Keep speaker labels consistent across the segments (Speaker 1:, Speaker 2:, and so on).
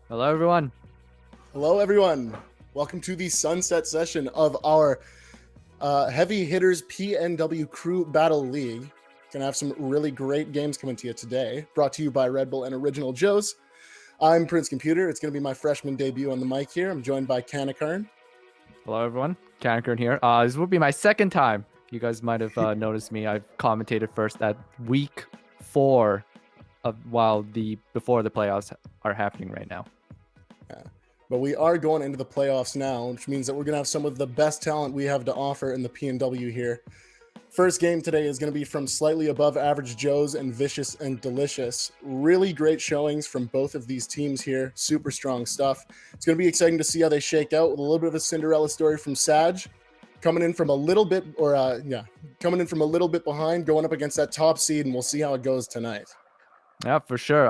Speaker 1: Hello, everyone.
Speaker 2: Hello, everyone. Welcome to the sunset session of our Heavy Hitters PNW Crew Battle League. Gonna have some really great games coming to you today, brought to you by Red Bull and Original Joe's. I'm Prince Computer. It's gonna be my freshman debut on the mic here. I'm joined by Kanakarn.
Speaker 1: Hello, everyone. Cankern here. This will be my second time. You guys might have noticed me. I've commentated first at week 4 before the playoffs are happening right now.
Speaker 2: Yeah. But we are going into the playoffs now, which means that we're gonna have some of the best talent we have to offer in the PNW here. First game today is going to be from slightly above average Joe's and Vicious and Delicious. Really great showings from both of these teams here. Super strong stuff. It's going to be exciting to see how they shake out with a little bit of a Cinderella story from Sag. Coming in from a little bit behind, going up against that top seed, and we'll see how it goes tonight.
Speaker 1: Yeah, for sure.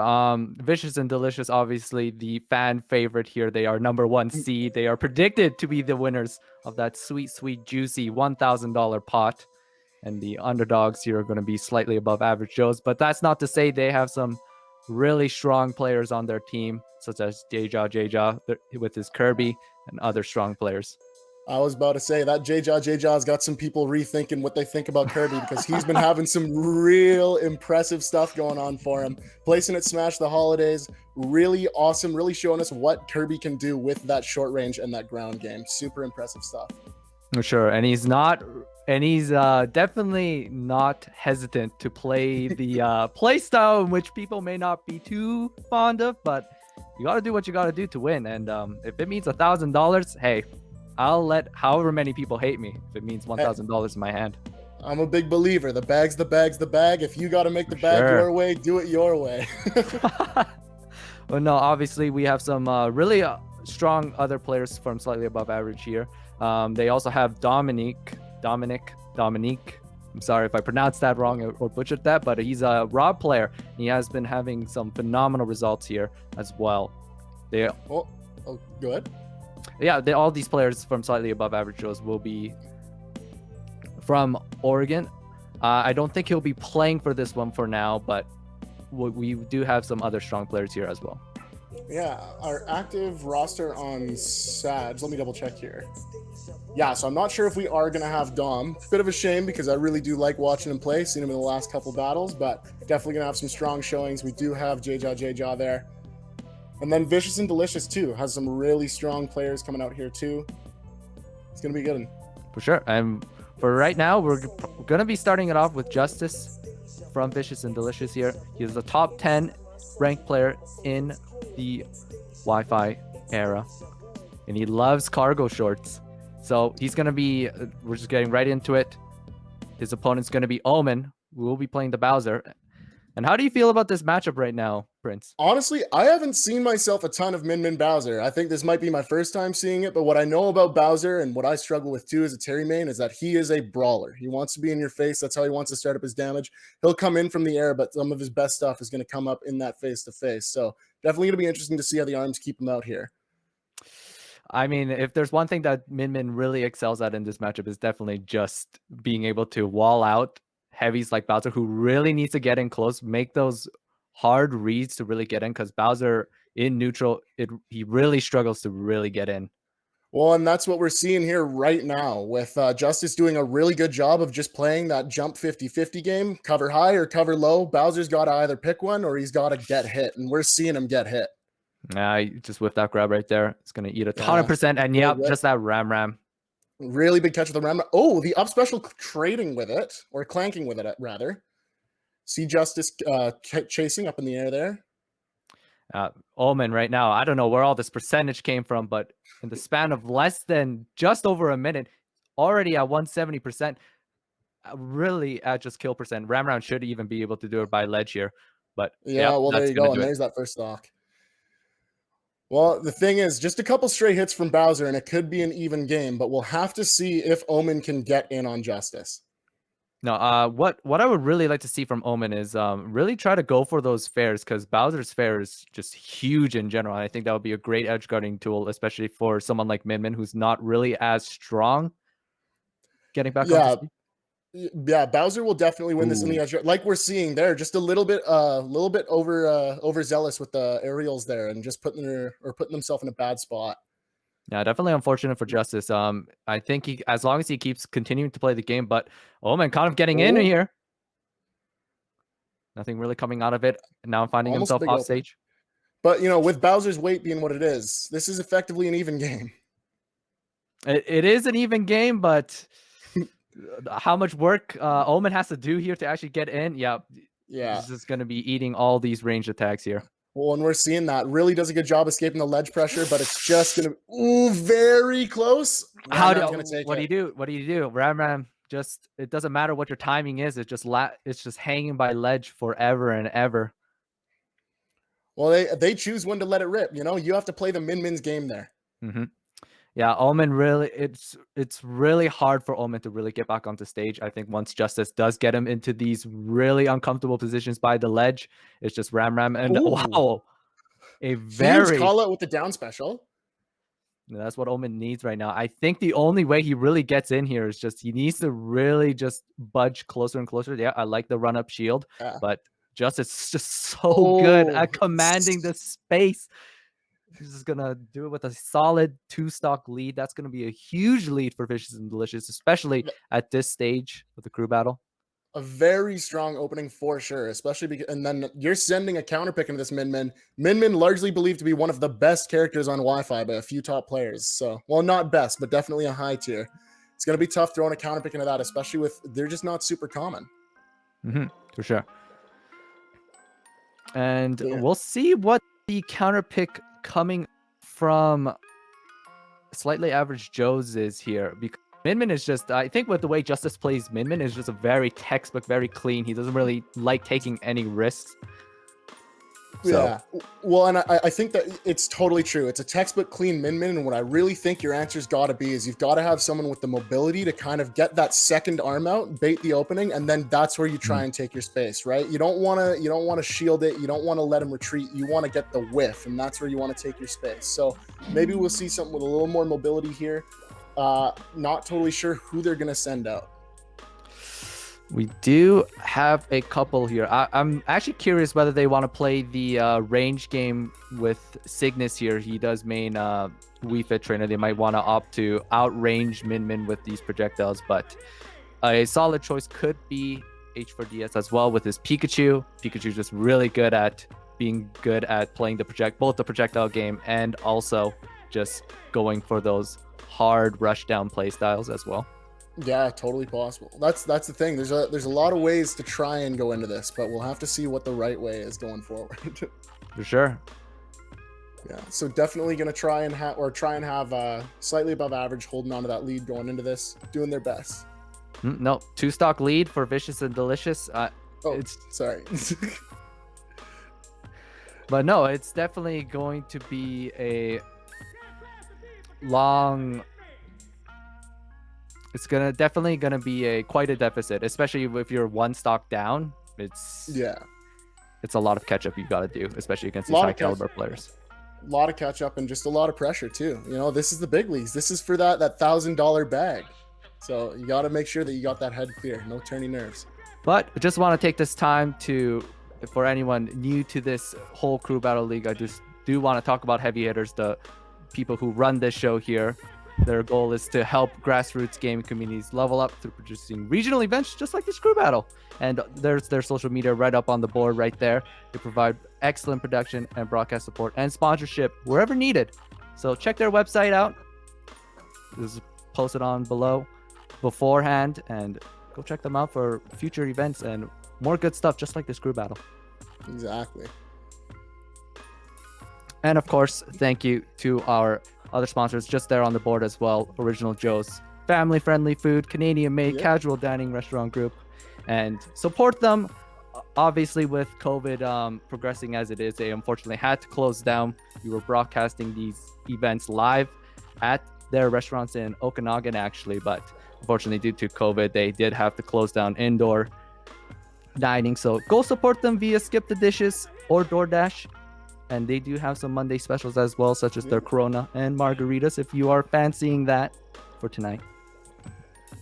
Speaker 1: Vicious and Delicious, obviously the fan favorite here. They are number 1 seed. They are predicted to be the winners of that sweet, sweet, juicy $1,000 pot. And the underdogs here are going to be slightly above average Joes. But that's not to say they have some really strong players on their team, such as Jja with his Kirby and other strong players.
Speaker 2: I was about to say that Jja's got some people rethinking what they think about Kirby because he's been having some real impressive stuff going on for him. Placing at Smash the Holidays, really awesome, really showing us what Kirby can do with that short range and that ground game. Super impressive stuff.
Speaker 1: Sure, and he's definitely not hesitant to play the play style in which people may not be too fond of, but you got to do what you got to do to win. And if it means $1,000, hey, I'll let however many people hate me if it means $1,000 in my hand.
Speaker 2: I'm a big believer. The bag's the bag. If you got to make the bag your way, do it your way.
Speaker 1: Well, no, obviously we have some really strong other players from slightly above average here. They also have Dominique. I'm sorry if I pronounced that wrong or butchered that, but he's a raw player. He has been having some phenomenal results here as well.
Speaker 2: Go ahead.
Speaker 1: Yeah, all these players from slightly above average Joes will be from Oregon. I don't think he'll be playing for this one for now, but we do have some other strong players here as well.
Speaker 2: Yeah, our active roster on Sag. Let me double check here. Yeah, so I'm not sure if we are going to have Dom. Bit of a shame because I really do like watching him play. Seen him in the last couple battles, but definitely going to have some strong showings. We do have Jja there. And then Vicious and Delicious, too. Has some really strong players coming out here, too. It's going to be good.
Speaker 1: For sure. And for right now, we're going to be starting it off with Justice from Vicious and Delicious here. He is the top 10 ranked player in the Wi-Fi era. And he loves cargo shorts. So he's going to be, we're just getting right into it. His opponent's going to be Omen, who will be playing the Bowser. And how do you feel about this matchup right now, Prince?
Speaker 2: Honestly, I haven't seen myself a ton of Min Bowser. I think this might be my first time seeing it, but what I know about Bowser and what I struggle with too as a Terry main is that he is a brawler. He wants to be in your face. That's how he wants to start up his damage. He'll come in from the air, but some of his best stuff is going to come up in that face-to-face. So definitely going to be interesting to see how the arms keep him out here.
Speaker 1: I mean, if there's one thing that Min really excels at in this matchup is definitely just being able to wall out heavies like Bowser, who really needs to get in close, make those hard reads to really get in, because Bowser in neutral, he really struggles to really get in.
Speaker 2: Well, and that's what we're seeing here right now with Justice doing a really good job of just playing that jump 50-50 game, cover high or cover low. Bowser's got to either pick one or he's got to get hit, and we're seeing him get hit.
Speaker 1: Just with that grab right there, it's going to eat a ton of percent, and yeah, just that ram.
Speaker 2: Really big catch with the ram. Oh, the up special trading with it, or clanking with it, rather. See Justice chasing up in the air there.
Speaker 1: Omen right now, I don't know where all this percentage came from, but in the span of less than just over a minute, already at 170%, really at just kill percent. Ram should even be able to do it by ledge here, but
Speaker 2: yeah, well, there you go, and there's that first stock. Well, the thing is, just a couple stray hits from Bowser, and it could be an even game, but we'll have to see if Omen can get in on Justice.
Speaker 1: No, what I would really like to see from Omen is really try to go for those fairs, because Bowser's fair is just huge in general. And I think that would be a great edge guarding tool, especially for someone like Min who's not really as strong. Getting back on.
Speaker 2: Yeah, Bowser will definitely win this in the
Speaker 1: Ooh.
Speaker 2: edge. Like we're seeing there, just a little bit overzealous with the aerials there, and just putting themselves in a bad spot.
Speaker 1: Yeah, definitely unfortunate for Justice. I think he, as long as he keeps continuing to play the game, but Omen kind of getting in
Speaker 2: Oh,
Speaker 1: here. Nothing really coming out of it. Now finding
Speaker 2: almost a
Speaker 1: himself
Speaker 2: big
Speaker 1: off
Speaker 2: opening.
Speaker 1: stage.
Speaker 2: But with Bowser's weight being what it is, this is effectively an even game.
Speaker 1: It is an even game, but how much work Omen has to do here to actually get in? Yeah,
Speaker 2: Yeah.
Speaker 1: he's just going to be eating all these ranged attacks here.
Speaker 2: Well, and we're seeing that really does a good job escaping the ledge pressure, but it's just gonna very close.
Speaker 1: How do
Speaker 2: Ram's gonna take
Speaker 1: what do
Speaker 2: it.
Speaker 1: you do? What do you do? Ram just it doesn't matter what your timing is. It's just hanging by ledge forever and ever.
Speaker 2: Well, they choose when to let it rip. You have to play the Min Min's game there.
Speaker 1: Mm-hmm. Yeah, Omen really it's really hard for Omen to really get back onto stage. I think once Justice does get him into these really uncomfortable positions by the ledge, it's just Ram and
Speaker 2: Ooh,
Speaker 1: wow, a
Speaker 2: huge
Speaker 1: very
Speaker 2: call out with the down special.
Speaker 1: that's what Omen needs right now. I think the only way he really gets in here is just he needs to really just budge closer and closer. Yeah, I like the run up shield,
Speaker 2: Yeah.
Speaker 1: but Justice is just so good at commanding the space. He's just gonna do it with a solid 2-stock lead. That's gonna be a huge lead for Vicious and Delicious, especially at this stage of the crew battle.
Speaker 2: A very strong opening for sure, especially because, and then you're sending a counter pick into this Min Min. Min Min largely believed to be one of the best characters on Wi-Fi by a few top players. So, well, not best, but definitely a high tier. It's going to be tough throwing a counter pick into that, especially with they're just not super common.
Speaker 1: For sure. And
Speaker 2: Yeah.
Speaker 1: we'll see what the counter pick coming from Slightly Average Joe's is here, because Min Min is just, I think with the way Justice plays Min Min is just a very textbook, very clean. He doesn't really like taking any risks. So.
Speaker 2: Yeah. Well, and I think that it's totally true. It's a textbook clean Min Min. And what I really think your answer's got to be is you've got to have someone with the mobility to kind of get that second arm out, bait the opening, and then that's where you try and take your space, right? You don't want to shield it. You don't want to let him retreat. You want to get the whiff, and that's where you want to take your space. So maybe we'll see something with a little more mobility here. Not totally sure who they're going to send out.
Speaker 1: We do have a couple here. I'm actually curious whether they want to play the range game with Cygnus here. He does main Wii Fit trainer. They might want to opt to outrange Min Min with these projectiles, but a solid choice could be H4DS as well with his Pikachu. Pikachu's just really good at being good at playing both the projectile game and also just going for those hard rush down play styles as well.
Speaker 2: Yeah, totally possible. That's the thing. There's a lot of ways to try and go into this, but we'll have to see what the right way is going forward.
Speaker 1: For sure.
Speaker 2: Yeah, so definitely gonna try and have slightly above average, holding on to that lead going into this, doing their best.
Speaker 1: No, 2-stock lead for Vicious and Delicious.
Speaker 2: Sorry.
Speaker 1: But no, it's definitely going to be a long. It's definitely gonna be quite a deficit, especially if you're 1 stock down. It's a lot of catch up you've got to do, especially against these high caliber players.
Speaker 2: A lot of catch up and just a lot of pressure too. This is the big leagues. This is for that $1,000 bag. So you got to make sure that you got that head clear. No turning nerves.
Speaker 1: But I just want to take this time for anyone new to this whole crew battle league, I just do want to talk about heavy hitters, the people who run this show here. Their goal is to help grassroots gaming communities level up through producing regional events just like this crew battle. And there's their social media right up on the board right there. They provide excellent production and broadcast support and sponsorship wherever needed. So check their website out. This is posted on below beforehand, and go check them out for future events and more good stuff just like this crew battle.
Speaker 2: Exactly.
Speaker 1: And of course, thank you to our other sponsors just there on the board as well. Original Joe's, family-friendly food, Canadian-made casual dining restaurant group, and support them. Obviously, with COVID progressing as it is, they unfortunately had to close down. We were broadcasting these events live at their restaurants in Okanagan, actually, but unfortunately, due to COVID, they did have to close down indoor dining. So go support them via Skip the Dishes or DoorDash. And they do have some Monday specials as well, such as their Corona and margaritas, if you are fancying that for tonight.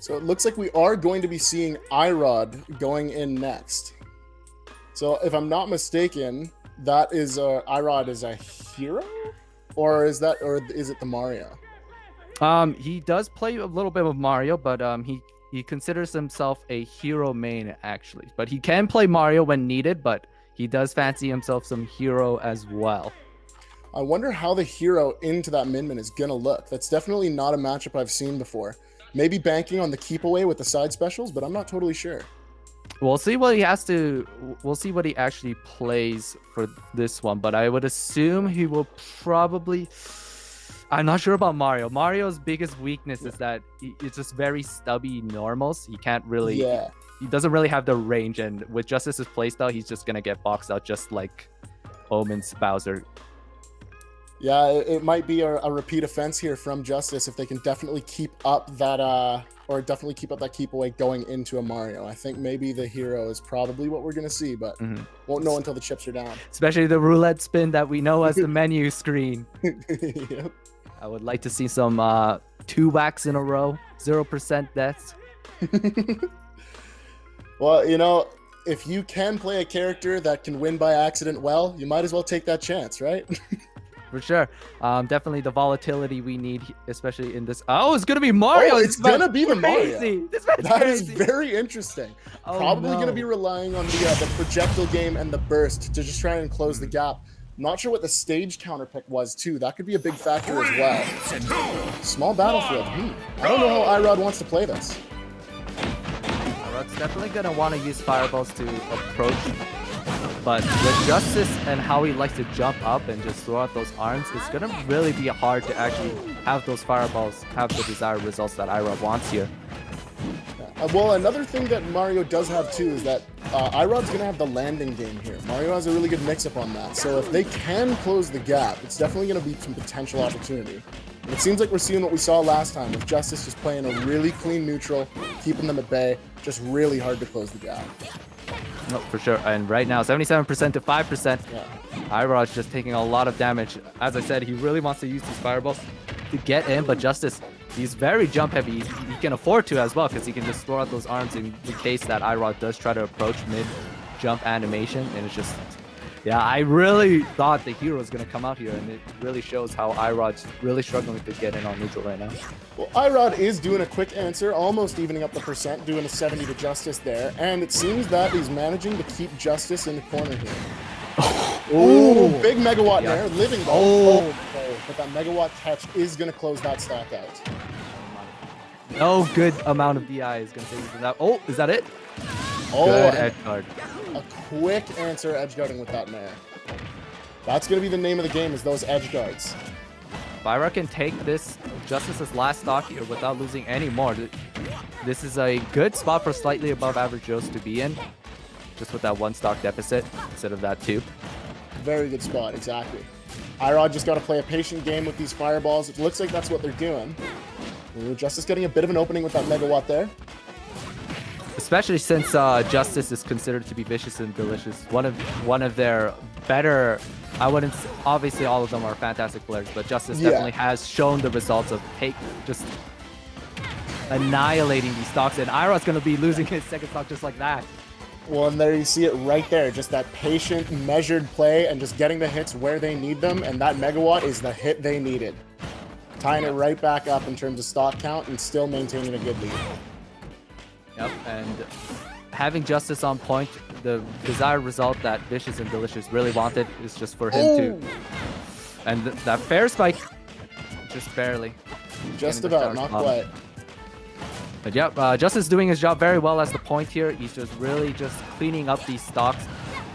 Speaker 2: So it looks like we are going to be seeing Irod going in next. So if I'm not mistaken, that is Irod is a hero, or is it the Mario?
Speaker 1: He does play a little bit of Mario, but he considers himself a hero main actually. But he can play Mario when needed, but he does fancy himself some hero as well.
Speaker 2: I wonder how the hero into that Min is gonna look. That's definitely not a matchup I've seen before. Maybe banking on the keep away with the side specials, but I'm not totally sure.
Speaker 1: We'll see what he has to. We'll see what he actually plays for this one, but I would assume he will probably. I'm not sure about Mario. Mario's biggest weakness is that it's just very stubby normals. He can't really.
Speaker 2: Yeah.
Speaker 1: He doesn't really have the range, and with Justice's playstyle, he's just gonna get boxed out just like Omen's Bowser.
Speaker 2: Yeah, it might be a repeat offense here from Justice if they can definitely keep up that keep away going into a Mario. I think maybe the hero is probably what we're gonna see, but won't know until the chips are down.
Speaker 1: Especially the roulette spin that we know as the menu screen.
Speaker 2: Yep.
Speaker 1: I would like to see some 2 whacks in a row, 0% deaths.
Speaker 2: Well, you know, if you can play a character that can win by accident well, you might as well take that chance, right?
Speaker 1: For sure. Definitely the volatility we need, especially in this. Oh, it's going to be Mario.
Speaker 2: Oh, it's going to be the Mario.
Speaker 1: That
Speaker 2: is very interesting.
Speaker 1: Oh,
Speaker 2: Probably going to be relying on the projectile game and the burst to just try and close the gap. Not sure what the stage counter pick was, too. That could be a big factor as well. Small battlefield. I don't know how Irod wants to play this.
Speaker 1: Irod's definitely going to want to use fireballs to approach. But with Justice and how he likes to jump up and just throw out those arms, it's going to really be hard to actually have those fireballs have the desired results that Irod wants here.
Speaker 2: Well, another thing that Mario does have too is that Irod's going to have the landing game here. Mario has a really good mix-up on that. So if they can close the gap, it's definitely going to be some potential opportunity. And it seems like we're seeing what we saw last time with Justice just playing a really clean neutral, keeping them at bay, just really hard to close the gap.
Speaker 1: No, for sure. And right now, 77% to 5%.
Speaker 2: Yeah.
Speaker 1: Irod's just taking a lot of damage. As I said, he really wants to use these fireballs to get in, but Justice, he's very jump heavy. He can afford to as well because he can just throw out those arms in the case that Irod does try to approach mid-jump animation. And it's just, yeah, I really thought the hero was going to come out here, and it really shows how Irod's really struggling to get in on neutral right now.
Speaker 2: Well, Irod is doing a quick answer, almost evening up the percent, doing a 70 to Justice there, and it seems that he's managing to keep Justice in the corner here. Oh, big megawatt there, living ball. But that megawatt catch is going to close that stock out.
Speaker 1: No good amount of DI is going to save you from that. Oh, is that it?
Speaker 2: Oh,
Speaker 1: good edge guard.
Speaker 2: A quick answer edge guarding with that Nair. That's going to be the name of the game, is those edge guards.
Speaker 1: If Irod can take this Justice's last stock here without losing any more, this is a good spot for slightly above average Joes to be in, just with that 1 stock deficit instead of that 2.
Speaker 2: Very good spot, exactly. Irod just got to play a patient game with these fireballs. It looks like that's what they're doing. Ooh, Justice getting a bit of an opening with that megawatt there.
Speaker 1: Especially since Justice is considered to be vicious and delicious. One of their better. I wouldn't. Obviously, all of them are fantastic players, but Justice definitely has shown the results of just annihilating these stocks. And Irod's going to be losing his second stock just like that.
Speaker 2: Well, and there you see it right there. Just that patient, measured play and just getting the hits where they need them. And that megawatt is the hit they needed. Tying it right back up in terms of stock count and still maintaining a good lead.
Speaker 1: Yep, and having Justice on point, the desired result that Vicious and Delicious really wanted is just for him to... And that fair spike, just barely.
Speaker 2: Just about, not quite.
Speaker 1: But yeah, Justice doing his job very well as the point here. He's just really just cleaning up these stocks,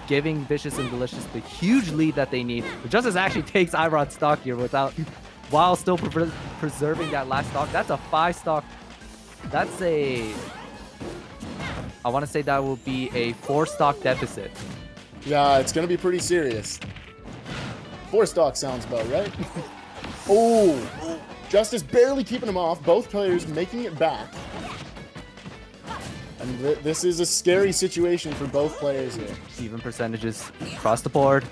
Speaker 1: giving Vicious and Delicious the huge lead that they need. But Justice actually takes Irod's stock here while still preserving that last stock. That's a 5 stock. That's a... I want to say that will be a 4 stock deficit.
Speaker 2: Yeah, it's going to be pretty serious. 4 stock sounds about right. Oh, Justice barely keeping him off. Both players making it back. And this is a scary situation for both players here.
Speaker 1: Even percentages across the board.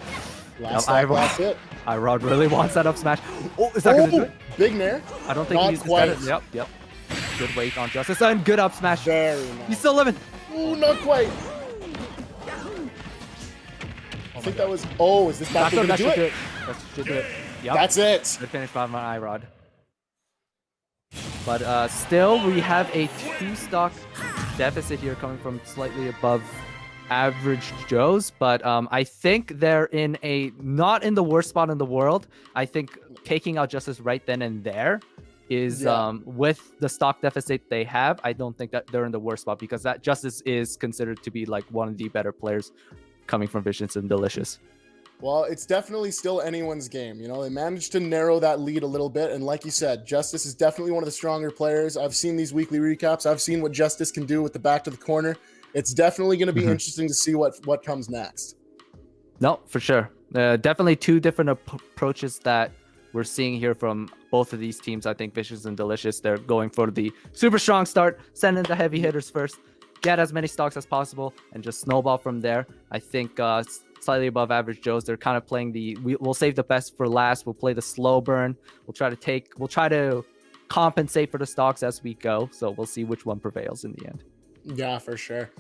Speaker 2: Last hit.
Speaker 1: Irod really wants that up smash. Oh, is that going to do it?
Speaker 2: Big Nair.
Speaker 1: I don't think
Speaker 2: Not
Speaker 1: he's
Speaker 2: quite.
Speaker 1: Yep. Good weight on Justice and good up smash.
Speaker 2: Very nice.
Speaker 1: He's still living.
Speaker 2: Ooh, not quite. I think that was. Oh, is this back to
Speaker 1: That
Speaker 2: do
Speaker 1: should do
Speaker 2: it?
Speaker 1: it. That should do it. Yep.
Speaker 2: That's it.
Speaker 1: Good finish by my iRod. But still, we have a 2-stock deficit here coming from slightly above average Joes. But I think they're in a not in the worst spot in the world. I think taking out Justice right then and there is with the stock deficit they have. I don't think that they're in the worst spot because that Justice is considered to be like one of the better players coming from Vicious and Delicious.
Speaker 2: Well, it's definitely still anyone's game. You know, they managed to narrow that lead a little bit. And like you said, Justice is definitely one of the stronger players. I've seen these weekly recaps. I've seen what Justice can do with the back to the corner. It's definitely going to be interesting to see what comes next. No,
Speaker 1: for sure. Definitely two different approaches that we're seeing here from both of these teams. I think Vicious and Delicious, they're going for the super strong start, send in the heavy hitters first, get as many stocks as possible, and just snowball from there. I think slightly above average Joes, they're kind of playing we'll save the best for last. We'll play the slow burn. We'll try to compensate for the stocks as we go. So we'll see which one prevails in the end.
Speaker 2: Yeah, for sure.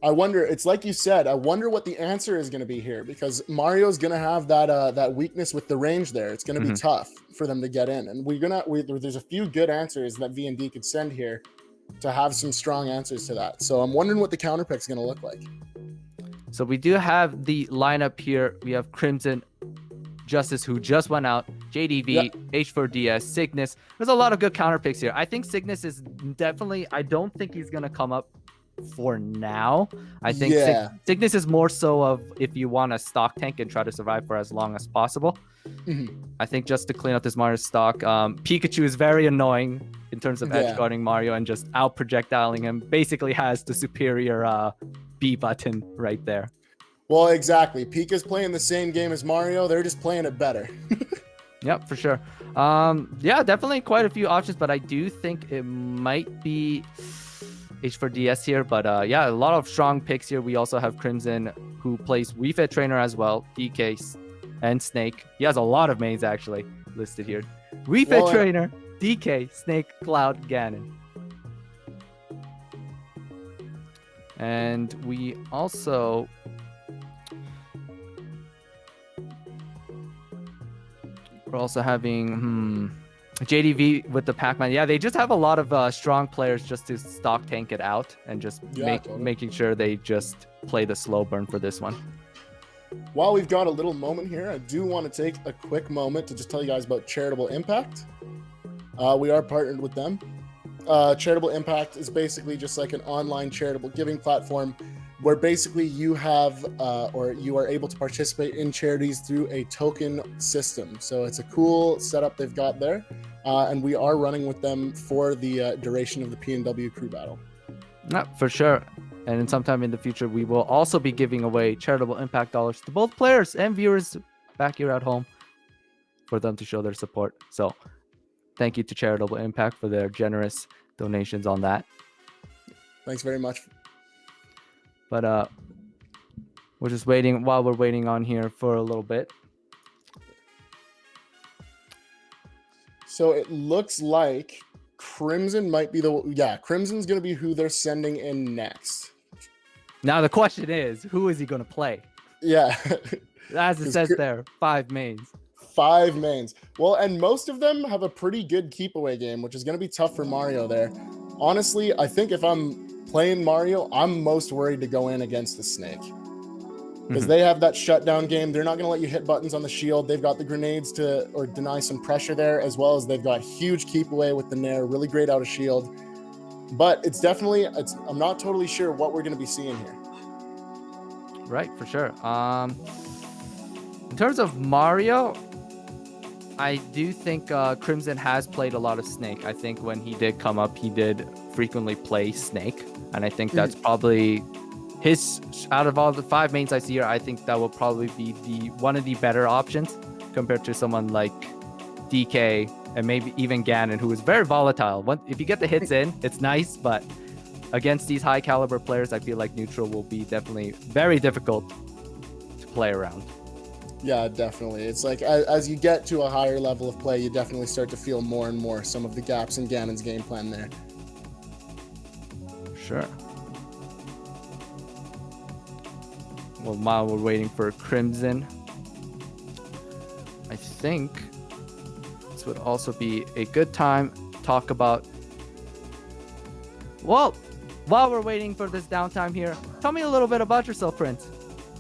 Speaker 2: I wonder, it's like you said, I wonder what the answer is going to be here, because Mario's going to have that weakness with the range there. It's going to be tough for them to get in. And there's a few good answers that V&D could send here to have some strong answers to that. So I'm wondering what the counter pick is going to look like.
Speaker 1: So we do have the lineup here. We have Crimson, Justice, who just went out, JDV, H4DS, Cygnus. There's a lot of good counter picks here. I think Cygnus is definitely, I don't think he's going to come up for now. I think Cygnus is more so of if you want a stock tank and try to survive for as long as possible. I think just to clean up this Mario stock, Pikachu is very annoying in terms of edge guarding Mario and just out projectiling him. Basically has the superior B button right there.
Speaker 2: Well, exactly. Pika's playing the same game as Mario. They're just playing it better.
Speaker 1: Yep, for sure. Yeah, definitely quite a few options, but I do think it might be H4DS here. But yeah, a lot of strong picks here. We also have Crimson, who plays Wii Fit Trainer as well, DK, and Snake. He has a lot of mains actually listed here. Wii Fit Trainer, DK, Snake, Cloud, Ganon. And we also we're also having JDV with the Pac-Man. Yeah, they just have a lot of strong players just to stock tank it out and just making sure they just play the slow burn for this one.
Speaker 2: While we've got a little moment here, I do want to take a quick moment to just tell you guys about Charitable Impact. We are partnered with them. Charitable Impact is basically just like an online charitable giving platform where basically you have or you are able to participate in charities through a token system. So it's a cool setup they've got there, and we are running with them for the duration of the PNW crew battle.
Speaker 1: Yeah, for sure. And then sometime in the future, we will also be giving away Charitable Impact dollars to both players and viewers back here at home for them to show their support. So thank you to Charitable Impact for their generous donations on that.
Speaker 2: Thanks very much.
Speaker 1: But we're just waiting while we're waiting on here for a little bit.
Speaker 2: So it looks like Crimson might be Crimson's going to be who they're sending in next.
Speaker 1: Now the question is, who is he going to play?
Speaker 2: Yeah.
Speaker 1: As it says there, 5 mains.
Speaker 2: 5 mains. Well, and most of them have a pretty good keep away game, which is going to be tough for Mario there. Honestly, I think if I'm playing Mario, I'm most worried to go in against the Snake. Because they have that shutdown game. They're not going to let you hit buttons on the shield. They've got the grenades to deny some pressure there, as well as they've got huge keep away with the Nair, really great out of shield. But it's definitely, I'm not totally sure what we're going to be seeing here.
Speaker 1: Right, for sure. In terms of Mario, I do think Crimson has played a lot of Snake. I think when he did come up, he did frequently play Snake. And I think that's probably out of all the 5 mains I see here, I think that will probably be one of the better options compared to someone like DK and maybe even Ganon, who is very volatile. If you get the hits in, it's nice, but against these high caliber players, I feel like neutral will be definitely very difficult to play around.
Speaker 2: Yeah, definitely. It's like as you get to a higher level of play, you definitely start to feel more and more some of the gaps in Ganon's game plan there.
Speaker 1: sure. Well, while we're waiting for Crimson, I think this would also be a good time to talk about. Well, while we're waiting for this downtime here, tell me a little bit about yourself, Prince.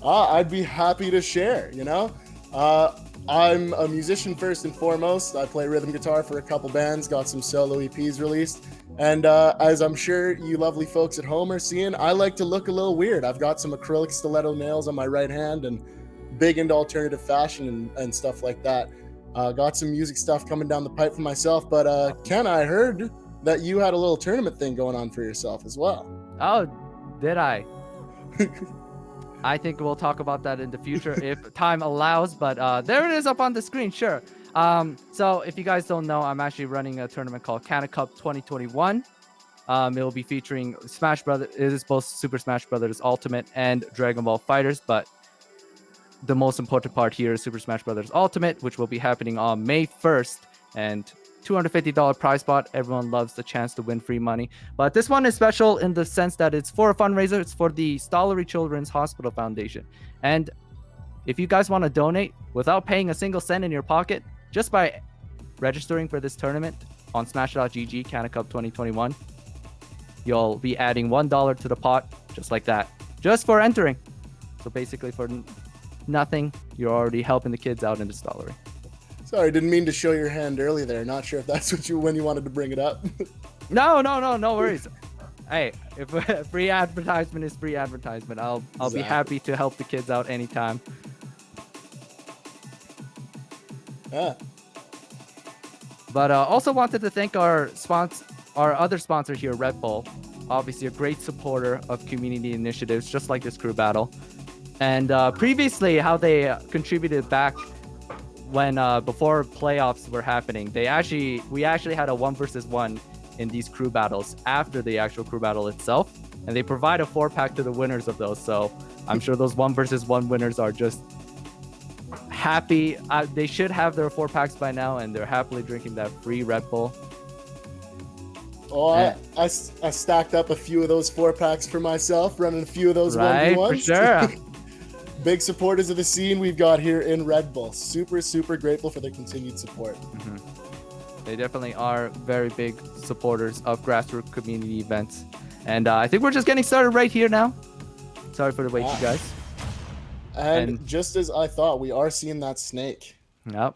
Speaker 2: I'd be happy to share, you know? I'm a musician first and foremost. I play rhythm guitar for a couple bands, got some solo EPs released. And as I'm sure you lovely folks at home are seeing, I like to look a little weird. I've got some acrylic stiletto nails on my right hand and big into alternative fashion and stuff like that. Got some music stuff coming down the pipe for myself. But Ken, I heard that you had a little tournament thing going on for yourself as well.
Speaker 1: Oh, did I? I think we'll talk about that in the future if time allows, but there it is up on the screen, sure. So if you guys don't know, I'm actually running a tournament called Canna Cup 2021. It will be featuring Smash Brothers. It is both Super Smash Brothers Ultimate and Dragon Ball Fighters, but the most important part here is Super Smash Brothers Ultimate, which will be happening on May 1st, and $250 prize pot. Everyone loves the chance to win free money, but this one is special in the sense that it's for a fundraiser. It's for the Stollery Children's Hospital Foundation, and if you guys want to donate without paying a single cent in your pocket, just by registering for this tournament on smash.gg Canna Cup 2021, you'll be adding $1 to the pot, just like that, just for entering. So basically for nothing, you're already helping the kids out in the Stollery.
Speaker 2: Sorry, didn't mean to show your hand early there. Not sure if that's when you wanted to bring it up.
Speaker 1: No worries. Hey, if free advertisement is free advertisement, I'll be happy to help the kids out anytime.
Speaker 2: Yeah.
Speaker 1: But also wanted to thank our other sponsor here, Red Bull. Obviously a great supporter of community initiatives, just like this crew battle. And previously, how they contributed back when before playoffs were happening, we actually had a 1v1 in these crew battles after the actual crew battle itself, and they provide a 4-pack to the winners of those. So I'm sure those 1v1 winners are just happy. They should have their 4-packs by now, and they're happily drinking that free Red Bull.
Speaker 2: Oh, I stacked up a few of those 4-packs for myself, running a few of those 1v1s.
Speaker 1: Right, for sure.
Speaker 2: Big supporters of the scene we've got here in Red Bull. Super, super grateful for their continued support.
Speaker 1: Mm-hmm. They definitely are very big supporters of grassroots community events. And I think we're just getting started right here now. Sorry for the wait, you guys.
Speaker 2: And just as I thought, we are seeing that snake.
Speaker 1: Yep.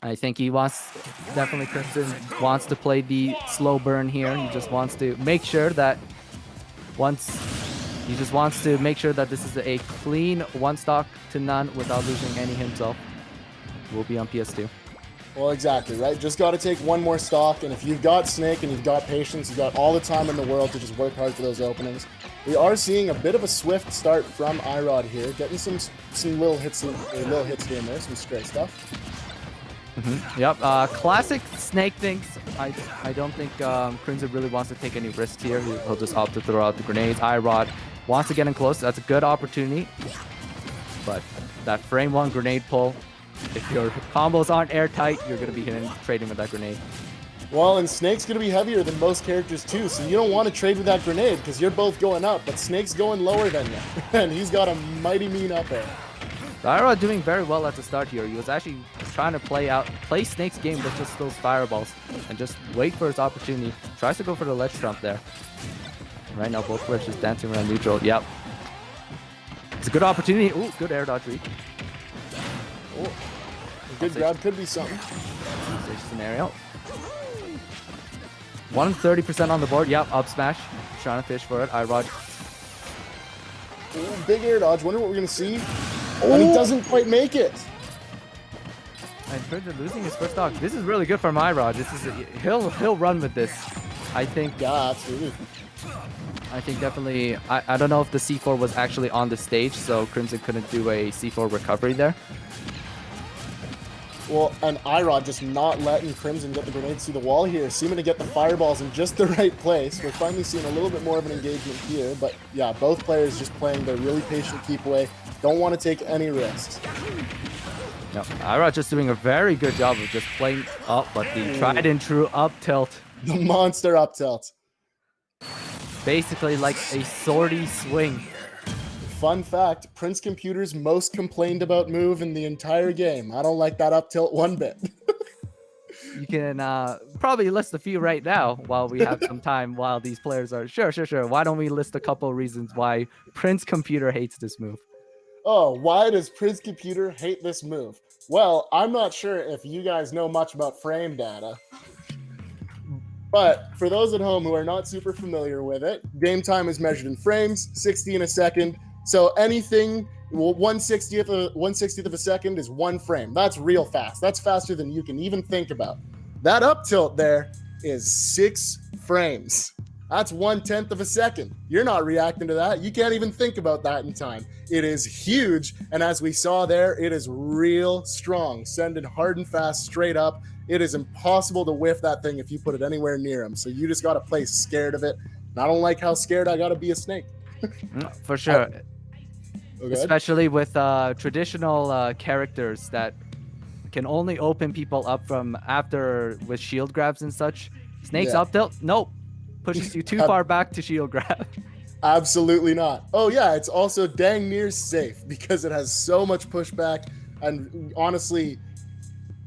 Speaker 1: I think definitely Crimson wants to play the slow burn here. He just wants to make sure that this is a clean 1-stock to none without losing any himself. We'll be on PS2.
Speaker 2: Well, exactly, right? Just got to take one more stock, and if you've got Snake and you've got patience, you've got all the time in the world to just work hard for those openings. We are seeing a bit of a swift start from iRod here, getting some little hits here and there, some stray stuff.
Speaker 1: Mm-hmm. Yep. Classic Snake thinks. I don't think Crimson really wants to take any risks here. He'll just opt to throw out the grenades. iRod wants to get in close. That's a good opportunity. But that frame 1 grenade pull, if your combos aren't airtight, you're going to be trading with that grenade.
Speaker 2: Well, and Snake's going to be heavier than most characters too, so you don't want to trade with that grenade because you're both going up, but Snake's going lower than you, and he's got a mighty mean up air.
Speaker 1: iRod doing very well at the start here. He was actually trying to play Snake's game with just those fireballs and just wait for his opportunity. Tries to go for the ledge trump there. Right now, both players just dancing around neutral. Yep. It's a good opportunity. Ooh, good air dodge read.
Speaker 2: Oh, a good grab could be something.
Speaker 1: Scenario. 130% on the board. Yep, up smash. Trying to fish for it. iRod.
Speaker 2: Ooh, big air dodge. Wonder what we're going to see. Oh. And he doesn't quite make it.
Speaker 1: And Crimson losing his first stock. This is really good for iRod. He'll run with this. I think.
Speaker 2: Yeah, absolutely.
Speaker 1: I think definitely. I don't know if the C4 was actually on the stage, so Crimson couldn't do a C4 recovery there.
Speaker 2: Well, and iRod just not letting Crimson get the grenades through the wall here, seeming to get the fireballs in just the right place. We're finally seeing a little bit more of an engagement here, but yeah, both players just playing their really patient keep away. Don't want to take any risks.
Speaker 1: No, iRod just doing a very good job of just playing up, but the tried and true up tilt.
Speaker 2: The monster up tilt.
Speaker 1: basically like a swordy swing.
Speaker 2: Fun fact, Prince Computer's most complained about move in the entire game. I don't like that up tilt one bit.
Speaker 1: You can probably list a few right now while we have some time while these players are... Sure. Why don't we list a couple reasons why Prince Computer hates this move?
Speaker 2: Oh, why does Prince Computer hate this move? Well, I'm not sure if you guys know much about frame data. But for those at home who are not super familiar with it, game time is measured in frames, 60 in a second. So anything, 1/60th of a second is 1 frame. That's real fast. That's faster than you can even think about. That up tilt there is 6 frames. That's 1/10 of a second. You're not reacting to that. You can't even think about that in time. It is huge. And as we saw there, it is real strong. Sending hard and fast straight up. It is impossible to whiff that thing if you put it anywhere near him. So you just got to play scared of it. And I don't like how scared I got to be a snake.
Speaker 1: For sure.
Speaker 2: Okay.
Speaker 1: Especially with traditional characters that can only open people up from after with shield grabs and such. Snake's up tilt? Nope. Pushes you too far back to shield grab.
Speaker 2: Absolutely not. Oh yeah, it's also dang near safe because it has so much pushback and honestly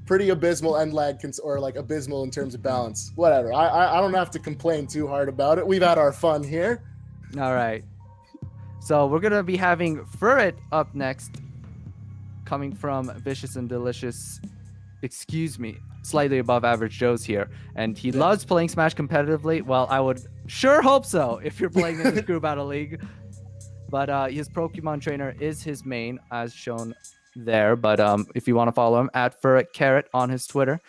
Speaker 2: pretty abysmal end lag or like abysmal in terms of balance. Whatever. I don't have to complain too hard about it. We've had our fun here.
Speaker 1: All right. So we're going to be having Furret up next, coming from Vicious and Delicious, slightly above average Joe's here. And he loves playing Smash competitively. Well, I would sure hope so if you're playing in the Crew Battle League. But his Pokemon trainer is his main, as shown there. But if you want to follow him, at Furret Carrot on his Twitter.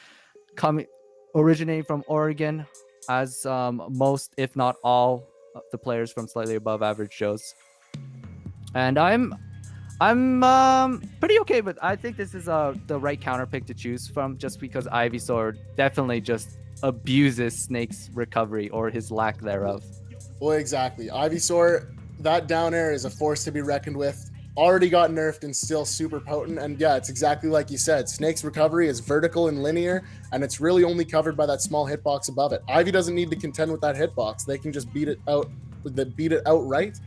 Speaker 1: Originating from Oregon, as most, if not all, of the players from slightly above average Joe's. And I'm pretty okay with. I think this is the right counter pick to choose from, just because Ivysaur definitely just abuses Snake's recovery or his lack thereof.
Speaker 2: Well, exactly. Ivysaur, that down air is a force to be reckoned with. Already got nerfed and still super potent. And yeah, it's exactly like you said. Snake's recovery is vertical and linear, and it's really only covered by that small hitbox above it. Ivy doesn't need to contend with that hitbox. They can just beat it outright.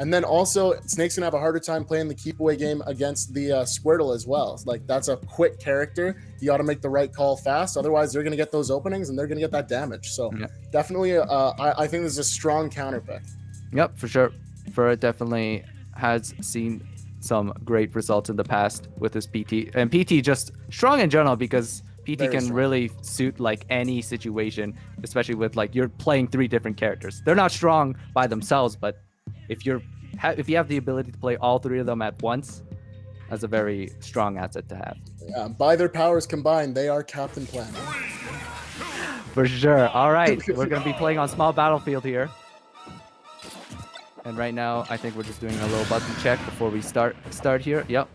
Speaker 2: And then also, Snake's gonna have a harder time playing the keep away game against the Squirtle as well. Like, that's a quick character. You got to make the right call fast. Otherwise, they're gonna get those openings and they're gonna get that damage. So definitely, I think this is a strong counter pick.
Speaker 1: Yep, for sure. Furret definitely has seen some great results in the past with his PT. And PT just strong in general, because PT can really suit like any situation, especially with like you're playing 3 different characters. They're not strong by themselves, but if you have the ability to play all 3 of them at once, that's a very strong asset to have.
Speaker 2: Yeah, by their powers combined, they are Captain Planet.
Speaker 1: For sure. All right, we're going to be playing on small battlefield here. And right now, I think we're just doing a little button check before we start here. Yep.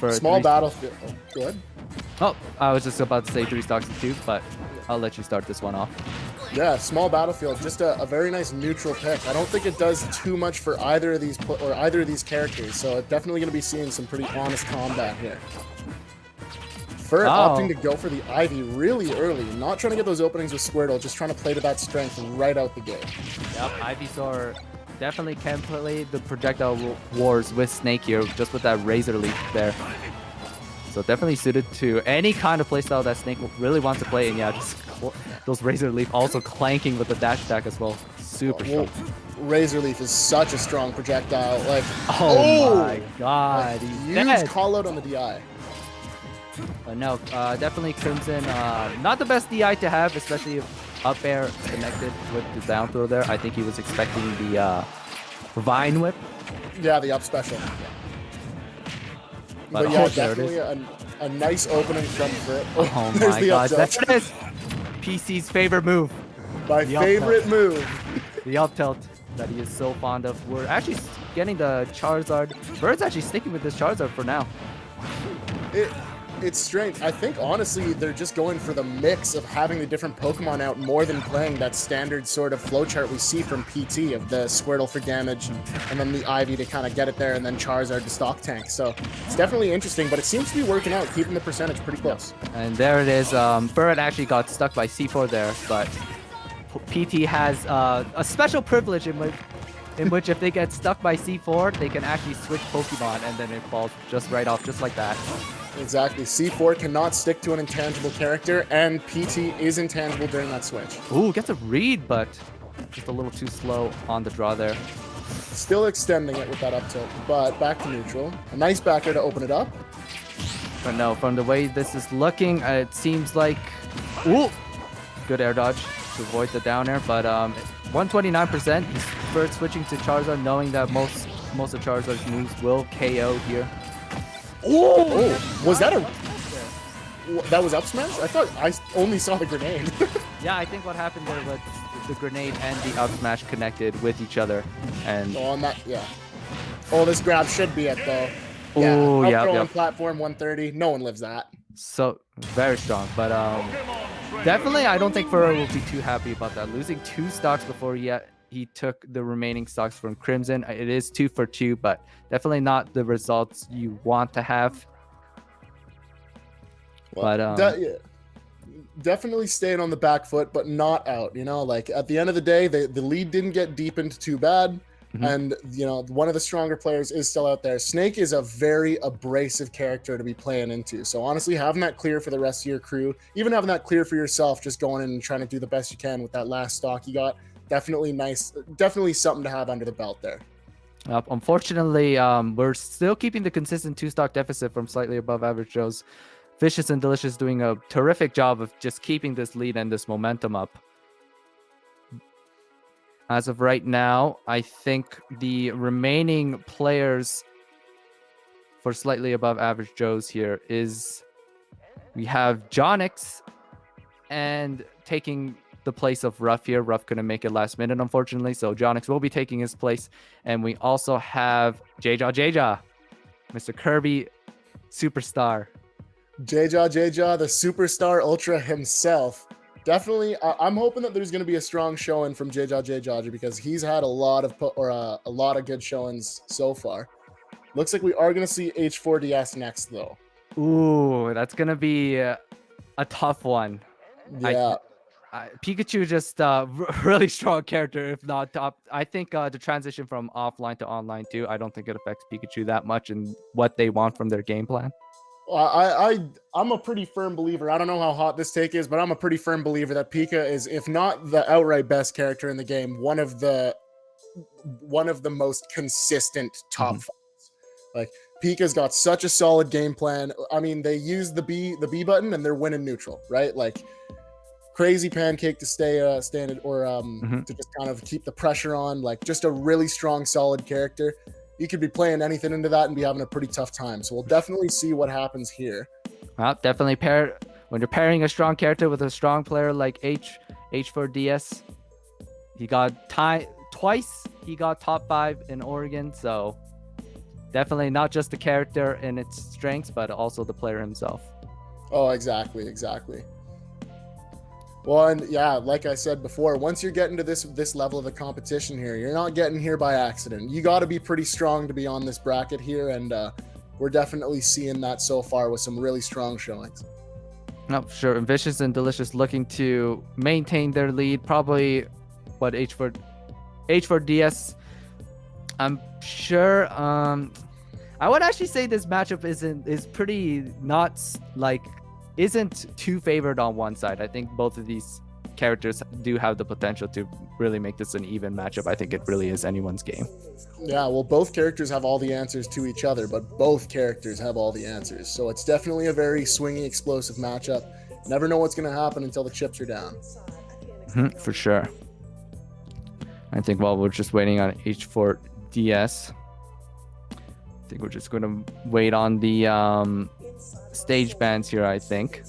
Speaker 1: For
Speaker 2: small battlefield. Oh, go ahead.
Speaker 1: Oh, I was just about to say 3 stocks and 2, but I'll let you start this one off.
Speaker 2: Yeah, small battlefield, just a very nice neutral pick. I don't think it does too much for either of these characters, so definitely going to be seeing some pretty honest combat here. Furret opting to go for the Ivy really early, not trying to get those openings with Squirtle, just trying to play to that strength right out the gate.
Speaker 1: Yep, Ivysaur definitely can play the projectile wars with Snake here, just with that Razor Leaf there. So definitely suited to any kind of playstyle that Snake really wants to play. And yeah, just those Razor Leaf also clanking with the dash attack as well. Super strong.
Speaker 2: Razor Leaf is such a strong projectile. Like,
Speaker 1: oh my god, he's dead.
Speaker 2: Call out on the DI.
Speaker 1: No, definitely Crimson. Not the best DI to have, especially if up air connected with the down throw there. I think he was expecting the Vine Whip.
Speaker 2: Yeah, the up special. But yeah, definitely a nice opening from Furret.
Speaker 1: Oh my god, that is PC's favorite move.
Speaker 2: My favorite move.
Speaker 1: The up tilt that he is so fond of. We're actually getting the Charizard. Bird's actually sticking with this Charizard for now.
Speaker 2: It's strange. I think honestly they're just going for the mix of having the different Pokemon out more than playing that standard sort of flowchart we see from PT of the Squirtle for damage and then the Ivy to kind of get it there and then Charizard to stock tank. So it's definitely interesting, but it seems to be working out, keeping the percentage pretty close.
Speaker 1: And there it is. Burrett actually got stuck by C4 there, but PT has a special privilege in which if they get stuck by C4, they can actually switch Pokemon and then it falls just right off, just like that.
Speaker 2: Exactly. C4 cannot stick to an intangible character, and PT is intangible during that switch.
Speaker 1: Ooh, gets a read, but just a little too slow on the draw there.
Speaker 2: Still extending it with that up tilt, but back to neutral. A nice back air to open it up.
Speaker 1: But no, from the way this is looking, it seems like... Ooh! Good air dodge to avoid the down air, but 129%. He's first switching to Charizard, knowing that most of Charizard's moves will KO here.
Speaker 2: Oh, was that that was up smash? I thought I only saw the grenade.
Speaker 1: Yeah, I think what happened there was the grenade and the up smash connected with each other, and
Speaker 2: on that, yeah. Oh, this grab should be it though.
Speaker 1: Oh, yeah,
Speaker 2: up platform 130. No one lives that.
Speaker 1: So very strong, but definitely I don't think Furrow will be too happy about that. Losing 2 stocks before he took the remaining stocks from Crimson. It is 2 for 2, but definitely not the results you want to have.
Speaker 2: Well,
Speaker 1: but
Speaker 2: yeah, definitely staying on the back foot, but not out. You know, like at the end of the day, the lead didn't get deepened too bad. And, you know, one of the stronger players is still out there. Snake is a very abrasive character to be playing into. So honestly, having that clear for the rest of your crew, even having that clear for yourself, just going in and trying to do the best you can with that last stock you got, definitely nice. Definitely something to have under the belt there.
Speaker 1: Unfortunately, we're still keeping the consistent 2-stock deficit from slightly above average Joe's. Vicious and Delicious doing a terrific job of just keeping this lead and this momentum up. As of right now, I think the remaining players for slightly above average Joe's here is we have Jonix and taking the place of Ruff here. Ruff couldn't make it last minute, unfortunately, so Jonix will be taking his place. And we also have Jja, Mr. Kirby Superstar.
Speaker 2: Jja, the Superstar Ultra himself. Definitely, I'm hoping that there's going to be a strong showing from Jja because he's had a lot of good showings so far. Looks like we are going to see H4DS next, though.
Speaker 1: Ooh, that's going to be a tough one.
Speaker 2: Yeah.
Speaker 1: Pikachu just really strong character, if not top. I think the transition from offline to online too, I don't think it affects Pikachu that much in what they want from their game plan.
Speaker 2: I'm a pretty firm believer. I don't know how hot this take is, but I'm a pretty firm believer that Pika is, if not the outright best character in the game, one of the most consistent top fives. Like Pika's got such a solid game plan. I mean, they use the B button and they're winning neutral, right? Like crazy pancake to stay standard or to just kind of keep the pressure on. Like just a really strong, solid character. You could be playing anything into that and be having a pretty tough time. So we'll definitely see what happens here.
Speaker 1: Well, definitely when you're pairing a strong character with a strong player like H4DS. He got twice. He got top 5 in Oregon. So definitely not just the character and its strengths, but also the player himself.
Speaker 2: Oh, exactly. Well, and yeah, like I said before, once you're getting to this level of the competition here, you're not getting here by accident. You got to be pretty strong to be on this bracket here, and we're definitely seeing that so far with some really strong showings.
Speaker 1: No, sure. Vicious and Delicious looking to maintain their lead. Probably what H4DS. I'm sure. I would actually say this matchup isn't too favored on one side. I think both of these characters do have the potential to really make this an even matchup. I think it really is anyone's game.
Speaker 2: Yeah, well, both characters have all the answers to each other, but both characters have all the answers. So it's definitely a very swingy, explosive matchup. Never know what's going to happen until the chips are down.
Speaker 1: For sure. I think while we're just waiting on H4DS, I think we're just going to wait on the stage bands here. I think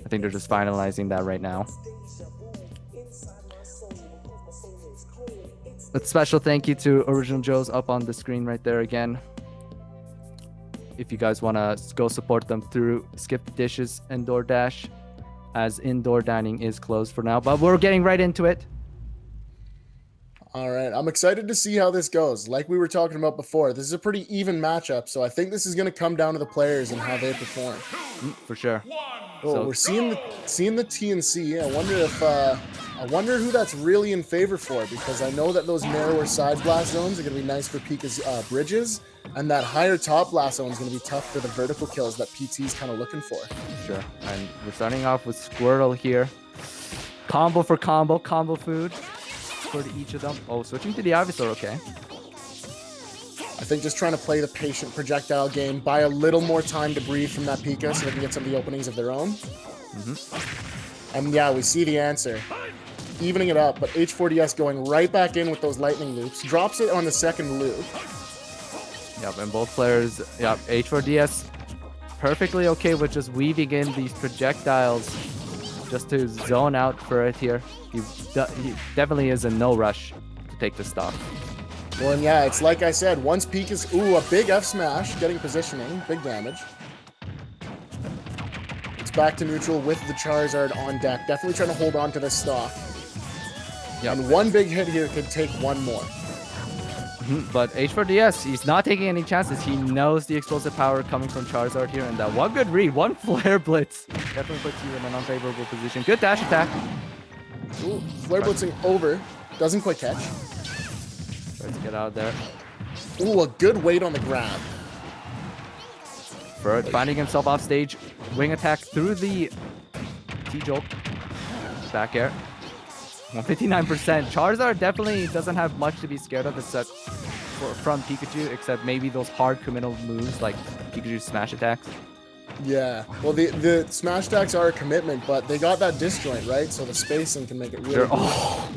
Speaker 1: they're just finalizing that right now. A special thank you to Original Joe's up on the screen right there again. if you guys want to go support them through Skip the Dishes and DoorDash, as indoor dining is closed for now. But we're getting right into it.
Speaker 2: All right, I'm excited to see how this goes. Like we were talking about before, this is a pretty even matchup, so I think this is going to come down to the players and how they perform.
Speaker 1: For sure.
Speaker 2: Oh, so, we're seeing the TNC. I wonder who that's really in favor for, because I know that those narrower side blast zones are going to be nice for Pika's bridges, and that higher top blast zone is going to be tough for the vertical kills that PT's kind of looking for.
Speaker 1: Sure. And we're starting off with Squirtle here. Combo for combo food for each of them. Oh, switching to the Ivysaur, okay.
Speaker 2: I think just trying to play the patient projectile game, buy a little more time to breathe from that Pika so they can get some of the openings of their own. And yeah, we see the answer. Evening it up, but H4DS going right back in with those lightning loops. Drops it on the second loop.
Speaker 1: Yep, and both players, yep, H4DS perfectly okay with just weaving in these projectiles just to zone out for it here. He definitely is in no rush to take the stock.
Speaker 2: Well, and yeah, it's like I said, once Pika's, ooh, a big F smash, getting positioning, big damage. It's back to neutral with the Charizard on deck. Definitely trying to hold on to this stock. Yep. And one big hit here could take one more.
Speaker 1: But H4DS, he's not taking any chances. He knows the explosive power coming from Charizard here, and that one good read, one Flare Blitz definitely puts you in an unfavorable position. Good dash attack.
Speaker 2: Ooh, Flare Blitzing over. Doesn't quite catch.
Speaker 1: Tries to get out of there.
Speaker 2: Ooh, a good weight on the grab.
Speaker 1: Bird finding himself off stage. Wing attack through the T-Jolt. Back air. 159%. Charizard definitely doesn't have much to be scared of except from Pikachu, except maybe those hard committal moves like Pikachu's smash attacks.
Speaker 2: Yeah, well, the smash attacks are a commitment, but they got that disjoint, right? So the spacing can make it really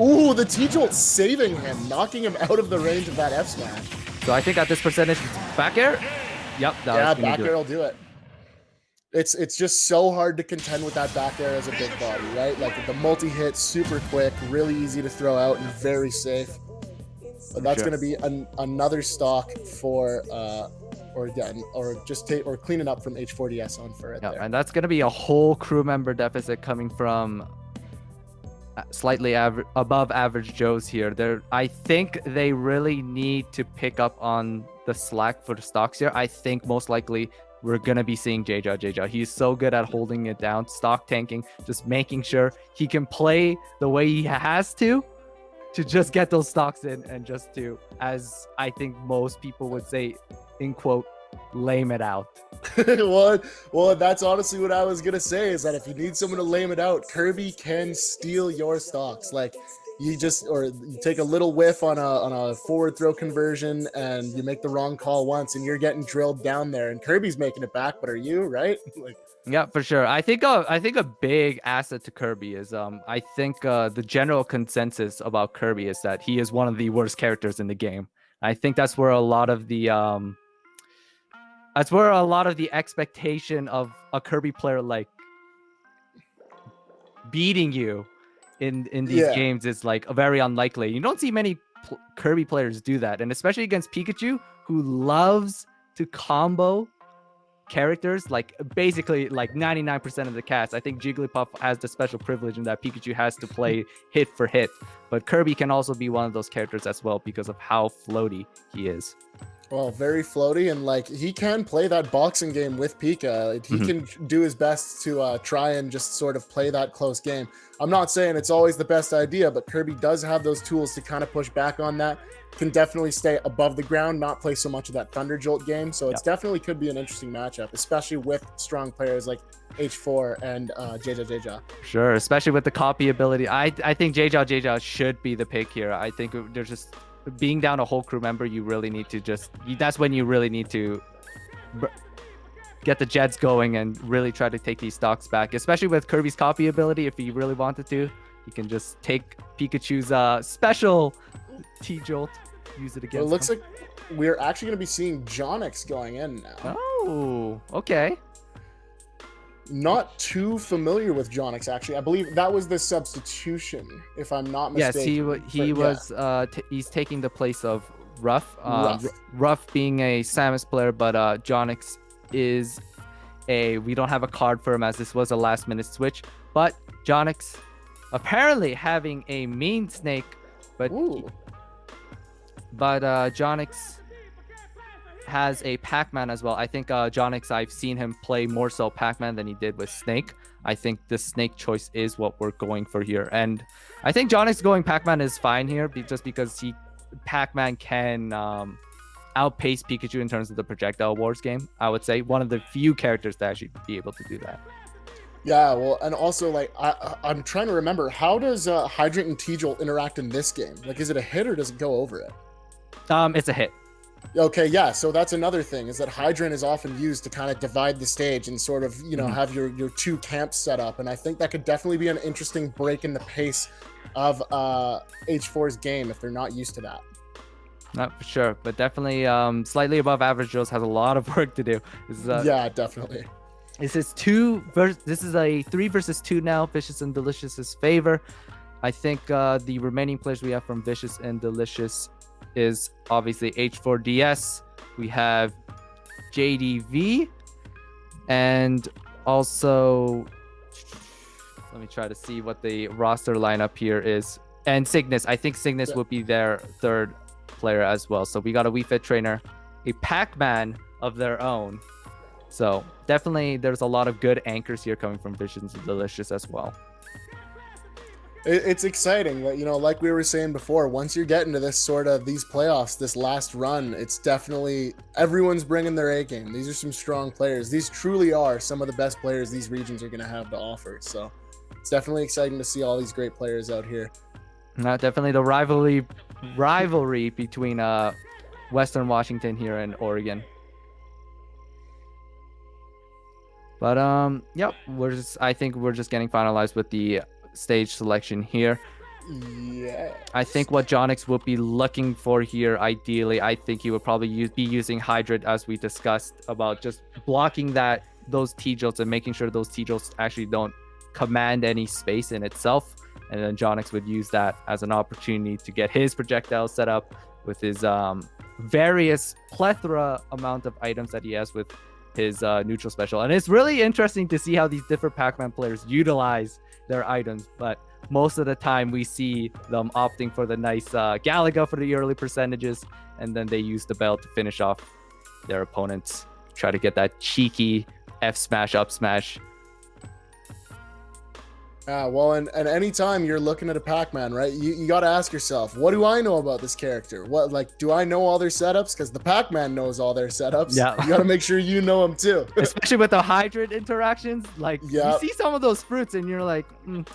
Speaker 2: Ooh, the T-Jolt saving him, knocking him out of the range of that F smash.
Speaker 1: So I think at this percentage, back air? Yep,
Speaker 2: back air will do it. It's just so hard to contend with that back air as a big body, right? Like the multi-hit, super quick, really easy to throw out, and very safe. But that's going to be another stock for... or clean it up from H4DS on for it.
Speaker 1: Yeah,
Speaker 2: there.
Speaker 1: And that's going to be a whole crew member deficit coming from slightly above average Joes here. I think they really need to pick up on the slack for the stocks here. I think most likely we're going to be seeing Jojo. He's so good at holding it down, stock tanking, just making sure he can play the way he has to just get those stocks in and just to, as I think most people would say, in quote, lame it out.
Speaker 2: well, that's honestly what I was gonna say, is that if you need someone to lame it out, Kirby can steal your stocks. Like you take a little whiff on a forward throw conversion and you make the wrong call once and you're getting drilled down there, and Kirby's making it back, but are you, right?
Speaker 1: Yeah, for sure. I think a big asset to Kirby is I think the general consensus about Kirby is that he is one of the worst characters in the game. I think that's where a lot of the expectation of a Kirby player like beating you in these games is like very unlikely. You don't see many Kirby players do that, and especially against Pikachu, who loves to combo characters, like basically like 99% of the cast. I think Jigglypuff has the special privilege in that Pikachu has to play hit for hit, but Kirby can also be one of those characters as well because of how floaty he is.
Speaker 2: Well, very floaty, and like he can play that boxing game with Pika. He can do his best to try and just sort of play that close game. I'm not saying it's always the best idea, but Kirby does have those tools to kind of push back on that. Can definitely stay above the ground, not play so much of that Thunder Jolt game. So it's definitely could be an interesting matchup, especially with strong players like H4 and Jojo.
Speaker 1: Sure, especially with the copy ability. I think Jojo should be the pick here. I think there's just being down a whole crew member, you really need to that's when you really need to get the jets going and really try to take these stocks back, especially with Kirby's copy ability. If he really wanted to, he can just take Pikachu's special T-Jolt, use it against
Speaker 2: it looks like we're actually going to be seeing Jonix going in now.
Speaker 1: Oh, okay.
Speaker 2: Not too familiar with Jonix, actually. I believe that was the substitution, if I'm not mistaken.
Speaker 1: Yes, he's taking the place of Ruff. Ruff being a Samus player, but Jonix is we don't have a card for him as this was a last minute switch, but Jonix apparently having a mean snake, but Jonix has a Pac-Man as well. I think Jonix, I've seen him play more so Pac-Man than he did with Snake. I think the Snake choice is what we're going for here, and I think Jonix going Pac-Man is fine here, just because Pac-Man can outpace Pikachu in terms of the projectile wars game. I would say one of the few characters to actually be able to do that.
Speaker 2: Yeah, well, and also, like, I'm trying to remember, how does Hydrant and T-Jolt interact in this game? Like, is it a hit or does it go over it?
Speaker 1: It's a hit.
Speaker 2: Okay, yeah, so that's another thing, is that Hydrant is often used to kind of divide the stage and sort of, you know, have your two camps set up, and I think that could definitely be an interesting break in the pace of H4's game if they're not used to that.
Speaker 1: Not for sure, but definitely slightly above average Joe's has a lot of work to do.
Speaker 2: Yeah, definitely.
Speaker 1: This is a 3 versus 2 now, Vicious and Delicious's favor. I think the remaining players we have from Vicious and Delicious is obviously H4DS. We have JDV, and also let me try to see what the roster lineup here is. And Cygnus. I think Cygnus would be their third player as well. So we got a Wii Fit trainer, a Pac-Man of their own. So definitely there's a lot of good anchors here coming from Vicious and Delicious as well.
Speaker 2: It's exciting, you know, like we were saying before, once you're getting to these playoffs, this last run, it's definitely everyone's bringing their A game. These are some strong players. These truly are some of the best players these regions are going to have to offer. So it's definitely exciting to see all these great players out here.
Speaker 1: Definitely the rivalry between Western Washington here and Oregon. But yep, I think we're just getting finalized with the stage selection here.
Speaker 2: Yeah.
Speaker 1: I think what Jonix will be looking for here, ideally, I think he would probably be using Hydrant, as we discussed, about just blocking those T-Jolts and making sure those T-Jolts actually don't command any space in itself. And then Jonix would use that as an opportunity to get his projectiles set up with his various plethora amount of items that he has with his neutral special. And it's really interesting to see how these different Pac-Man players utilize their items, but most of the time we see them opting for the nice Galaga for the early percentages, and then they use the bell to finish off their opponents, try to get that cheeky F smash, up smash.
Speaker 2: Well, and anytime you're looking at a Pac-Man, right, you got to ask yourself, what do I know about this character? What, like, do I know all their setups? Because the Pac-Man knows all their setups.
Speaker 1: Yeah.
Speaker 2: You got to make sure you know them too.
Speaker 1: Especially with the Hydrant interactions. Like, you see some of those fruits and you're like, don't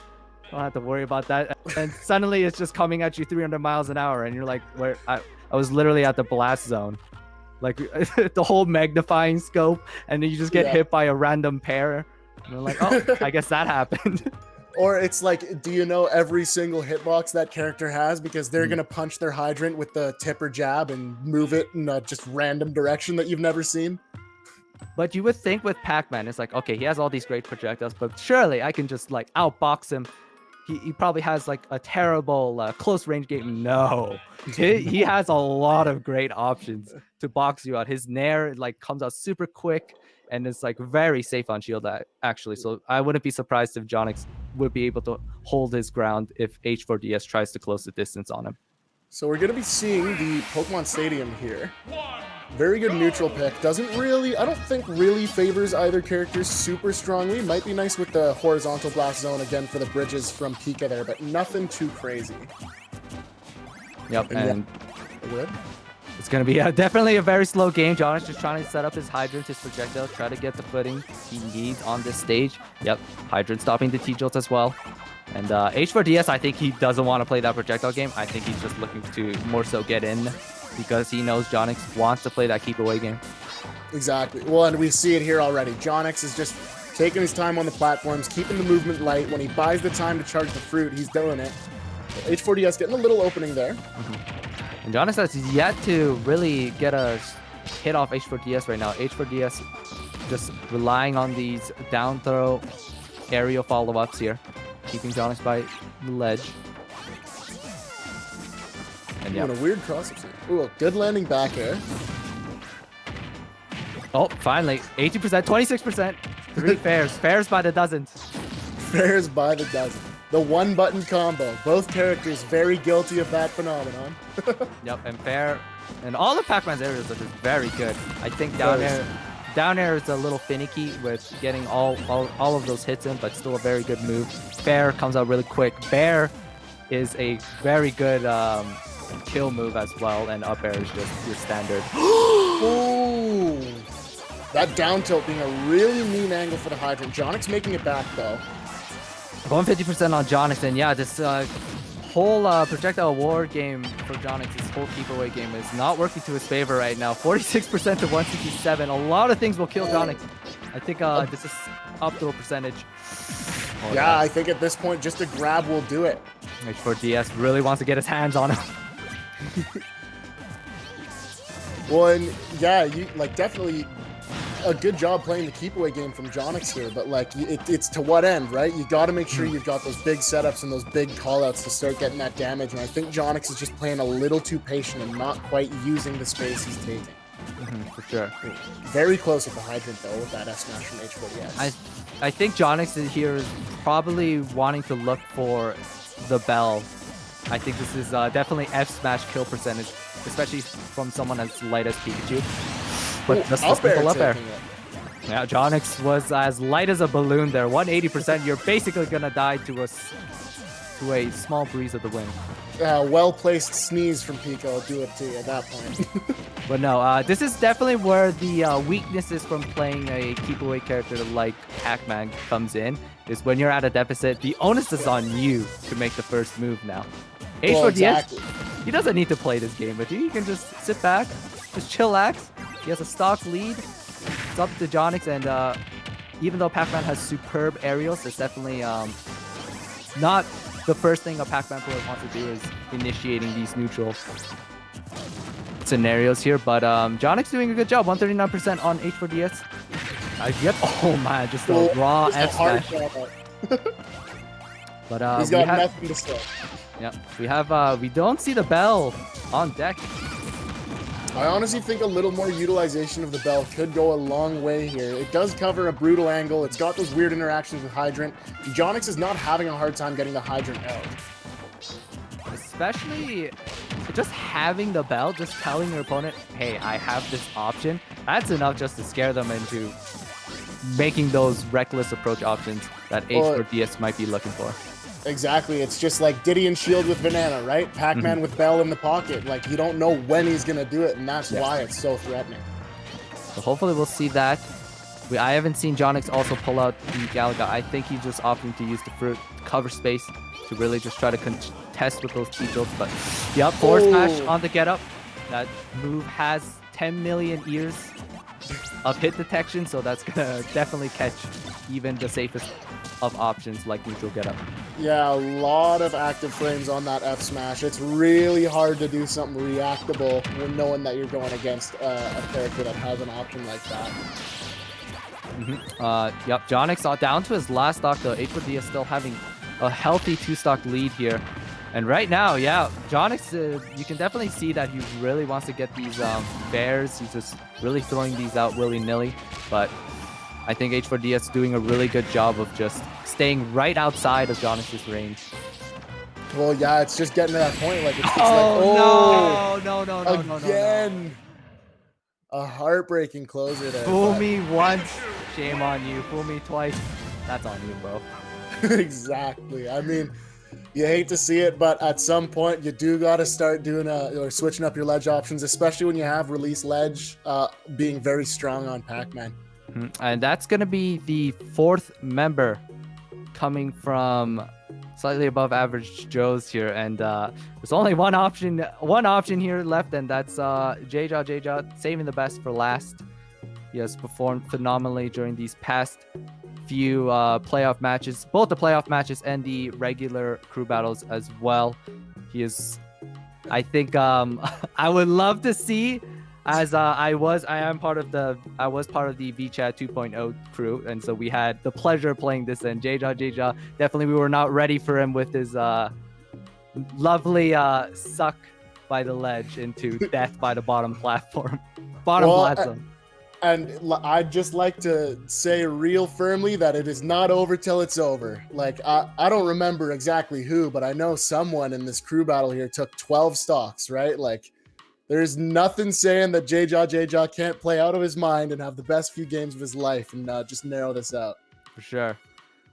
Speaker 1: have to worry about that. And suddenly it's just coming at you 300 miles an hour. And you're like, where? I was literally at the blast zone. Like, the whole magnifying scope. And then you just get hit by a random pair. And you're like, oh, I guess that happened.
Speaker 2: Or it's like, do you know every single hitbox that character has? Because they're going to punch their Hydrant with the tip or jab and move it in a just random direction that you've never seen.
Speaker 1: But you would think with Pac-Man, it's like, okay, he has all these great projectiles, but surely I can just like outbox him. He probably has like a terrible close range game. No, he has a lot of great options to box you out. His Nair like comes out super quick. And it's like very safe on shield actually. So I wouldn't be surprised if Jonix would be able to hold his ground if H4DS tries to close the distance on him.
Speaker 2: So we're going to be seeing the Pokemon Stadium here. Very good neutral pick. Doesn't really, I don't think really favors either character super strongly. Might be nice with the horizontal blast zone again for the bridges from Pika there, but nothing too crazy.
Speaker 1: Yep, and it's going to be definitely a very slow game. John is just trying to set up his Hydrant, his projectile, try to get the footing he needs on this stage. Yep, Hydrant stopping the T-Jolts as well. And H4DS, I think he doesn't want to play that projectile game. I think he's just looking to more so get in because he knows Jonix wants to play that keep away game. Exactly. Well, and we see it here already. Jonix is just taking his time on the platforms, keeping the movement light. When he buys the time to charge the fruit, he's doing it. H4DS getting a little opening there. And Jonix has yet to really get a hit off H4DS right now. H4DS just relying on these down throw aerial follow-ups here, keeping Jonix by the ledge. And yeah, a weird cross-up. Ooh, a good landing back air. Oh, finally, 18%, 26%. 3 fairs. Fairs by the dozens.
Speaker 2: Fairs by the dozen. The one button combo. Both characters very guilty of that phenomenon.
Speaker 1: Yep, and fair. And all of Pac-Man's areas are just very good. I think down air is a little finicky with getting all of those hits in, but still a very good move. Fair comes out really quick. Bear is a very good kill move as well, and up air is just your standard.
Speaker 2: Ooh. That down tilt being a really mean angle for the Hydrant. Jonix making it back though.
Speaker 1: 150% on Jonix, and yeah, this whole projectile war game for Jonix, this whole keep away game is not working to his favor right now. 46% to 167. A lot of things will kill Jonix. I think this is up to a percentage. Oh,
Speaker 2: yeah, I think at this point just a grab will do it.
Speaker 1: H4DS really wants to get his hands on him.
Speaker 2: Well, and yeah, you like definitely a good job playing the keep away game from Jonix here, but like it's to what end, right? You got to make sure you've got those big setups and those big callouts to start getting that damage. And I think Jonix is just playing a little too patient and not quite using the space he's taking.
Speaker 1: For sure.
Speaker 2: Very close with the Hydrant though, with that S smash from H4DS.
Speaker 1: I think Jonix here is probably wanting to look for the bell. I think this is definitely F smash kill percentage, especially from someone as light as Pikachu. But just a simple up air. Yeah, Jonix was as light as a balloon there. 180%. You're basically gonna die to a small breeze of the wind.
Speaker 2: Well-placed sneeze from Pico will do it to you at that point.
Speaker 1: But no, this is definitely where the weaknesses from playing a keep away character like Pac-Man comes in. Is when you're at a deficit, the onus is on you to make the first move now.
Speaker 2: Well,
Speaker 1: H4DS,
Speaker 2: exactly.
Speaker 1: he doesn't need to play this game with you. He can just sit back, just chillax. He has a stock lead. It's up to Jonix, and even though Pac-Man has superb aerials, it's definitely not the first thing a Pac-Man player wants to do is initiating these neutral scenarios here. But Jonix doing a good job. 139% on H4DS. Yep. Oh man, just a raw F smash. But
Speaker 2: he's got nothing to say.
Speaker 1: Yep. We don't see the bell on deck.
Speaker 2: I honestly think a little more utilization of the bell could go a long way here. It does cover a brutal angle. It's got those weird interactions with Hydrant. Jonix is not having a hard time getting the Hydrant out.
Speaker 1: Especially just having the bell, just telling your opponent, hey, I have this option. That's enough just to scare them into making those reckless approach options that H4DS might be looking for.
Speaker 2: Exactly. It's just like Diddy and Shield with Banana, right? Pac-Man with Bell in the pocket. Like, you don't know when he's going to do it, and that's why it's so threatening.
Speaker 1: So hopefully we'll see that. I haven't seen Jonix also pull out the Galaga. I think he's just opting to use the fruit cover space to really just try to contest with those T-tilts. But, yep, forward smash on the get-up. That move has 10 million ears of hit detection, so that's going to definitely catch even the safest of options like neutral get-up.
Speaker 2: Yeah, a lot of active frames on that F smash. It's really hard to do something reactable when knowing that you're going against a character that has an option like that.
Speaker 1: Yep, Jonix down to his last stock though. H4DS still having a healthy 2-stock lead here. And right now, yeah, Jonix, you can definitely see that he really wants to get these bears. He's just really throwing these out willy-nilly. But I think H4DS doing a really good job of just staying right outside of Jonix's range.
Speaker 2: Well, yeah, it's just getting to that point. Like, it's
Speaker 1: no.
Speaker 2: Again. A heartbreaking closer there.
Speaker 1: Fool me once, shame on you. Fool me twice, that's on you, bro.
Speaker 2: Exactly. I mean, you hate to see it, but at some point you do got to start doing or switching up your ledge options, especially when you have release ledge being very strong on Pac-Man.
Speaker 1: And that's going to be the 4th member coming from slightly above average Joes here. And there's only one option here left, and that's Jojo saving the best for last. He has performed phenomenally during these past few playoff matches, both the playoff matches and the regular crew battles as well. He is, I think, I would love to see, as I was part of the VChat 2.0 crew, and so we had the pleasure of playing this, and Jojo definitely we were not ready for him with his lovely suck by the ledge into death by the bottom platform. Platform.
Speaker 2: And I'd just like to say real firmly that it is not over till it's over. Like, I don't remember exactly who, but I know someone in this crew battle here took 12 stocks, right? Like, there's nothing saying that J-Jaw can't play out of his mind and have the best few games of his life and just narrow this out.
Speaker 1: For sure.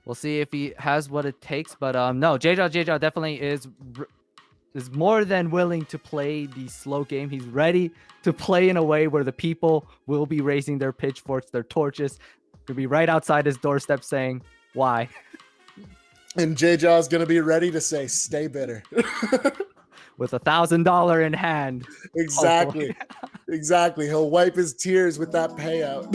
Speaker 1: We'll see if he has what it takes. But no, J-Jaw definitely is more than willing to play the slow game. He's ready to play in a way where the people will be raising their pitchforks, their torches. Could be right outside his doorstep saying, why?
Speaker 2: And J-Jaw's going to be ready to say, stay bitter.
Speaker 1: With $1,000 in hand.
Speaker 2: Exactly. Exactly. He'll wipe his tears with that payout.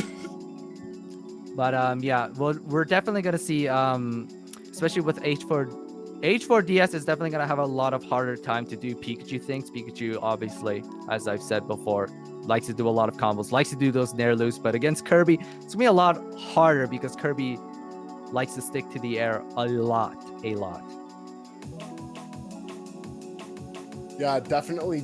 Speaker 1: But yeah, we're definitely going to see, especially with H4DS is definitely going to have a lot of harder time to do Pikachu things. Pikachu, obviously, as I've said before, likes to do a lot of combos, likes to do those nair loose. But against Kirby, it's going to be a lot harder because Kirby likes to stick to the air a lot.
Speaker 2: Yeah, definitely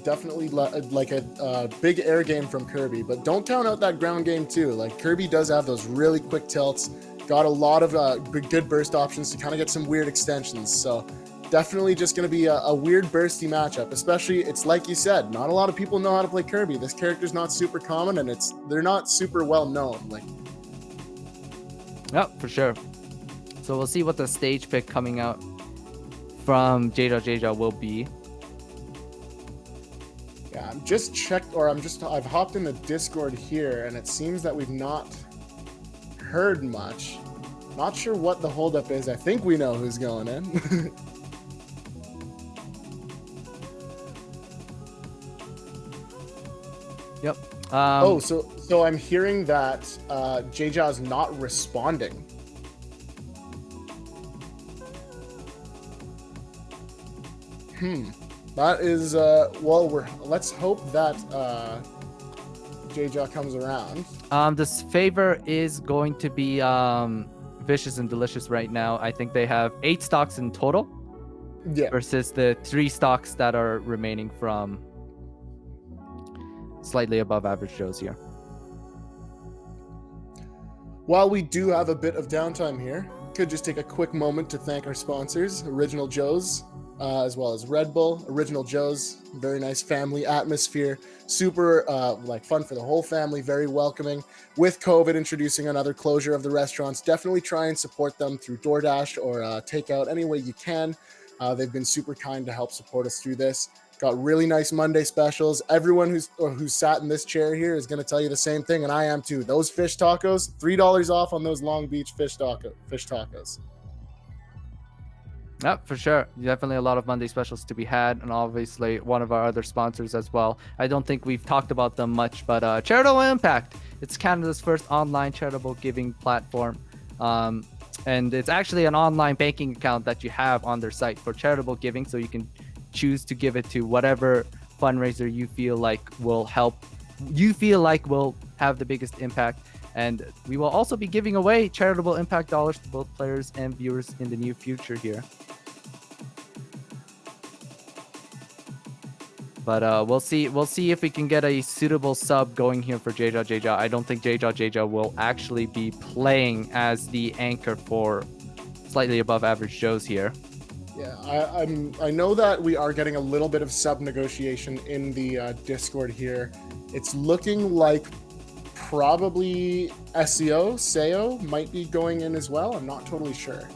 Speaker 2: like a big air game from Kirby. But don't count out that ground game, too. Like, Kirby does have those really quick tilts. Got a lot of good burst options to kind of get some weird extensions. So definitely just going to be a weird bursty matchup, especially it's like you said, not a lot of people know how to play Kirby. This character's not super common and they're not super well known. Like,
Speaker 1: yep, for sure. So we'll see what the stage pick coming out from J-Jaw will be.
Speaker 2: Yeah, I've hopped in the Discord here and it seems that we've not heard much. Not sure what the holdup is. I think we know who's going in.
Speaker 1: Yep.
Speaker 2: So I'm hearing that J-Jaw's not responding. That is let's hope that J-Jaw comes around.
Speaker 1: This favor is going to be Vicious and Delicious right now. I think they have 8 stocks in total.
Speaker 2: Yeah.
Speaker 1: Versus the 3 stocks that are remaining from slightly above average Joes here.
Speaker 2: While we do have a bit of downtime here, could just take a quick moment to thank our sponsors, Original Joe's, as well as Red Bull. Original Joe's, very nice family atmosphere, super fun for the whole family, very welcoming. With COVID introducing another closure of the restaurants, definitely try and support them through DoorDash or takeout any way you can. They've been super kind to help support us through this. Got really nice Monday specials. Everyone who's sat in this chair here is going to tell you the same thing, and I am too. Those fish tacos, $3 off on those Long Beach fish tacos.
Speaker 1: Yep, for sure. Definitely a lot of Monday specials to be had, and obviously one of our other sponsors as well. I don't think we've talked about them much, but Charitable Impact. It's Canada's first online charitable giving platform. And it's actually an online banking account that you have on their site for charitable giving, so you can choose to give it to whatever fundraiser you feel like will have the biggest impact. And we will also be giving away charitable impact dollars to both players and viewers in the near future here. But we'll see if we can get a suitable sub going here for J-Jaw. I don't think J-Jaw will actually be playing as the anchor for slightly above average Joes here.
Speaker 2: Yeah, I know that we are getting a little bit of sub negotiation in the Discord here. It's looking like probably Seo might be going in as well. I'm not totally sure.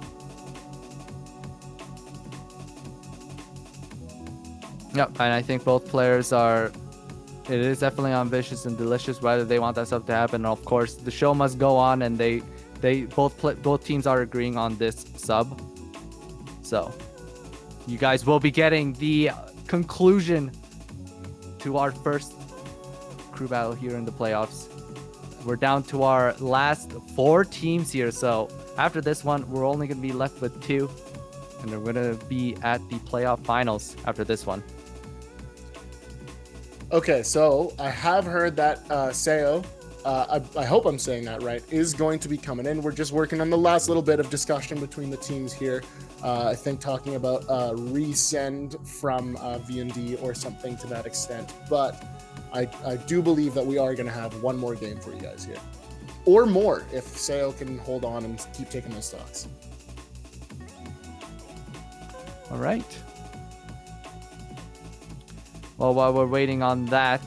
Speaker 1: Yep, and I think both players it is definitely on Vicious and Delicious whether they want that sub to happen. And of course, the show must go on, and both teams are agreeing on this sub. So, you guys will be getting the conclusion to our first crew battle here in the playoffs. We're down to our last 4 teams here. So, after this one, we're only going to be left with 2. And we're going to be at the playoff finals after this one.
Speaker 2: Okay, so I have heard that Seo, I hope I'm saying that right, is going to be coming in. We're just working on the last little bit of discussion between the teams here. I think talking about resend from VND or something to that extent. But I do believe that we are going to have one more game for you guys here. Or more, if Sale can hold on and keep taking those stocks.
Speaker 1: All right. Well, while we're waiting on that,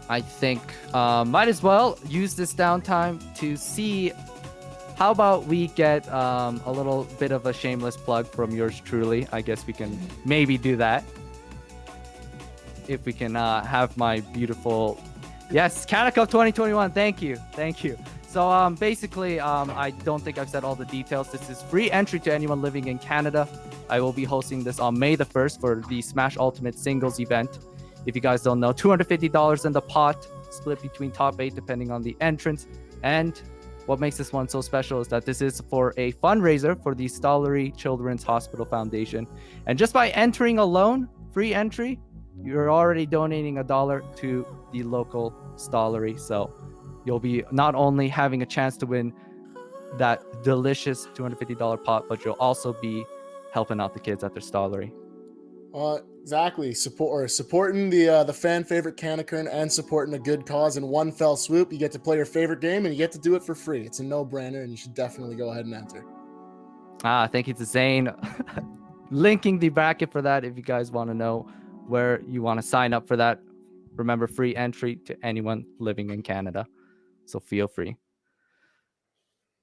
Speaker 1: I think might as well use this downtime to see how about we get a little bit of a shameless plug from yours truly. I guess we can maybe do that. If we can have my beautiful... Yes, Canada Cup 2021. Thank you. So basically, I don't think I've said all the details. This is free entry to anyone living in Canada. I will be hosting this on May the 1st for the Smash Ultimate Singles event. If you guys don't know, $250 in the pot, split between top 8 depending on the entrance. And what makes this one so special is that this is for a fundraiser for the Stollery Children's Hospital Foundation. And just by entering alone, free entry, you're already donating $1 to the local Stollery. So you'll be not only having a chance to win that delicious $250 pot, but you'll also be helping out the kids at their Stollery.
Speaker 2: Exactly. Supporting the fan favorite Canacurn and supporting a good cause in one fell swoop. You get to play your favorite game and you get to do it for free. It's a no-brainer, and you should definitely go ahead and enter.
Speaker 1: Thank you to Zane. Linking the bracket for that if you guys want to know where you want to sign up for that. Remember, free entry to anyone living in Canada. So feel free.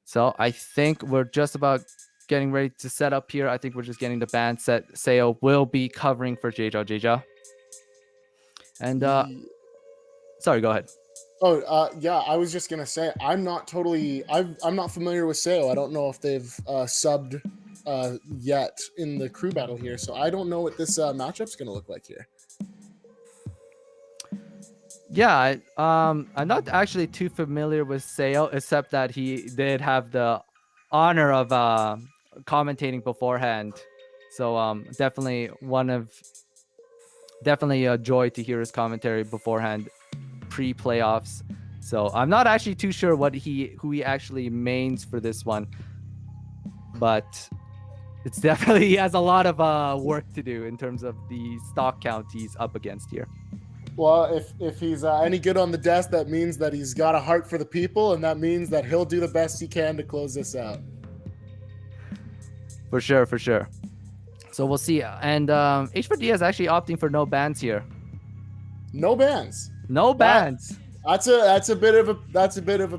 Speaker 1: So I think we're just about getting ready to set up here. I think we're just getting the band set. Seo will be covering for Jeja. And sorry, go ahead.
Speaker 2: Yeah, I was just gonna say I'm not familiar with Seo. I don't know if they've subbed yet in the crew battle here, so I don't know what this matchup's gonna look like here.
Speaker 1: Yeah, I'm not actually too familiar with Seo, except that he did have the honor of commentating beforehand. So definitely a joy to hear his commentary beforehand, pre-playoffs. So I'm not actually too sure who he actually mains for this one, but it's definitely, he has a lot of work to do in terms of the stock count he's up against here.
Speaker 2: Well, if he's any good on the desk, that means that he's got a heart for the people, and that means that he'll do the best he can to close this out.
Speaker 1: For sure. So we'll see. And H4D is actually opting for no bans here.
Speaker 2: No bans.
Speaker 1: No bans.
Speaker 2: That's a bit of a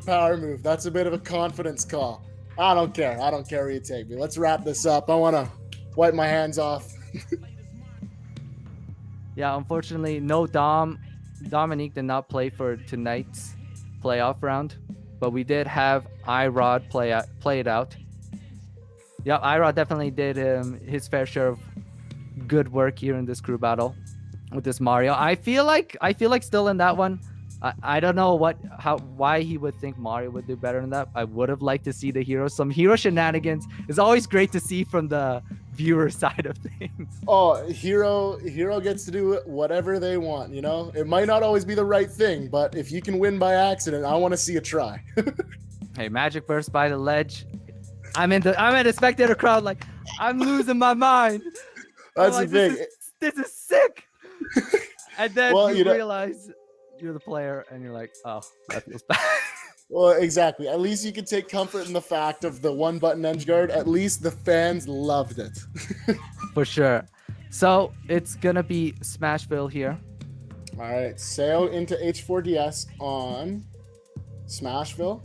Speaker 2: power move. That's a bit of a confidence call. I don't care where you take me. Let's wrap this up. I want to wipe my hands off.
Speaker 1: Yeah, unfortunately, no Dominique did not play for tonight's playoff round, but we did have iRod play it out. Yeah, iRod definitely did his fair share of good work here in this crew battle with this Mario. I feel like still in that one. I don't know why he would think Mario would do better than that. I would have liked to see some hero shenanigans. It's always great to see from the viewer side of things.
Speaker 2: Oh, hero gets to do whatever they want, you know? It might not always be the right thing, but if you can win by accident, I want to see a try.
Speaker 1: Hey, Magic burst by the ledge. I'm in the spectator crowd, like, I'm losing my mind.
Speaker 2: That's
Speaker 1: like,
Speaker 2: the thing.
Speaker 1: This is sick. And then you realize you're the player and you're like, oh, that feels bad.
Speaker 2: Well, exactly. At least you can take comfort in the fact of the one button edge guard. At least the fans loved it.
Speaker 1: For sure. So it's gonna be Smashville here.
Speaker 2: All right, sail into H4DS on Smashville.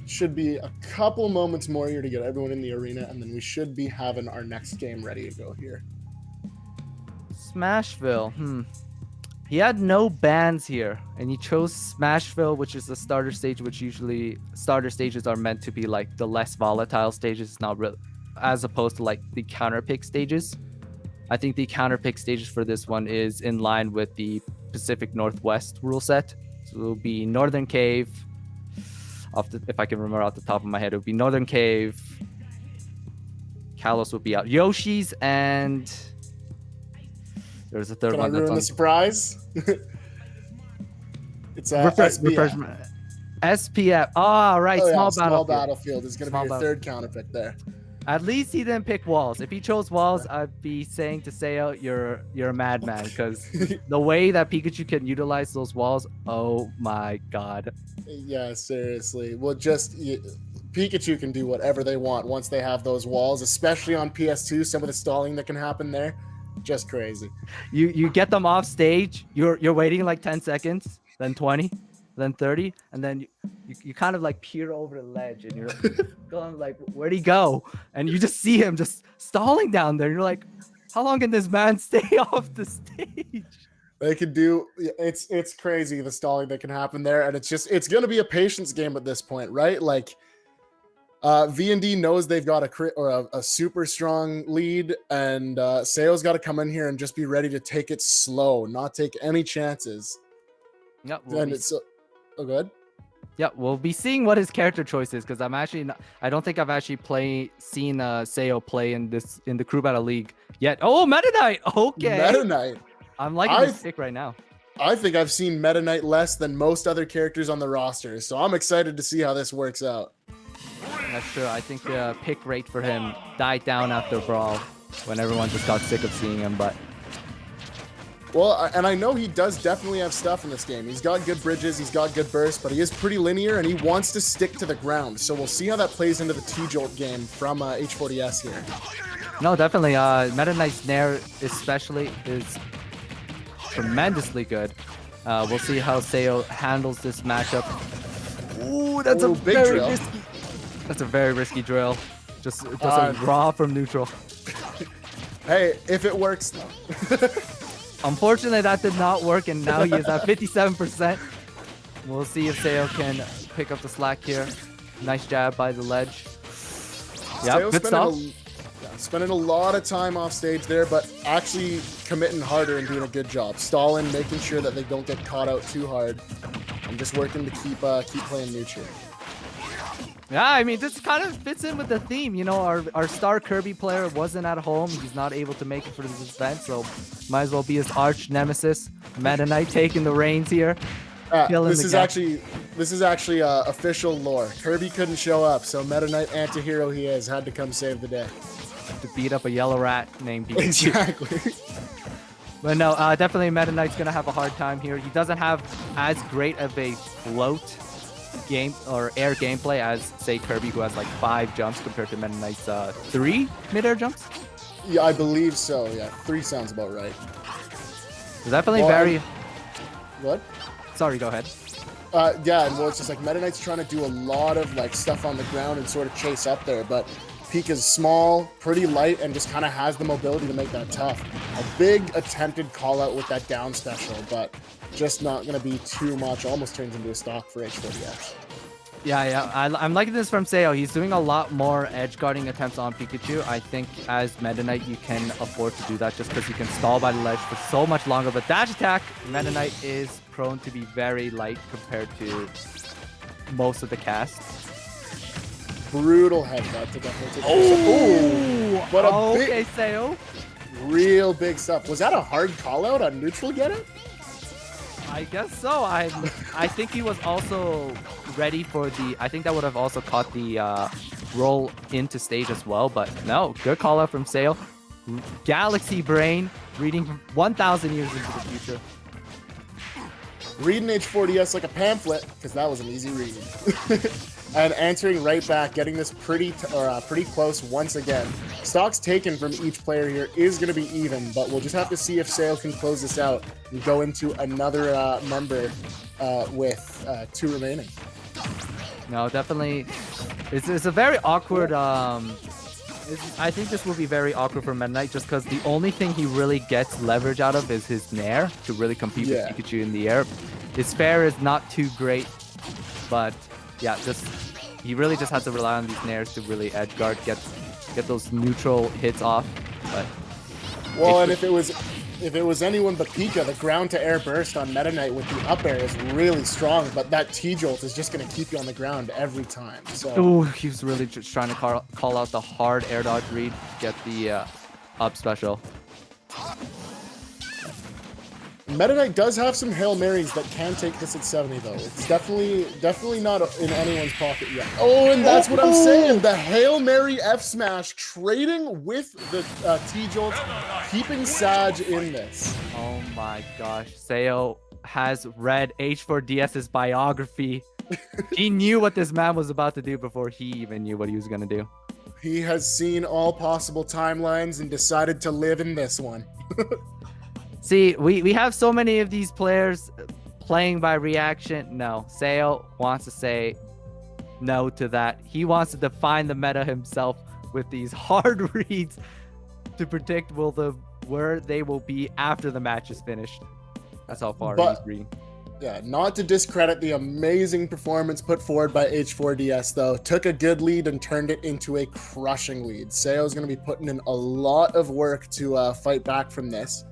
Speaker 2: Should be a couple moments more here to get everyone in the arena, and then we should be having our next game ready to go here.
Speaker 1: Smashville. He had no bans here, and he chose Smashville, which is the starter stage, which usually starter stages are meant to be like the less volatile stages, not real, as opposed to like the counter pick stages. I think the counter pick stages for this one is in line with the Pacific Northwest rule set. So it'll be Northern Cave. If I can remember off the top of my head, it would be Northern Cave. Kalos would be out. Yoshi's, and there's a third one.
Speaker 2: Can I ruin the surprise? It's
Speaker 1: SPF. Oh, right.
Speaker 2: Oh,
Speaker 1: Small
Speaker 2: Battlefield is going to be your third counter pick there.
Speaker 1: At least he didn't pick walls. If he chose walls, I'd be saying to Seo, you're a madman, because the way that Pikachu can utilize those walls, oh my god.
Speaker 2: Yeah, seriously. Well, Pikachu can do whatever they want once they have those walls, especially on PS2. Some of the stalling that can happen there, just crazy.
Speaker 1: You get them off stage, you're waiting like 10 seconds, then 20, then 30, and then you kind of like peer over the ledge and you're going like, where'd he go? And you just see him just stalling down there. You're like, how long can this man stay off the stage?
Speaker 2: They can do it's crazy the stalling that can happen there, and it's gonna be a patience game at this point, right? Like V&D knows they've got a super strong lead, and Seo's got to come in here and just be ready to take it slow, not take any chances.
Speaker 1: Yeah,
Speaker 2: oh, good.
Speaker 1: Yeah, we'll be seeing what his character choice is, because I don't think I've actually seen Seo play in the Crew Battle League yet. Oh, Meta Knight. Okay.
Speaker 2: Meta Knight.
Speaker 1: I'm liking this pick right now.
Speaker 2: I think I've seen Meta Knight less than most other characters on the roster, so I'm excited to see how this works out.
Speaker 1: That's true. I think the pick rate for him died down after Brawl, when everyone just got sick of seeing him. But
Speaker 2: well, and I know he does definitely have stuff in this game. He's got good bridges, he's got good burst, but he is pretty linear, and he wants to stick to the ground. So we'll see how that plays into the T-Jolt game from H40S here.
Speaker 1: No, definitely. Meta Knight's Nair especially is tremendously good. We'll see how Seo handles this matchup. Ooh, that's a
Speaker 2: big
Speaker 1: very
Speaker 2: drill.
Speaker 1: risky. That's a very risky drill. Just a raw from neutral.
Speaker 2: Hey, if it works.
Speaker 1: Unfortunately, that did not work, and now he is at 57%. We'll see if Seo can pick up the slack here. Nice jab by the ledge. Yeah, good stuff.
Speaker 2: Spending a lot of time off stage there, but actually committing harder and doing a good job. Stalling, making sure that they don't get caught out too hard, and just working to keep playing neutral.
Speaker 1: Yeah, I mean, this kind of fits in with the theme. You know, our star Kirby player wasn't at home. He's not able to make it for this event, so might as well be his arch nemesis. Meta Knight taking the reins here.
Speaker 2: This is actually official lore. Kirby couldn't show up, so Meta Knight, anti-hero he is, had to come save the day.
Speaker 1: To beat up a yellow rat named Pikachu.
Speaker 2: Exactly.
Speaker 1: But no, definitely Meta Knight's going to have a hard time here. He doesn't have as great of a float game or air gameplay as, say, Kirby, who has like 5 jumps compared to Meta Knight's 3 mid-air jumps.
Speaker 2: Yeah, I believe so. Yeah, 3 sounds about right.
Speaker 1: Definitely very...
Speaker 2: What?
Speaker 1: Sorry, go ahead.
Speaker 2: Yeah, and well, it's just like Meta Knight's trying to do a lot of like stuff on the ground and sort of chase up there, but Pika's small, pretty light, and just kind of has the mobility to make that tough. A big attempted call out with that down special, but just not going to be too much. Almost turns into a stock for H40S.
Speaker 1: Yeah. I'm liking this from Seo. He's doing a lot more edge guarding attempts on Pikachu. I think as Meta Knight, you can afford to do that just because you can stall by the ledge for so much longer. But dash attack, Meta Knight is prone to be very light compared to most of the cast.
Speaker 2: Brutal headbutt to definitely take.
Speaker 1: Oh,
Speaker 2: but
Speaker 1: okay, Seo.
Speaker 2: Real big stuff. Was that a hard call out on neutral get it?
Speaker 1: I guess so. I think he was also ready for the... I think that would have also caught the roll into stage as well. But no, good call out from Seo. Galaxy Brain, reading 1,000 years into the future.
Speaker 2: Reading H40S like a pamphlet, because that was an easy read. And answering right back, getting this pretty close once again. Stocks taken from each player here is going to be even, but we'll just have to see if Seo can close this out and go into another member with 2 remaining.
Speaker 1: No, definitely. It's a very awkward... I think this will be very awkward for Meta Knight just because the only thing he really gets leverage out of is his Nair to really compete with Pikachu in the air. His fair is not too great, but yeah, he really just has to rely on these Nairs to really edge guard, get those neutral hits off. But
Speaker 2: well, and if it was anyone but Pika, the ground to air burst on Meta Knight with the up air is really strong, but that T-Jolt is just going to keep you on the ground every time. So
Speaker 1: ooh, he was really just trying to call out the hard air dodge read, get the up special.
Speaker 2: Meta Knight does have some Hail Marys that can take this at 70, though. It's definitely not in anyone's pocket yet. Oh, and that's what I'm saying. The Hail Mary F Smash trading with the T-Jolt, keeping Sag in this.
Speaker 1: Oh my gosh. Sayo has read H4DS's biography. He knew what this man was about to do before he even knew what he was going to do.
Speaker 2: He has seen all possible timelines and decided to live in this one.
Speaker 1: See, we have so many of these players playing by reaction. No, Sayo wants to say no to that. He wants to define the meta himself with these hard reads to predict where they will be after the match is finished. That's how far he's reading.
Speaker 2: Yeah, not to discredit the amazing performance put forward by H4DS, though. Took a good lead and turned it into a crushing lead. Sayo's going to be putting in a lot of work to fight back from this.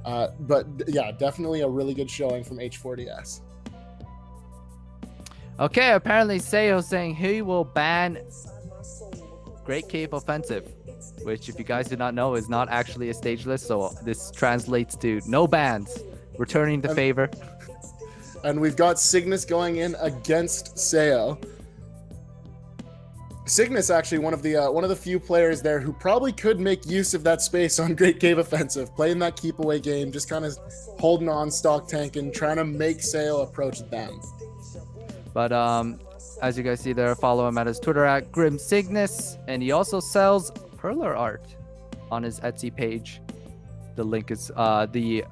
Speaker 2: But yeah, definitely a really good showing from H4DS.
Speaker 1: Okay, apparently Sayo saying he will ban Great Cave Offensive, which, if you guys do not know, is not actually a stage list. So this translates to no bans, returning the favor.
Speaker 2: And we've got Cygnus going in against Sayo. Cygnus actually one of the few players there who probably could make use of that space on Great Cave Offensive, playing that keep away game, just kind of holding on, stock tanking, trying to make Sayo approach them.
Speaker 1: But as you guys see there, follow him at his Twitter at Grim Cygnus, and he also sells perler art on his Etsy page. The link is the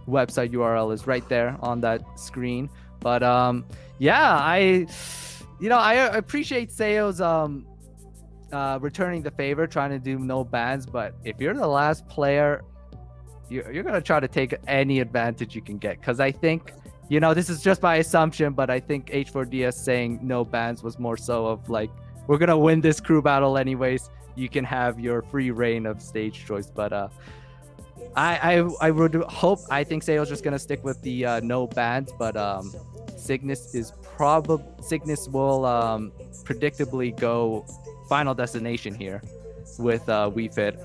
Speaker 1: website URL is right there on that screen. But yeah, I appreciate Sayo's returning the favor, trying to do no bans. But if you're the last player, you're gonna try to take any advantage you can get, because I think, this is just my assumption, but I think H4DS saying no bans was more so of like, we're gonna win this crew battle anyways, you can have your free reign of stage choice. But I would hope, I think Sayo's just gonna stick with the no bans, but Cygnus will predictably go Final Destination here with Wii Fit.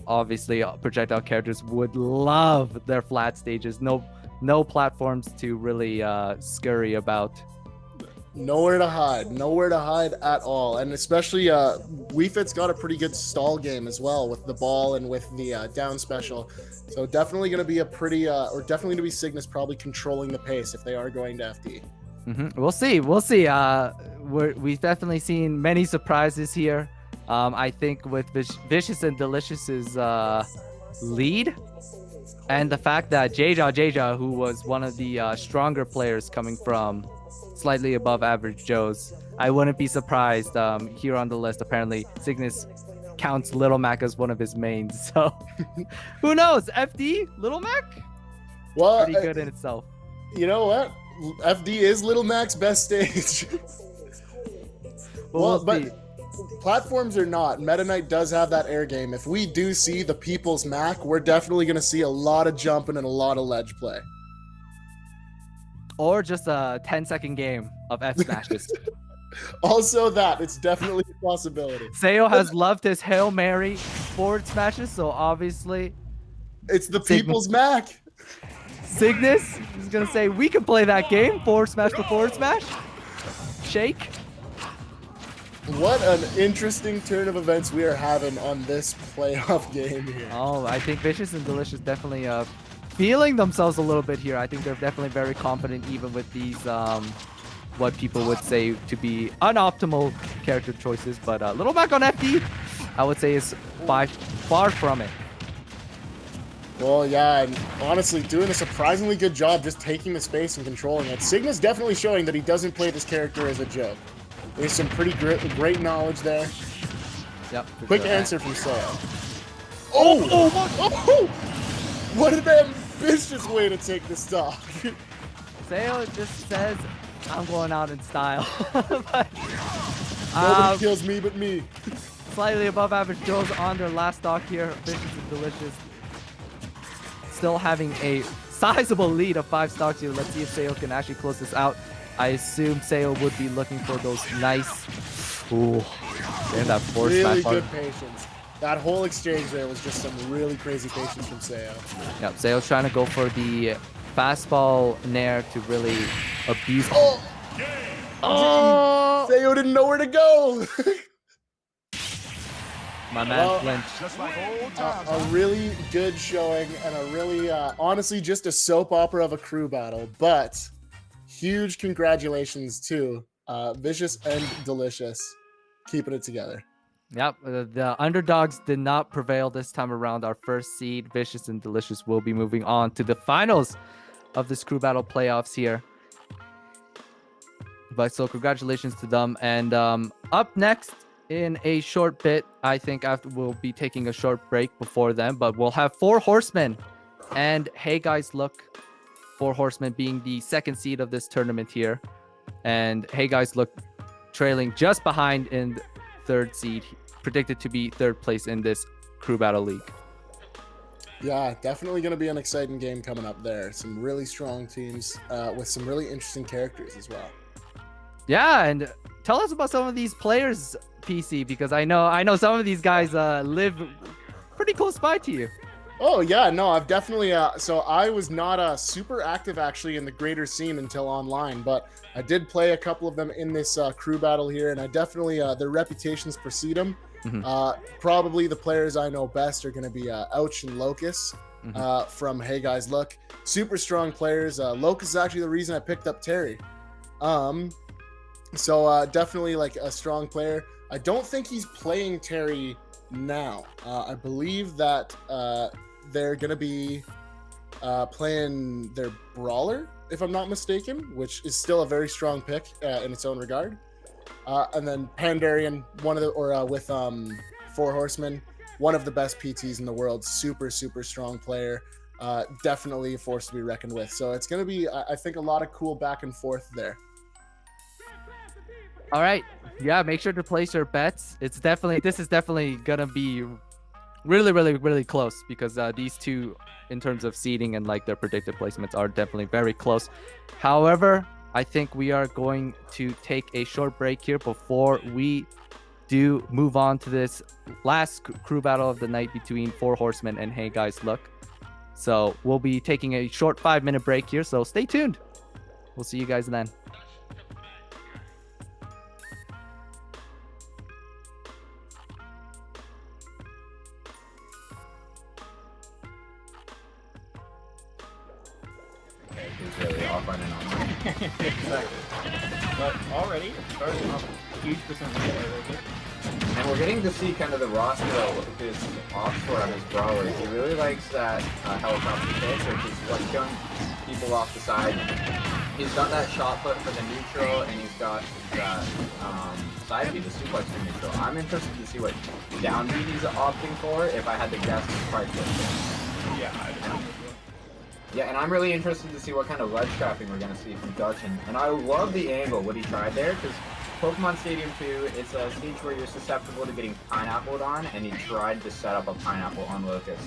Speaker 1: Obviously, projectile characters would love their flat stages. No platforms to really scurry about.
Speaker 2: Nowhere to hide at all. And especially Wii Fit's got a pretty good stall game as well with the ball and with the down special. So definitely going to be definitely going to be Cygnus probably controlling the pace if they are going to FD.
Speaker 1: We'll see. We've definitely seen many surprises here. I think with Vicious and Delicious's lead, and the fact that Jojo, who was one of the stronger players coming from slightly above average Joes, I wouldn't be surprised here on the list. Apparently, Cygnus counts Little Mac as one of his mains. So who knows? FD, Little Mac?
Speaker 2: Well,
Speaker 1: pretty good in itself.
Speaker 2: You know what? FD is Little Mac's best stage. Well, but platforms or not, Meta Knight does have that air game. If we do see the People's Mac, we're definitely going to see a lot of jumping and a lot of ledge play.
Speaker 1: Or just a 10-second game of F smashes.
Speaker 2: Also that, it's definitely a possibility.
Speaker 1: Sayo has loved his Hail Mary forward smashes, so obviously
Speaker 2: it's the People's Mac.
Speaker 1: Cygnus is going to say, we can play that game. Forward smash to forward smash. Shake.
Speaker 2: What an interesting turn of events we are having on this playoff game here.
Speaker 1: Oh, I think Vicious and Delicious definitely feeling themselves a little bit here. I think they're definitely very confident, even with these what people would say to be unoptimal character choices. But Little Mac on FD, I would say, is far from it.
Speaker 2: Well, yeah, and honestly, doing a surprisingly good job just taking the space and controlling it. Cygnus definitely showing that he doesn't play this character as a joke. There's some pretty great knowledge there.
Speaker 1: Yep.
Speaker 2: Quick answer from Sayo. Oh! What an ambitious way to take the stock.
Speaker 1: Sayo just says, I'm going out in style. But,
Speaker 2: nobody kills me but me.
Speaker 1: Slightly above average Joes on their last stock here. Vicious and Delicious still having a sizable lead of 5 stocks here. Let's see if Sayo can actually close this out. I assume Sayo would be looking for those nice... Ooh. And that force
Speaker 2: really
Speaker 1: smash
Speaker 2: good patience. That whole exchange there was just some really crazy patience from Seo.
Speaker 1: Yep, Seo's trying to go for the fastball nair to really abuse. Oh!
Speaker 2: Seo didn't know where to go.
Speaker 1: My man
Speaker 2: Well,
Speaker 1: flinched.
Speaker 2: A really good showing and a really, honestly, just a soap opera of a crew battle. But huge congratulations to Vicious and Delicious keeping it together.
Speaker 1: Yep, the underdogs did not prevail this time around. Our first seed, Vicious and Delicious, will be moving on to the finals of this crew battle playoffs here. But so congratulations to them. And up next in a short bit, I think after we'll be taking a short break before then, but we'll have 4 Horsemen. And Hey Guys Look, 4 Horsemen being the second seed of this tournament here. And Hey Guys Look trailing just behind in third seed, predicted to be third place in this crew battle league.
Speaker 2: Yeah, definitely going to be an exciting game coming up there. Some really strong teams with some really interesting characters as well.
Speaker 1: Yeah, and tell us about some of these players, PC, because I know some of these guys live pretty close by to you.
Speaker 2: Oh yeah, no, I've definitely so I was not super active actually in the greater scene until online, but I did play a couple of them in this crew battle here, and I definitely their reputations precede them. Probably the players I know best are going to be Ouch and Locus from Hey Guys Look. Super strong players. Locus is actually the reason I picked up Terry. So definitely like a strong player. I don't think he's playing Terry now. I believe that they're going to be playing their Brawler, if I'm not mistaken, which is still a very strong pick in its own regard. And then Pandarian, with 4 Horsemen, one of the best PTs in the world. Super, super strong player. Definitely a force to be reckoned with. So it's going to be, I think, a lot of cool back and forth there.
Speaker 1: All right. Yeah, make sure to place your bets. This is definitely going to be really, really, really close because these two, in terms of seeding and like their predicted placements, are definitely very close. However, I think we are going to take a short break here before we do move on to this last crew battle of the night between 4 Horsemen and Hey Guys Look. So we'll be taking a short 5-minute break here, so stay tuned. We'll see you guys then.
Speaker 3: Really offline and online.
Speaker 4: Exactly. But already, starting off a huge percentage of it.
Speaker 3: And we're getting to see kind of the roster that Lucas opts for on his brawler. He really likes that helicopter kick, which is what's showing people off the side. He's got that shot put for the neutral, and he's got that side beat, the suplex for neutral. I'm interested to see what down beat he's opting for. If I had to guess, it's probably flip.
Speaker 4: Yeah, I don't know.
Speaker 3: Yeah, and I'm really interested to see what kind of ledge trapping we're going to see from Dutch. And I love the angle, what he tried there, because Pokemon Stadium 2, it's a stage where you're susceptible to getting pineappled on, and he tried to set up a pineapple on Locust.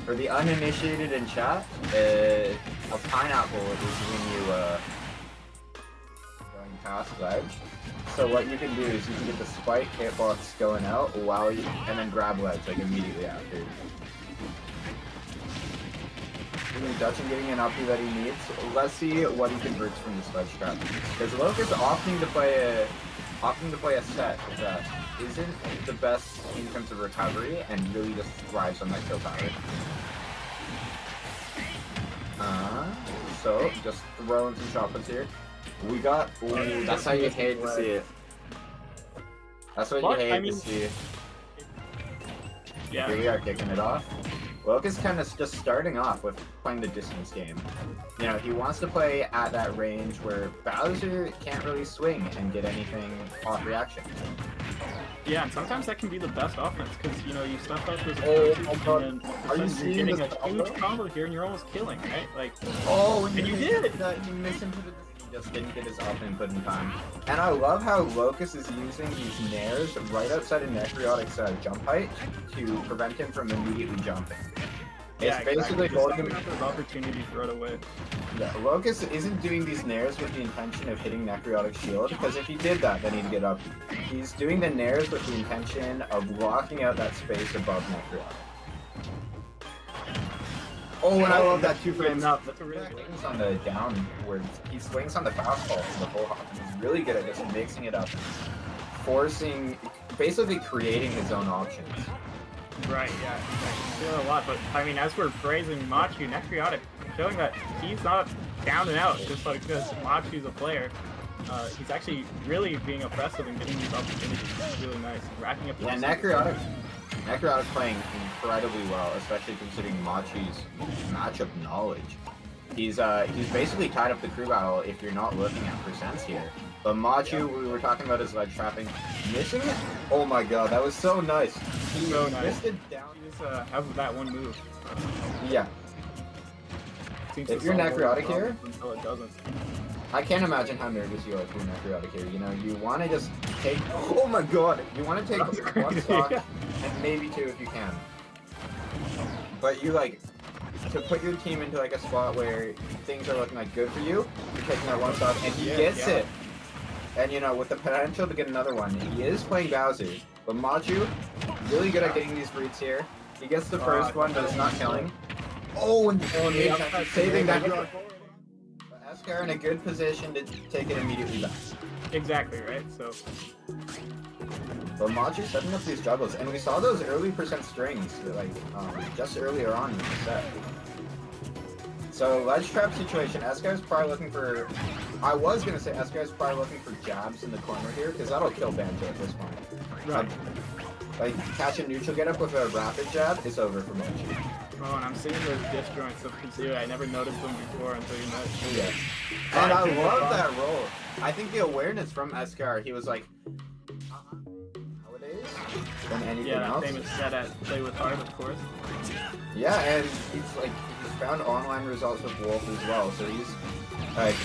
Speaker 3: For the uninitiated in chat, a pineapple is when you going past ledge. So what you can do is you can get the spike hitbox going out while you, and then grab ledge like immediately after. Dutch getting an uppy that he needs. Let's see what he converts from this ledge trap. Because Locust opting to play a set that isn't the best in terms of recovery and really just thrives on that kill power. So just throwing some shotguns here. We got. Ooh, that's how you hate to see it. That's what you hate to see.
Speaker 4: Yeah.
Speaker 3: Here we are kicking it off. Locust kind of just starting off with playing the distance game. You know, he wants to play at that range where Bowser can't really swing and get anything off reaction.
Speaker 4: Yeah, and sometimes that can be the best offense because, you know, you stuff out those approaches and then
Speaker 3: Are you
Speaker 4: you're
Speaker 3: seeing
Speaker 4: getting
Speaker 3: this
Speaker 4: a huge combo here and you're almost killing, right? Like,
Speaker 3: oh,
Speaker 4: and you did!
Speaker 3: He missed him to the he just didn't get his up input in time. And I love how Locust is using these nairs right outside of Necriotic's jump height to prevent him from immediately jumping. It's basically holding him.
Speaker 4: Those opportunities right away.
Speaker 3: Yeah, Locust isn't doing these nairs with the intention of hitting Necrotic Shield, because if he did that, then he'd get up. He's doing the nairs with the intention of blocking out that space above Necrotic. Oh, and I love that 2 frames.
Speaker 4: That's a really good.
Speaker 3: Swings on the downwards. He swings on the fastball from the full hop, and he's really good at just mixing it up, forcing, basically creating his own options.
Speaker 4: Right, yeah, he's doing a lot, but I mean, as we're praising Machu, Necrotic, showing that he's not down and out just like because Machu's a player. He's actually really being oppressive and getting these opportunities. It's really nice, racking up.
Speaker 3: Yeah, Necrotic playing incredibly well, especially considering Machu's matchup knowledge. He's basically tied up the crew battle if you're not looking at percents here. But Machu, we were talking about his ledge trapping, missing it. Oh my god, that was so nice. He missed it down.
Speaker 4: He just has that one move.
Speaker 3: Yeah.
Speaker 4: Seems
Speaker 3: If
Speaker 4: to
Speaker 3: you're
Speaker 4: solve all the
Speaker 3: Necrotic
Speaker 4: problems
Speaker 3: here,
Speaker 4: until it doesn't.
Speaker 3: I can't imagine how nervous you are if you're Necrotic here. You know, you want to just take. Oh my god! You want to take one stock and maybe 2 if you can. But you like to put your team into like a spot where things are looking like good for you. You're taking that one stock, and he gets it. And you know, with the potential to get another one, he is playing Bowser. But Machu, really good at getting these roots here. He gets the first one, but it's not killing. Oh, and saving that. Esker in a good position to take it immediately back.
Speaker 4: Exactly, right? So.
Speaker 3: But Machu setting up these juggles, and we saw those early percent strings, like, just earlier on in the set. So, ledge trap situation, Eskar's probably looking for... I was going to say Eskar's probably looking for jabs in the corner here, because that'll kill Banjo at this point.
Speaker 4: Right.
Speaker 3: Like, catch a neutral get up with a rapid jab, it's over for Machu.
Speaker 4: Oh, and I'm seeing those disjoints of Kazoo. I never noticed them before until you mentioned it.
Speaker 3: Yeah. And I love that roll. I think the awareness from Eskar, he was like, nowadays than anything else.
Speaker 4: Yeah, famous set at Play With Heart, of course.
Speaker 3: Yeah, and he's found online results with Wolf as well, so he's like,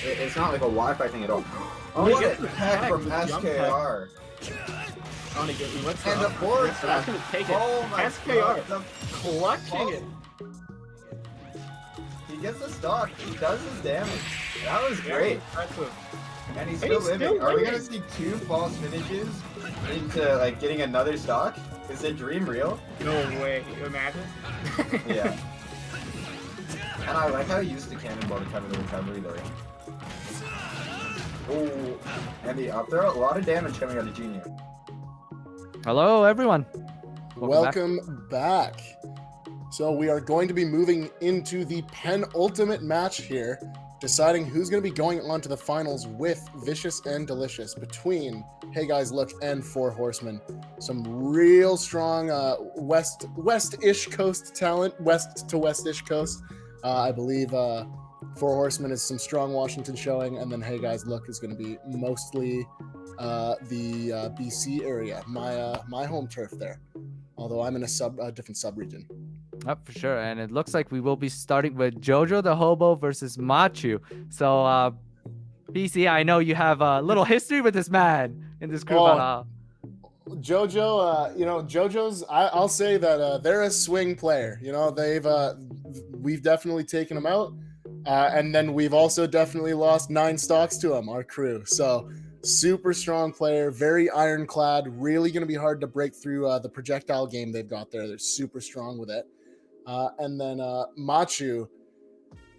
Speaker 3: it's not like a Wi-Fi thing at all. Oh, what a tech from SKR.
Speaker 4: I want to get you. What's
Speaker 3: And the forward
Speaker 4: that's going to take it.
Speaker 3: Oh my
Speaker 4: SKR,
Speaker 3: god.
Speaker 4: clutching it.
Speaker 3: He gets the stock. He does his damage. That was great.
Speaker 4: Impressive.
Speaker 3: And he's still living. Are we going to see 2 false finishes into like getting another stock? Is the dream real?
Speaker 4: No way. Can you imagine?
Speaker 3: Yeah. And I like how he used the cannonball to cover the recovery there. Oh, and the up throw. A lot of damage coming out of Junior.
Speaker 1: Hello, everyone.
Speaker 2: Welcome back. So we are going to be moving into the penultimate match here, deciding who's going to be going on to the finals with Vicious and Delicious between Hey Guys Look and 4 Horsemen. Some real strong west-ish coast talent, west to west-ish coast. I believe 4 Horsemen is some strong Washington showing, and then Hey Guys Look is going to be mostly the BC area, my home turf there. Although I'm in a different sub-region.
Speaker 1: For sure. And it looks like we will be starting with Jojo the Hobo versus Machu. So, BC, I know you have a little history with this man in this group.
Speaker 2: Jojo, Jojo's, I'll say that they're a swing player. You know, we've definitely taken them out. And then we've also definitely lost 9 stocks to them, our crew. So, super strong player, very ironclad, really going to be hard to break through the projectile game they've got there. They're super strong with it. And then Machu,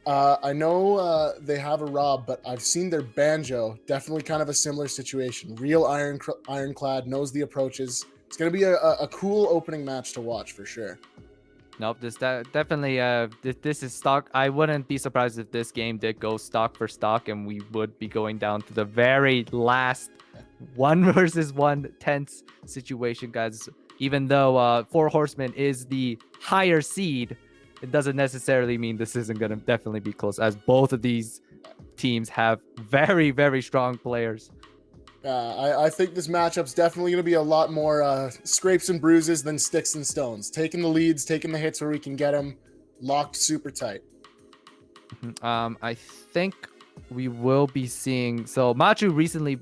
Speaker 2: I know they have a Rob, but I've seen their Banjo, definitely kind of a similar situation. Real ironclad, knows the approaches. It's going to be a cool opening match to watch for sure.
Speaker 1: Nope, definitely this is stock. I wouldn't be surprised if this game did go stock for stock, and we would be going down to the very last 1 versus 1 tense situation, guys. Even though 4 Horsemen is the higher seed, it doesn't necessarily mean this isn't going to definitely be close, as both of these teams have very, very strong players.
Speaker 2: I think this matchup's definitely going to be a lot more scrapes and bruises than sticks and stones. Taking the leads, taking the hits where we can get them, locked super tight.
Speaker 1: I think we will be seeing... So Machu recently...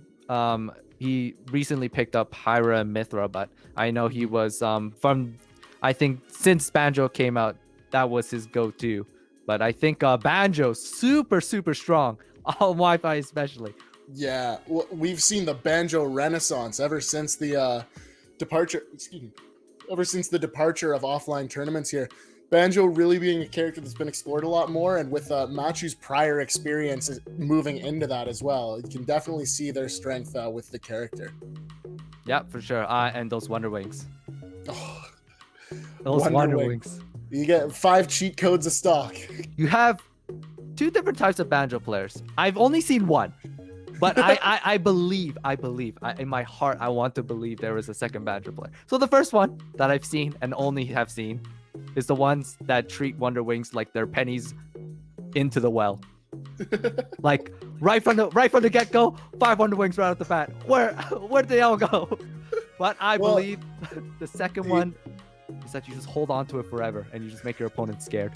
Speaker 1: he recently picked up Hyra and Mithra, but I know he was from... I think since Banjo came out, that was his go-to. But I think Banjo, super strong on Wi-Fi especially.
Speaker 2: Yeah, we've seen the banjo renaissance ever since the departure. Excuse me. Ever since the departure of offline tournaments here, Banjo really being a character that's been explored a lot more, and with Machu's prior experience moving into that as well, you can definitely see their strength with the character.
Speaker 1: Yeah, for sure. And those Wonder Wings.
Speaker 2: Oh,
Speaker 1: Those Wonder Wings.
Speaker 2: You get 5 cheat codes a stock.
Speaker 1: You have 2 different types of Banjo players. I've only seen one, but I believe in my heart, I want to believe there is a second Banjo player. So the first one that I've seen and only have seen is the ones that treat Wonder Wings like they're pennies into the well. Like right from the get-go, 5 Wonder Wings right off the bat. Where'd they all go? But I believe the second one is that you just hold on to it forever and you just make your opponent scared.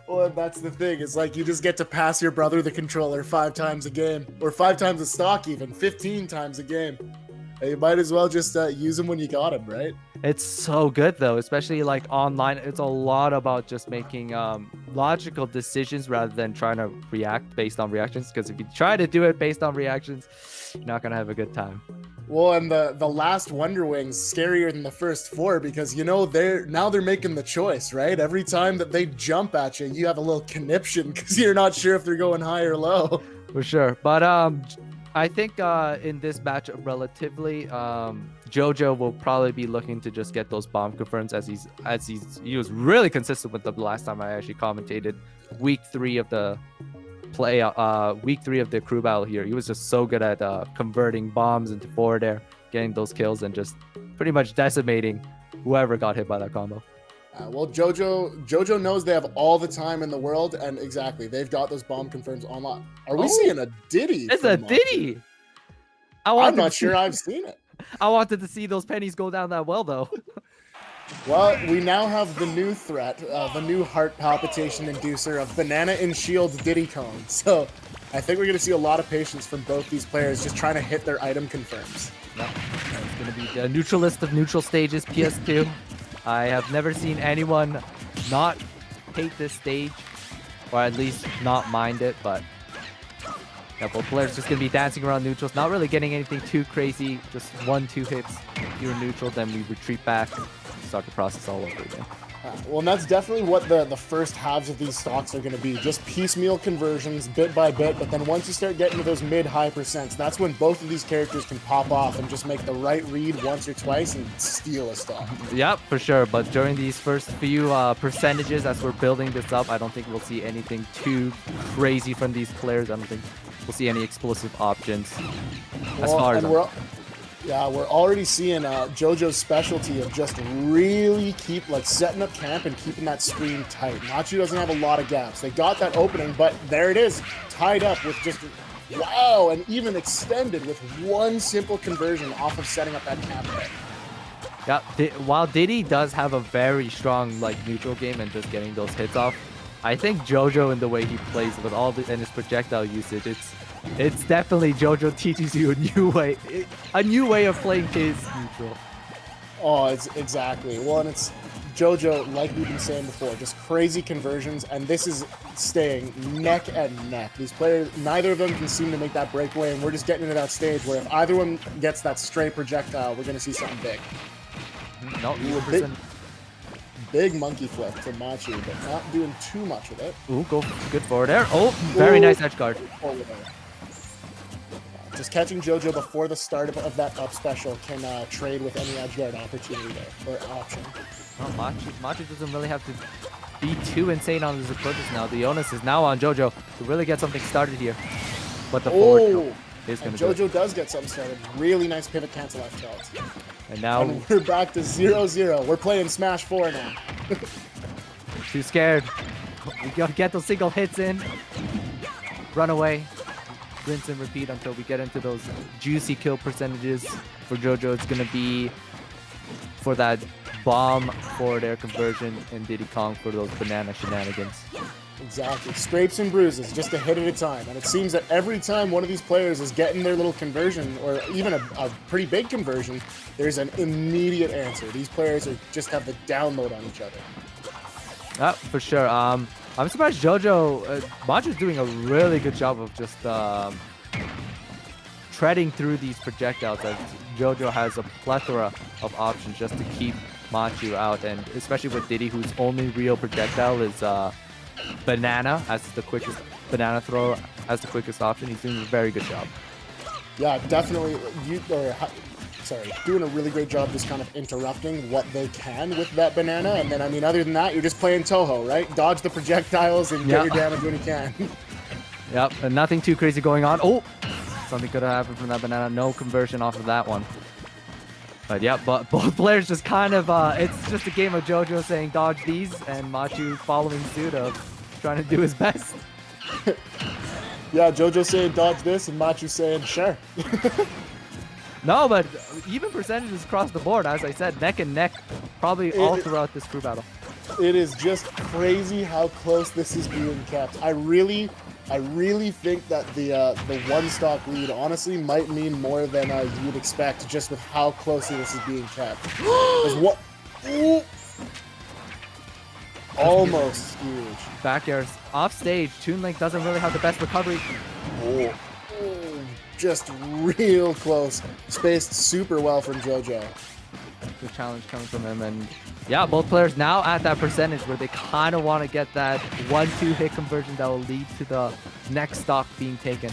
Speaker 2: Well, that's the thing. It's like you just get to pass your brother the controller 5 times a game, or 5 times a stock, even 15 times a game. You might as well just use them when you got them, right?
Speaker 1: It's so good though, especially like online. It's a lot about just making logical decisions rather than trying to react based on reactions. Because if you try to do it based on reactions, you're not gonna have a good time.
Speaker 2: Well, and the last Wonder Wings scarier than the first 4 because they're making the choice, right? Every time that they jump at you, you have a little conniption because you're not sure if they're going high or low.
Speaker 1: For sure, but I think in this matchup, relatively, Jojo will probably be looking to just get those bomb confirms as he was really consistent with them the last time I actually commentated week 3 of the week 3 of the crew battle here. He was just so good at converting bombs into forward air, getting those kills, and just pretty much decimating whoever got hit by that combo.
Speaker 2: Well, Jojo knows they have all the time in the world, and exactly, they've got those bomb confirms online. Are we seeing a Diddy?
Speaker 1: It's a Diddy!
Speaker 2: I'm not sure I've seen it.
Speaker 1: I wanted to see those pennies go down that well, though.
Speaker 2: Well, we now have the new threat, the new heart palpitation inducer of Banana and Shield Diddy Kong. So I think we're going to see a lot of patience from both these players just trying to hit their item confirms.
Speaker 1: Yep. It's going to be the neutralist of neutral stages, PS2. I have never seen anyone not hate this stage, or at least not mind it, but yeah, both players just going to be dancing around neutrals, not really getting anything too crazy, just 1-2 hits, you're neutral, then we retreat back, start the process all over again.
Speaker 2: Well, and that's definitely what the first halves of these stocks are going to be. Just piecemeal conversions, bit by bit, but then once you start getting to those mid-high percents, that's when both of these characters can pop off and just make the right read once or twice and steal a stock.
Speaker 1: Yep, for sure, but during these first few percentages, as we're building this up, I don't think we'll see anything too crazy from these players. I don't think we'll see any explosive options as far as
Speaker 2: we're already seeing Jojo's specialty of just really setting up camp and keeping that screen tight. Machu doesn't have a lot of gaps. They got that opening, but there it is, tied up with just, wow, and even extended with one simple conversion off of setting up that camp there.
Speaker 1: Yeah, while Diddy does have a very strong neutral game and just getting those hits off, I think Jojo, in the way he plays with and his projectile usage, it's definitely Jojo teaches you a new way of playing his neutral.
Speaker 2: Oh, it's exactly. Well, and it's Jojo, like we've been saying before, just crazy conversions, and this is staying neck and neck. These players, neither of them can seem to make that breakaway, and we're just getting into that stage where if either one gets that straight projectile, we're going to see something big.
Speaker 1: No,
Speaker 2: big monkey flip from Machu, but not doing too much with it.
Speaker 1: Ooh, good forward air. Oh, very nice edge guard.
Speaker 2: Just catching Jojo before the start of that up special can trade with any edge guard opportunity there, or option.
Speaker 1: Well, Machu doesn't really have to be too insane on his approaches now. The onus is now on Jojo to really get something started here. But the forward is going to do it.
Speaker 2: Jojo does get something started. Really nice pivot cancel out shots.
Speaker 1: And now
Speaker 2: we're back to 0-0. We're playing Smash 4 now.
Speaker 1: Too scared. We gotta get those single hits in. Run away. Rinse and repeat until we get into those juicy kill percentages. For Jojo, it's gonna be for that bomb forward air conversion, and Diddy Kong for those banana shenanigans.
Speaker 2: Exactly. Scrapes and bruises, just a hit at a time. And it seems that every time one of these players is getting their little conversion, or even a pretty big conversion, there's an immediate answer. These players just have the download on each other.
Speaker 1: For sure. I'm surprised Jojo, Machu's doing a really good job of just treading through these projectiles, as Jojo has a plethora of options just to keep Machu out, and especially with Diddy, whose only real projectile is banana as the quickest banana thrower as the quickest option. He's doing a very good job.
Speaker 2: Yeah, definitely. Doing a really great job just kind of interrupting what they can with that banana. And then, I mean, other than that, you're just playing Toho, right? Dodge the projectiles and get your damage when you can.
Speaker 1: Yep, and nothing too crazy going on. Oh, something could have happened from that banana. No conversion off of that one. But yeah, but both players just kind of, it's just a game of Jojo saying dodge these, and Machu following suit of trying to do his best.
Speaker 2: Yeah, Jojo saying dodge this, and Machu saying sure.
Speaker 1: No, but even percentages across the board, as I said, neck and neck, probably all throughout this crew battle.
Speaker 2: It is just crazy how close this is being kept. I really think that the one stock lead honestly might mean more than you'd expect, just with how closely this is being kept. What? Ooh. Almost huge.
Speaker 1: Back airs off stage. Toon Link doesn't really have the best recovery.
Speaker 2: Oh. Just real close. Spaced super well from Jojo.
Speaker 1: Good challenge coming from him, and yeah, both players now at that percentage where they kind of want to get that 1-2 hit conversion that will lead to the next stock being taken.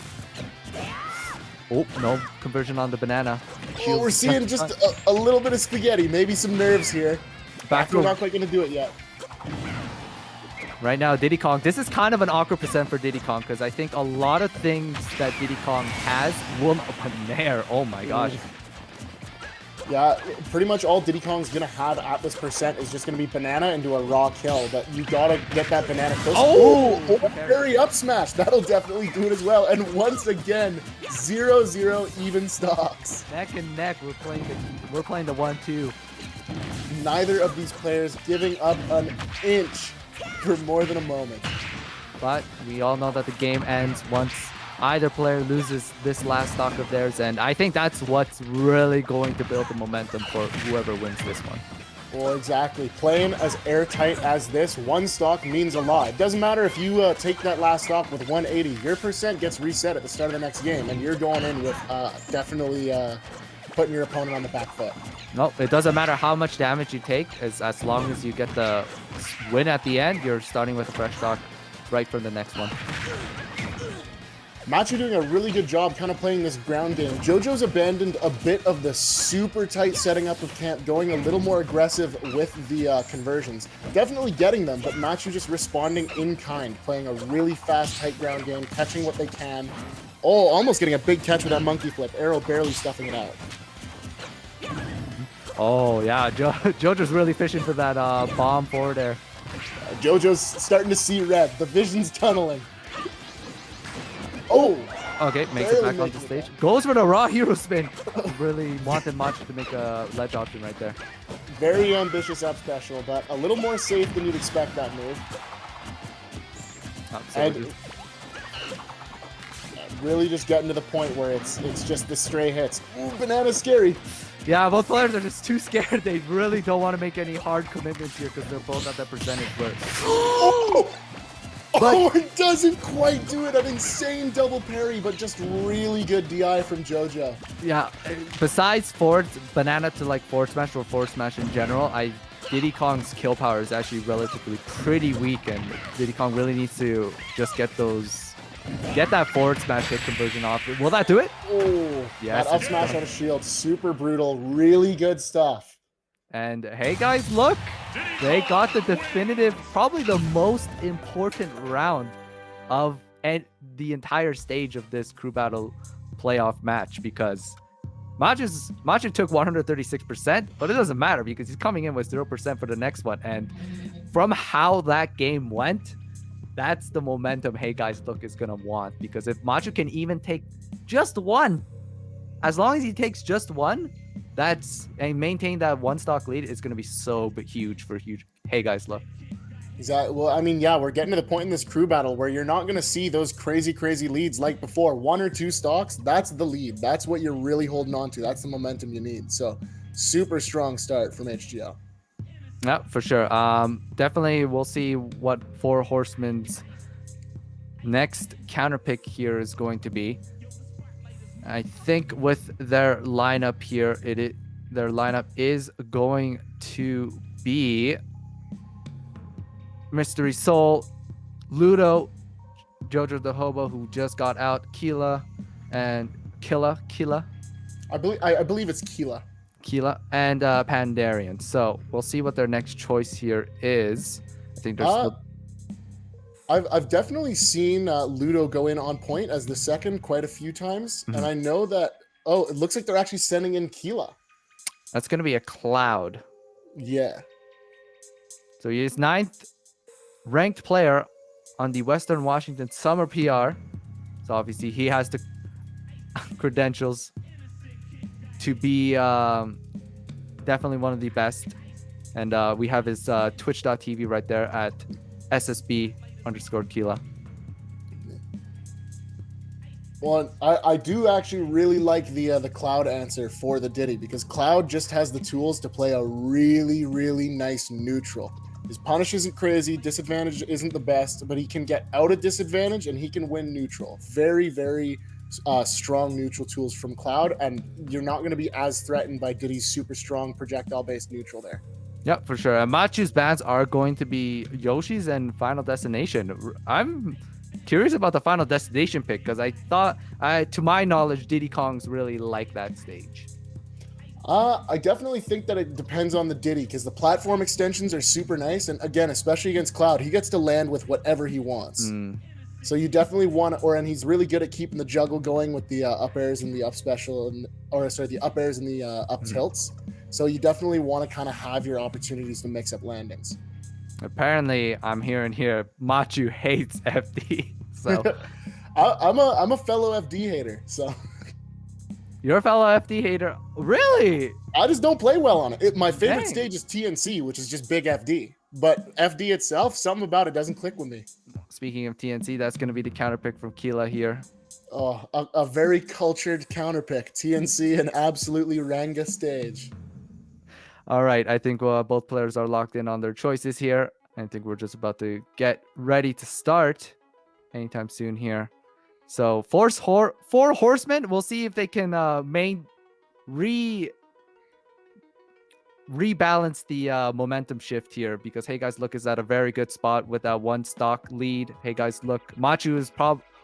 Speaker 1: Oh, no conversion on the banana.
Speaker 2: Oh, we're seeing just a little bit of spaghetti, maybe some nerves here. We're not quite going to do it yet.
Speaker 1: Right now, Diddy Kong, this is kind of an awkward percent for Diddy Kong, because I think a lot of things that Diddy Kong has will open there. Oh my gosh.
Speaker 2: Yeah, pretty much all Diddy Kong's going to have at this percent is just going to be banana into a raw kill, but you got to get that banana close. Oh, very up smash. That'll definitely do it as well. And once again, 0-0 even stocks.
Speaker 1: Neck and neck, we're playing the 1-2.
Speaker 2: Neither of these players giving up an inch for more than a moment.
Speaker 1: But we all know that the game ends once either player loses this last stock of theirs, and I think that's what's really going to build the momentum for whoever wins this one.
Speaker 2: Well, exactly. Playing as airtight as this, one stock means a lot. It doesn't matter if you take that last stock with 180. Your percent gets reset at the start of the next game, and you're going in with definitely putting your opponent on the back foot.
Speaker 1: No, it doesn't matter how much damage you take, as long as you get the win at the end, you're starting with a fresh stock right from the next one.
Speaker 2: Machu doing a really good job kind of playing this ground game. Jojo's abandoned a bit of the super tight setting up of camp, going a little more aggressive with the conversions. Definitely getting them, but Machu just responding in kind, playing a really fast, tight ground game, catching what they can. Oh, almost getting a big catch with that monkey flip. Arrow barely stuffing it out.
Speaker 1: Oh, yeah. Jojo's really fishing for that bomb forward air.
Speaker 2: Jojo's starting to see red. The vision's tunneling. Oh!
Speaker 1: Okay, makes it back onto stage. Goes for the raw hero spin. Really wanted Machu to make a ledge option right there.
Speaker 2: Very ambitious up special, but a little more safe than you'd expect that move. And really just getting to the point where it's just the stray hits. Ooh, banana's scary.
Speaker 1: Yeah, both players are just too scared. They really don't want to make any hard commitments here because they're both at that percentage where...
Speaker 2: Oh, it doesn't quite do it. An insane double parry, but just really good DI from Jojo.
Speaker 1: Yeah, besides banana to like forward smash or forward smash in general, Diddy Kong's kill power is actually relatively pretty weak, and Diddy Kong really needs to just get that forward smash hit conversion off. Will that do it?
Speaker 2: Oh,
Speaker 1: yes,
Speaker 2: that up smash out of shield, super brutal, really good stuff.
Speaker 1: And hey guys, look, they got the definitive, probably the most important round of the entire stage of this crew battle playoff match, because Machu took 136%, but it doesn't matter because he's coming in with 0% for the next one. And from how that game went, that's the momentum Hey Guys Look is going to want, because if Machu can even take just one, as long as he takes just one, and maintain that one stock lead is going to be so huge for Hey Guys Look.
Speaker 2: Exactly. Well, I mean, yeah, we're getting to the point in this crew battle where you're not going to see those crazy leads like before. 1 or 2 stocks, that's the lead. That's what you're really holding on to. That's the momentum you need. So super strong start from HGL.
Speaker 1: Yeah, for sure. Definitely we'll see what Four Horsemen's next counter pick here is going to be. I think with their lineup here, their lineup is going to be Mystery Soul, Ludo, Jojo the Hobo, who just got out, Kila, and Kila,
Speaker 2: I believe it's Kila.
Speaker 1: and Pandarian. So we'll see what their next choice here is. I think there's still...
Speaker 2: I've definitely seen Ludo go in on point as the second quite a few times, and I know that. Oh, it looks like they're actually sending in Kila.
Speaker 1: That's gonna be a Cloud.
Speaker 2: Yeah.
Speaker 1: So he is 9th ranked player on the Western Washington Summer PR. So obviously he has the credentials to be definitely one of the best. And we have his twitch.tv right there at SSB_Kila.
Speaker 2: Well, I do actually really like the Cloud answer for the Diddy, because Cloud just has the tools to play a really, really nice neutral. His punish isn't crazy, disadvantage isn't the best, but he can get out of disadvantage and he can win neutral. Very, very strong neutral tools from Cloud, and you're not going to be as threatened by Diddy's super strong projectile-based neutral there.
Speaker 1: Yep, for sure. Machu's bans are going to be Yoshi's and Final Destination. I'm curious about the Final Destination pick, because I thought, to my knowledge, Diddy Kong's really like that stage.
Speaker 2: I definitely think that it depends on the Diddy, because the platform extensions are super nice, and again, especially against Cloud, he gets to land with whatever he wants. So you definitely want to, and he's really good at keeping the juggle going with the up airs and the up special, the up airs and the up tilts. So you definitely want to kind of have your opportunities to mix up landings.
Speaker 1: Apparently, I'm hearing here, Machu hates FD. So
Speaker 2: I'm a fellow FD hater, so.
Speaker 1: You're a fellow FD hater? Really?
Speaker 2: I just don't play well on it. My favorite stage is TNC, which is just big FD. But FD itself, something about it doesn't click with me.
Speaker 1: Speaking of TNC, that's going to be the counter pick from Kila here.
Speaker 2: Oh, a very cultured counter pick. TNC, an absolutely Ranga stage.
Speaker 1: All right, I think both players are locked in on their choices here. I think we're just about to get ready to start anytime soon here. So Four Horsemen, we'll see if they can rebalance the momentum shift here, because Hey Guys Look is at a very good spot with that one stock lead. Hey Guys Look, Machu is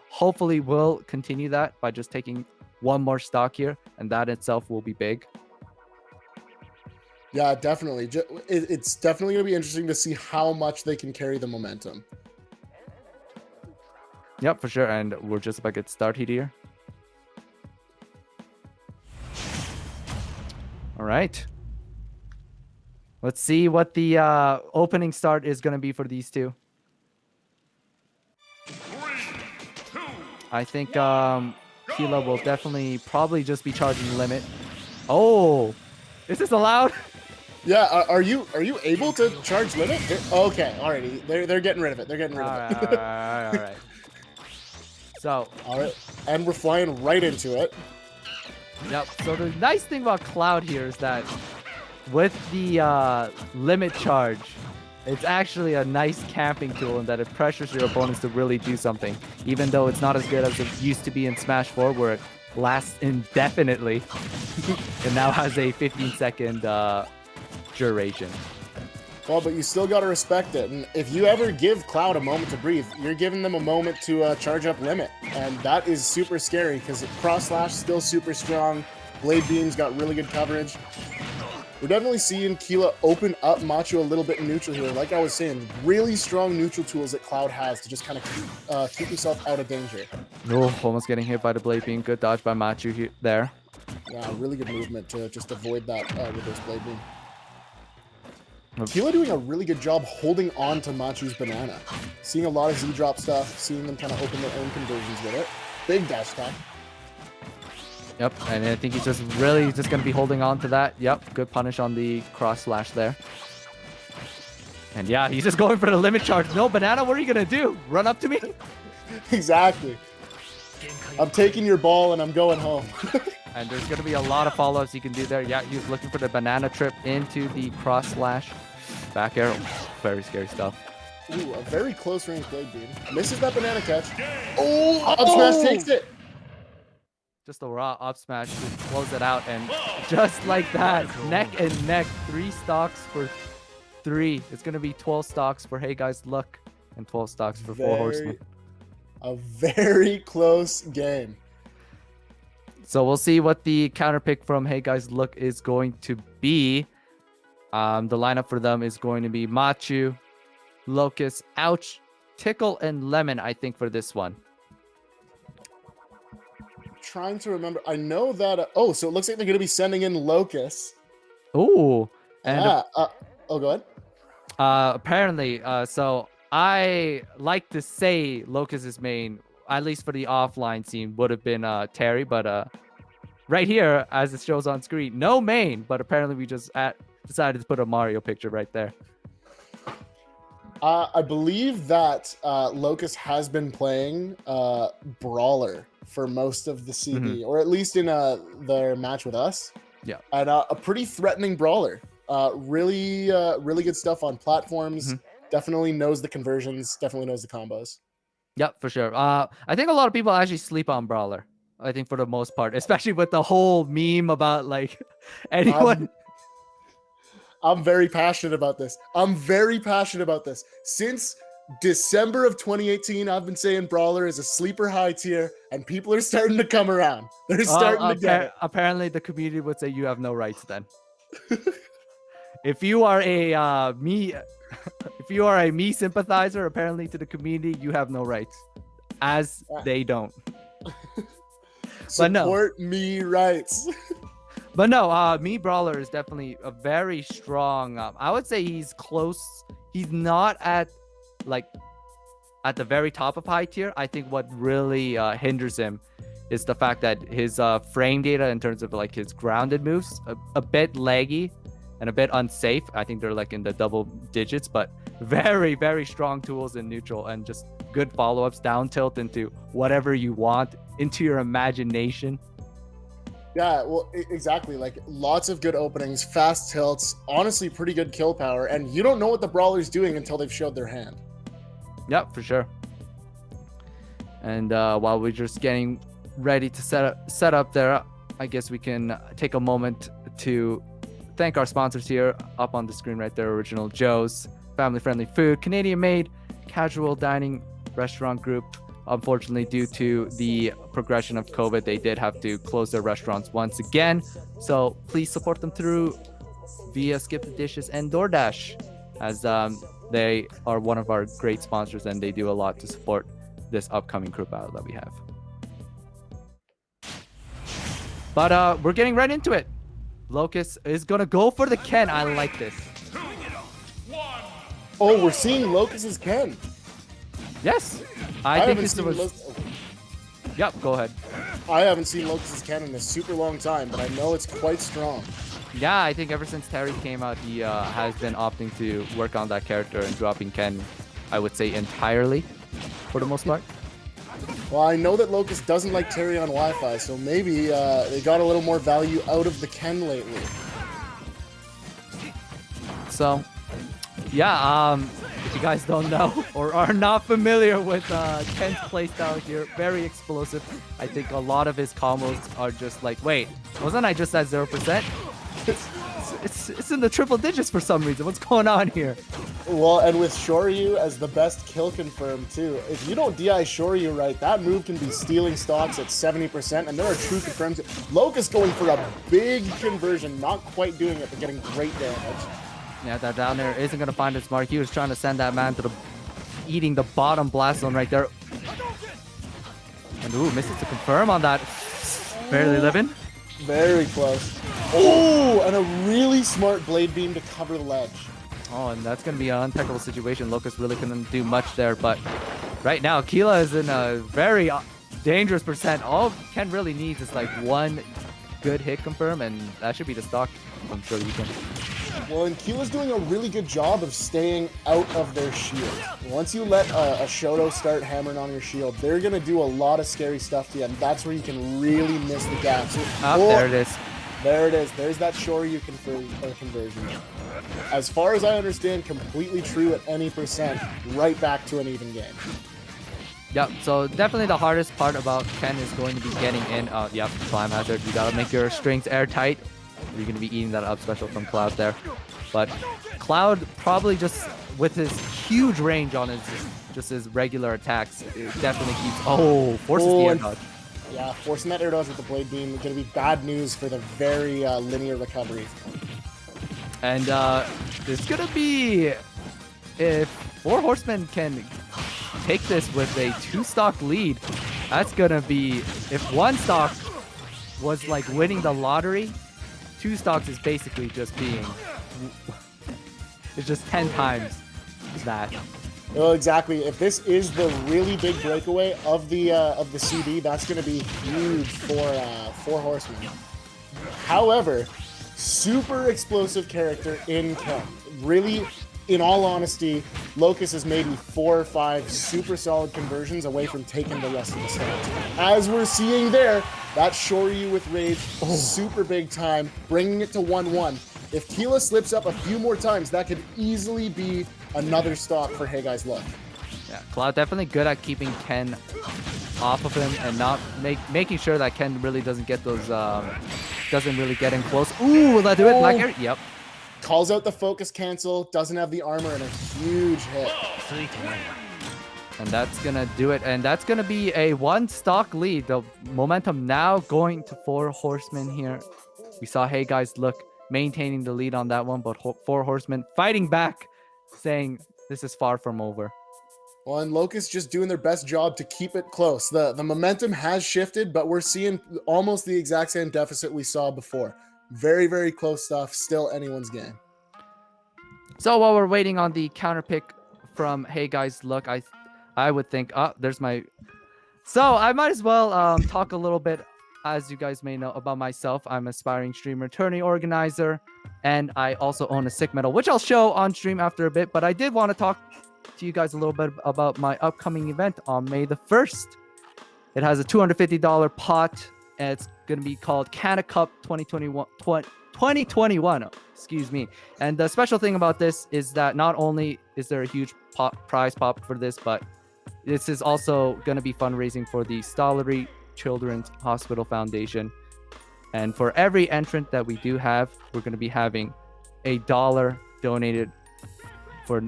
Speaker 1: hopefully will continue that by just taking one more stock here, and that itself will be big.
Speaker 2: Yeah, definitely. It's definitely going to be interesting to see how much they can carry the momentum.
Speaker 1: Yep, for sure. And we're just about to get started here. All right. Let's see what the opening start is going to be for these two.
Speaker 5: 3, 2,
Speaker 1: I think Kila will definitely probably just be charging limit. Oh, is this allowed?
Speaker 2: Yeah, are you able to charge limit? Okay, alrighty. They're getting rid of it. They're getting rid of it.
Speaker 1: All right. So,
Speaker 2: all right, and we're flying right into it.
Speaker 1: Yep. So the nice thing about Cloud here is that with the limit charge, it's actually a nice camping tool, and that it pressures your opponents to really do something, even though it's not as good as it used to be in Smash 4, where it lasts indefinitely. It now has a 15-second duration.
Speaker 2: Well, but you still got to respect it. And if you ever give Cloud a moment to breathe, you're giving them a moment to charge up limit. And that is super scary, because Cross Slash still super strong. Blade Beam's got really good coverage. We're definitely seeing Kila open up Machu a little bit in neutral here. Like I was saying, really strong neutral tools that Cloud has to just kind of keep himself out of danger.
Speaker 1: Oh, almost getting hit by the Blade Beam. Good dodge by Machu here, there.
Speaker 2: Yeah, really good movement to just avoid that reverse Blade Beam. Kila doing a really good job holding on to Machu's banana. Seeing a lot of Z-drop stuff, seeing them kind of open their own conversions with it. Big dash attack.
Speaker 1: Yep, and I think he's just really just going to be holding on to that. Yep, good punish on the cross slash there. And yeah, he's just going for the limit charge. No, banana, what are you going to do? Run up to me?
Speaker 2: Exactly. I'm taking your ball and I'm going home.
Speaker 1: And there's going to be a lot of follow-ups you can do there. Yeah, he's looking for the banana trip into the cross slash. back air. Very scary stuff.
Speaker 2: Ooh, a very close range blade beam. Misses that banana catch. Oh, up smash takes it.
Speaker 1: Just a raw up smash to close it out, and just like that, neck and neck, 3 stocks for 3. It's gonna be 12 stocks for Hey Guys Luck and 12 stocks for 4 Horsemen.
Speaker 2: A very close game.
Speaker 1: So we'll see what the counter pick from Hey Guys Look is going to be. The lineup for them is going to be Machu, Locust, Ouch, Tickle, and Lemon, I think, for this one.
Speaker 2: Trying to remember. I know that. So it looks like they're going to be sending in Locust.
Speaker 1: Ooh. And
Speaker 2: go ahead.
Speaker 1: apparently, so I like to say Locust's main, at least for the offline scene, would have been Terry, but right here, as it shows on screen, no main, but apparently we just decided to put a Mario picture right there.
Speaker 2: I believe that Locust has been playing Brawler for most of the CD, or at least in their match with us.
Speaker 1: Yeah.
Speaker 2: And a pretty threatening Brawler. Really good stuff on platforms. Definitely knows the conversions. Definitely knows the combos.
Speaker 1: Yep, for sure. I think a lot of people actually sleep on Brawler. I think for the most part, especially with the whole meme about like anyone.
Speaker 2: I'm very passionate about this. Since December of 2018, I've been saying Brawler is a sleeper high tier, and people are starting to come around. They're starting to get it.
Speaker 1: Apparently, the community would say you have no rights then. If you are a me sympathizer, apparently to the community, you have no rights, as they don't.
Speaker 2: Support me rights.
Speaker 1: But no, me Brawler is definitely a very strong. I would say he's close. He's not at the very top of high tier. I think what really hinders him is the fact that his frame data in terms of like his grounded moves a bit laggy and a bit unsafe. I think they're like in the double digits, but very, very strong tools in neutral and just good follow-ups, down tilt into whatever you want, into your imagination.
Speaker 2: Yeah, well, exactly. Like lots of good openings, fast tilts, honestly pretty good kill power, and you don't know what the Brawler's doing until they've showed their hand.
Speaker 1: Yep, for sure. And while we're just getting ready to set up there, I guess we can take a moment to thank our sponsors here up on the screen right there. Original Joe's, family-friendly food, Canadian-made, casual dining restaurant group. Unfortunately, due to the progression of COVID, they did have to close their restaurants once again. So please support them through via Skip the Dishes and DoorDash, as they are one of our great sponsors and they do a lot to support this upcoming crew battle that we have. But we're getting right into it. Locust is going to go for the Ken. I like this.
Speaker 2: Oh, we're seeing Locust's Ken.
Speaker 1: Yes. I think this was... Yep, go ahead.
Speaker 2: I haven't seen Locust's Ken in a super long time, but I know it's quite strong.
Speaker 1: Yeah, I think ever since Terry came out, he has been opting to work on that character and dropping Ken, I would say, entirely, for the most part.
Speaker 2: Well, I know that Locust doesn't like Terry on Wi-Fi, so maybe they got a little more value out of the Ken lately.
Speaker 1: So, yeah, if you guys don't know or are not familiar with Ken's playstyle here, very explosive. I think a lot of his combos are just like, wait, wasn't I just at 0%? It's in the triple digits for some reason. What's going on here?
Speaker 2: Well, and with Shoryu as the best kill confirm too. If you don't DI Shoryu right, that move can be stealing stocks at 70%, and there are true confirms. Locust going for a big conversion, not quite doing it, but getting great damage.
Speaker 1: Yeah, that down there isn't going to find its mark. He was trying to send that man to the... eating the bottom blast zone right there. And ooh, misses to confirm on that. Barely living.
Speaker 2: Very close. Oh, and a really smart blade beam to cover the ledge.
Speaker 1: Oh, and that's going to be an untackable situation. Locust really couldn't do much there, but right now, Keela is in a very dangerous percent. All Ken really needs is like one good hit confirm, and that should be the stock. I'm sure you can.
Speaker 2: Well, and Keela's doing a really good job of staying out of their shield. Once you let a Shoto start hammering on your shield, they're going to do a lot of scary stuff to you, and that's where you can really miss the gaps.
Speaker 1: Oh, there it is.
Speaker 2: There it is. There's that Shoryu conversion. As far as I understand, completely true at any percent, right back to an even game.
Speaker 1: Yep, so definitely the hardest part about Ken is going to be getting in. Yep, Climb Hazard. You gotta make your strings airtight. You're gonna be eating that up special from Cloud there. But Cloud probably just, with his huge range on his regular attacks, it definitely keeps... Oh, forces the air dodge.
Speaker 2: Yeah, forcing that air dodge with the Blade Beam is going to be bad news for the very linear recovery.
Speaker 1: And it's going to be... If 4 Horsemen can take this with a 2-stock lead, that's going to be... If 1 stock was like winning the lottery, 2 stocks is basically just being... It's just 10 times that.
Speaker 2: Well, exactly. If this is the really big breakaway of the CD, that's going to be huge for 4 Horsemen. However, super explosive character in Ken. Really, in all honesty, Locust is maybe 4 or 5 super solid conversions away from taking the rest of the stage. As we're seeing there, that Shoryu with Rage, super big time, bringing it to 1-1. If Keela slips up a few more times, that could easily be another stock for Hey Guys Look.
Speaker 1: Yeah, Cloud definitely good at keeping Ken off of him and not making sure that Ken really doesn't get those, doesn't really get in close. Ooh, will that do it? Black Air? Yep.
Speaker 2: Calls out the focus cancel, doesn't have the armor, and a huge hit.
Speaker 1: And that's gonna do it. And that's gonna be a 1-stock lead. The momentum now going to 4 Horsemen here. We saw Hey Guys Look maintaining the lead on that one, but 4 Horsemen fighting back, saying this is far from over.
Speaker 2: Well, and Locust just doing their best job to keep it close. The momentum has shifted, but we're seeing almost the exact same deficit we saw before. Very, very close stuff. Still anyone's game.
Speaker 1: So while we're waiting on the counter pick from Hey Guys Look, I would think, there's my... So I might as well talk a little bit, as you guys may know, about myself. I'm an aspiring streamer, tourney organizer, and I also own a Sick Metal, which I'll show on stream after a bit. But I did want to talk to you guys a little bit about my upcoming event on May the 1st. It has a $250 pot, and it's going to be called Canna Cup 2021. Excuse me. And the special thing about this is that not only is there a huge prize pop for this, but this is also going to be fundraising for the Stollery Children's Hospital Foundation. And for every entrant that we do have, we're going to be having $1 donated for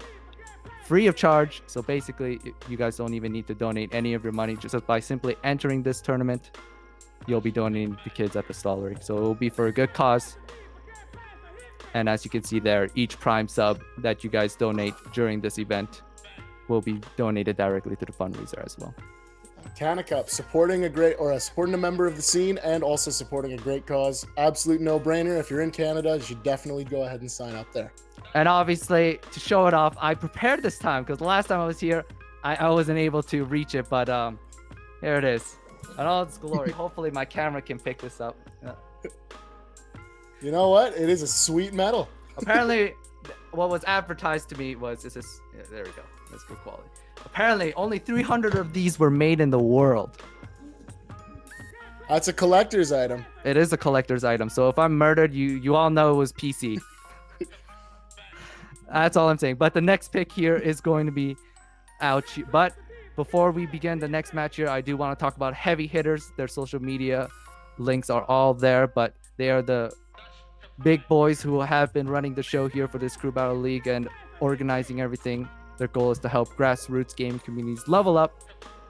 Speaker 1: free of charge. So basically, you guys don't even need to donate any of your money. Just by simply entering this tournament, you'll be donating to kids at the Stollery. So it will be for a good cause. And as you can see there, each Prime sub that you guys donate during this event will be donated directly to the fundraiser as well.
Speaker 2: Canna Cup, supporting a member of the scene and also supporting a great cause. Absolute no-brainer. If you're in Canada, you should definitely go ahead and sign up there.
Speaker 1: And obviously, to show it off, I prepared this time because the last time I was here, I wasn't able to reach it. But here it is. In all its glory. Hopefully, my camera can pick this up.
Speaker 2: You know what? It is a sweet medal.
Speaker 1: Apparently, what was advertised to me was there we go. That's good quality. Apparently, only 300 of these were made in the world.
Speaker 2: That's a collector's item.
Speaker 1: It is a collector's item. So if I'm murdered, you all know it was PC. That's all I'm saying. But the next pick here is going to be ouch. But before we begin the next match here, I do want to talk about heavy hitters. Their social media links are all there, but they are the big boys who have been running the show here for this Crew Battle League and organizing everything. Their goal is to help grassroots gaming communities level up,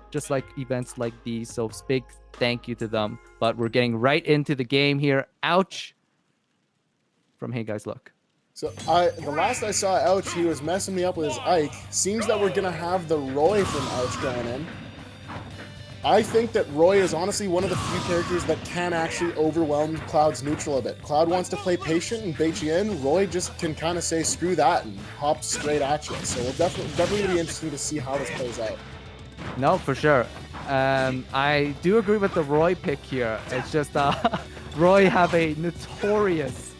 Speaker 1: just like events like these. So big thank you to them. But we're getting right into the game here. Ouch. From Hey Guys Look.
Speaker 2: So the last I saw Ouch, he was messing me up with his Ike. Seems that we're gonna have the Roy from Ouch going in. I think that Roy is honestly one of the few characters that can actually overwhelm Cloud's neutral a bit. Cloud wants to play patient and bait you in. Roy just can kind of say screw that and hop straight at you. So we'll definitely be interesting to see how this plays out.
Speaker 1: No, for sure. I do agree with the Roy pick here. It's just Roy have a notorious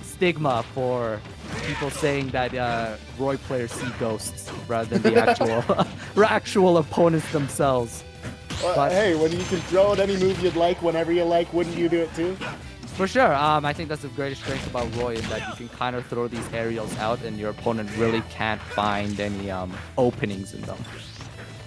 Speaker 1: stigma for people saying that Roy players see ghosts rather than the actual opponents themselves.
Speaker 2: Well,
Speaker 1: But-
Speaker 2: hey, when you can throw out any move you'd like whenever you like, wouldn't you do it too?
Speaker 1: For sure. I think that's the greatest strength about Roy is that you can kind of throw these aerials out and your opponent really can't find any openings in them.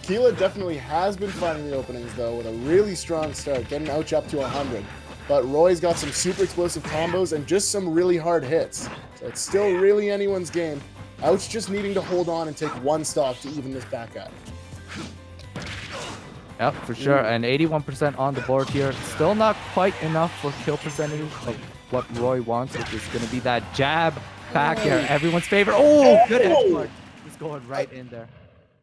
Speaker 2: Keela definitely has been finding the openings though with a really strong start, getting Ouch up to 100. But Roy's got some super explosive combos and just some really hard hits. So it's still really anyone's game. Ouch just needing to hold on and take one stock to even this back out.
Speaker 1: Yep, for sure. And 81% on the board here. Still not quite enough for kill percentage of what Roy wants, which is going to be that jab back here. Everyone's favorite. Oh, good edge guard. Just going right in there.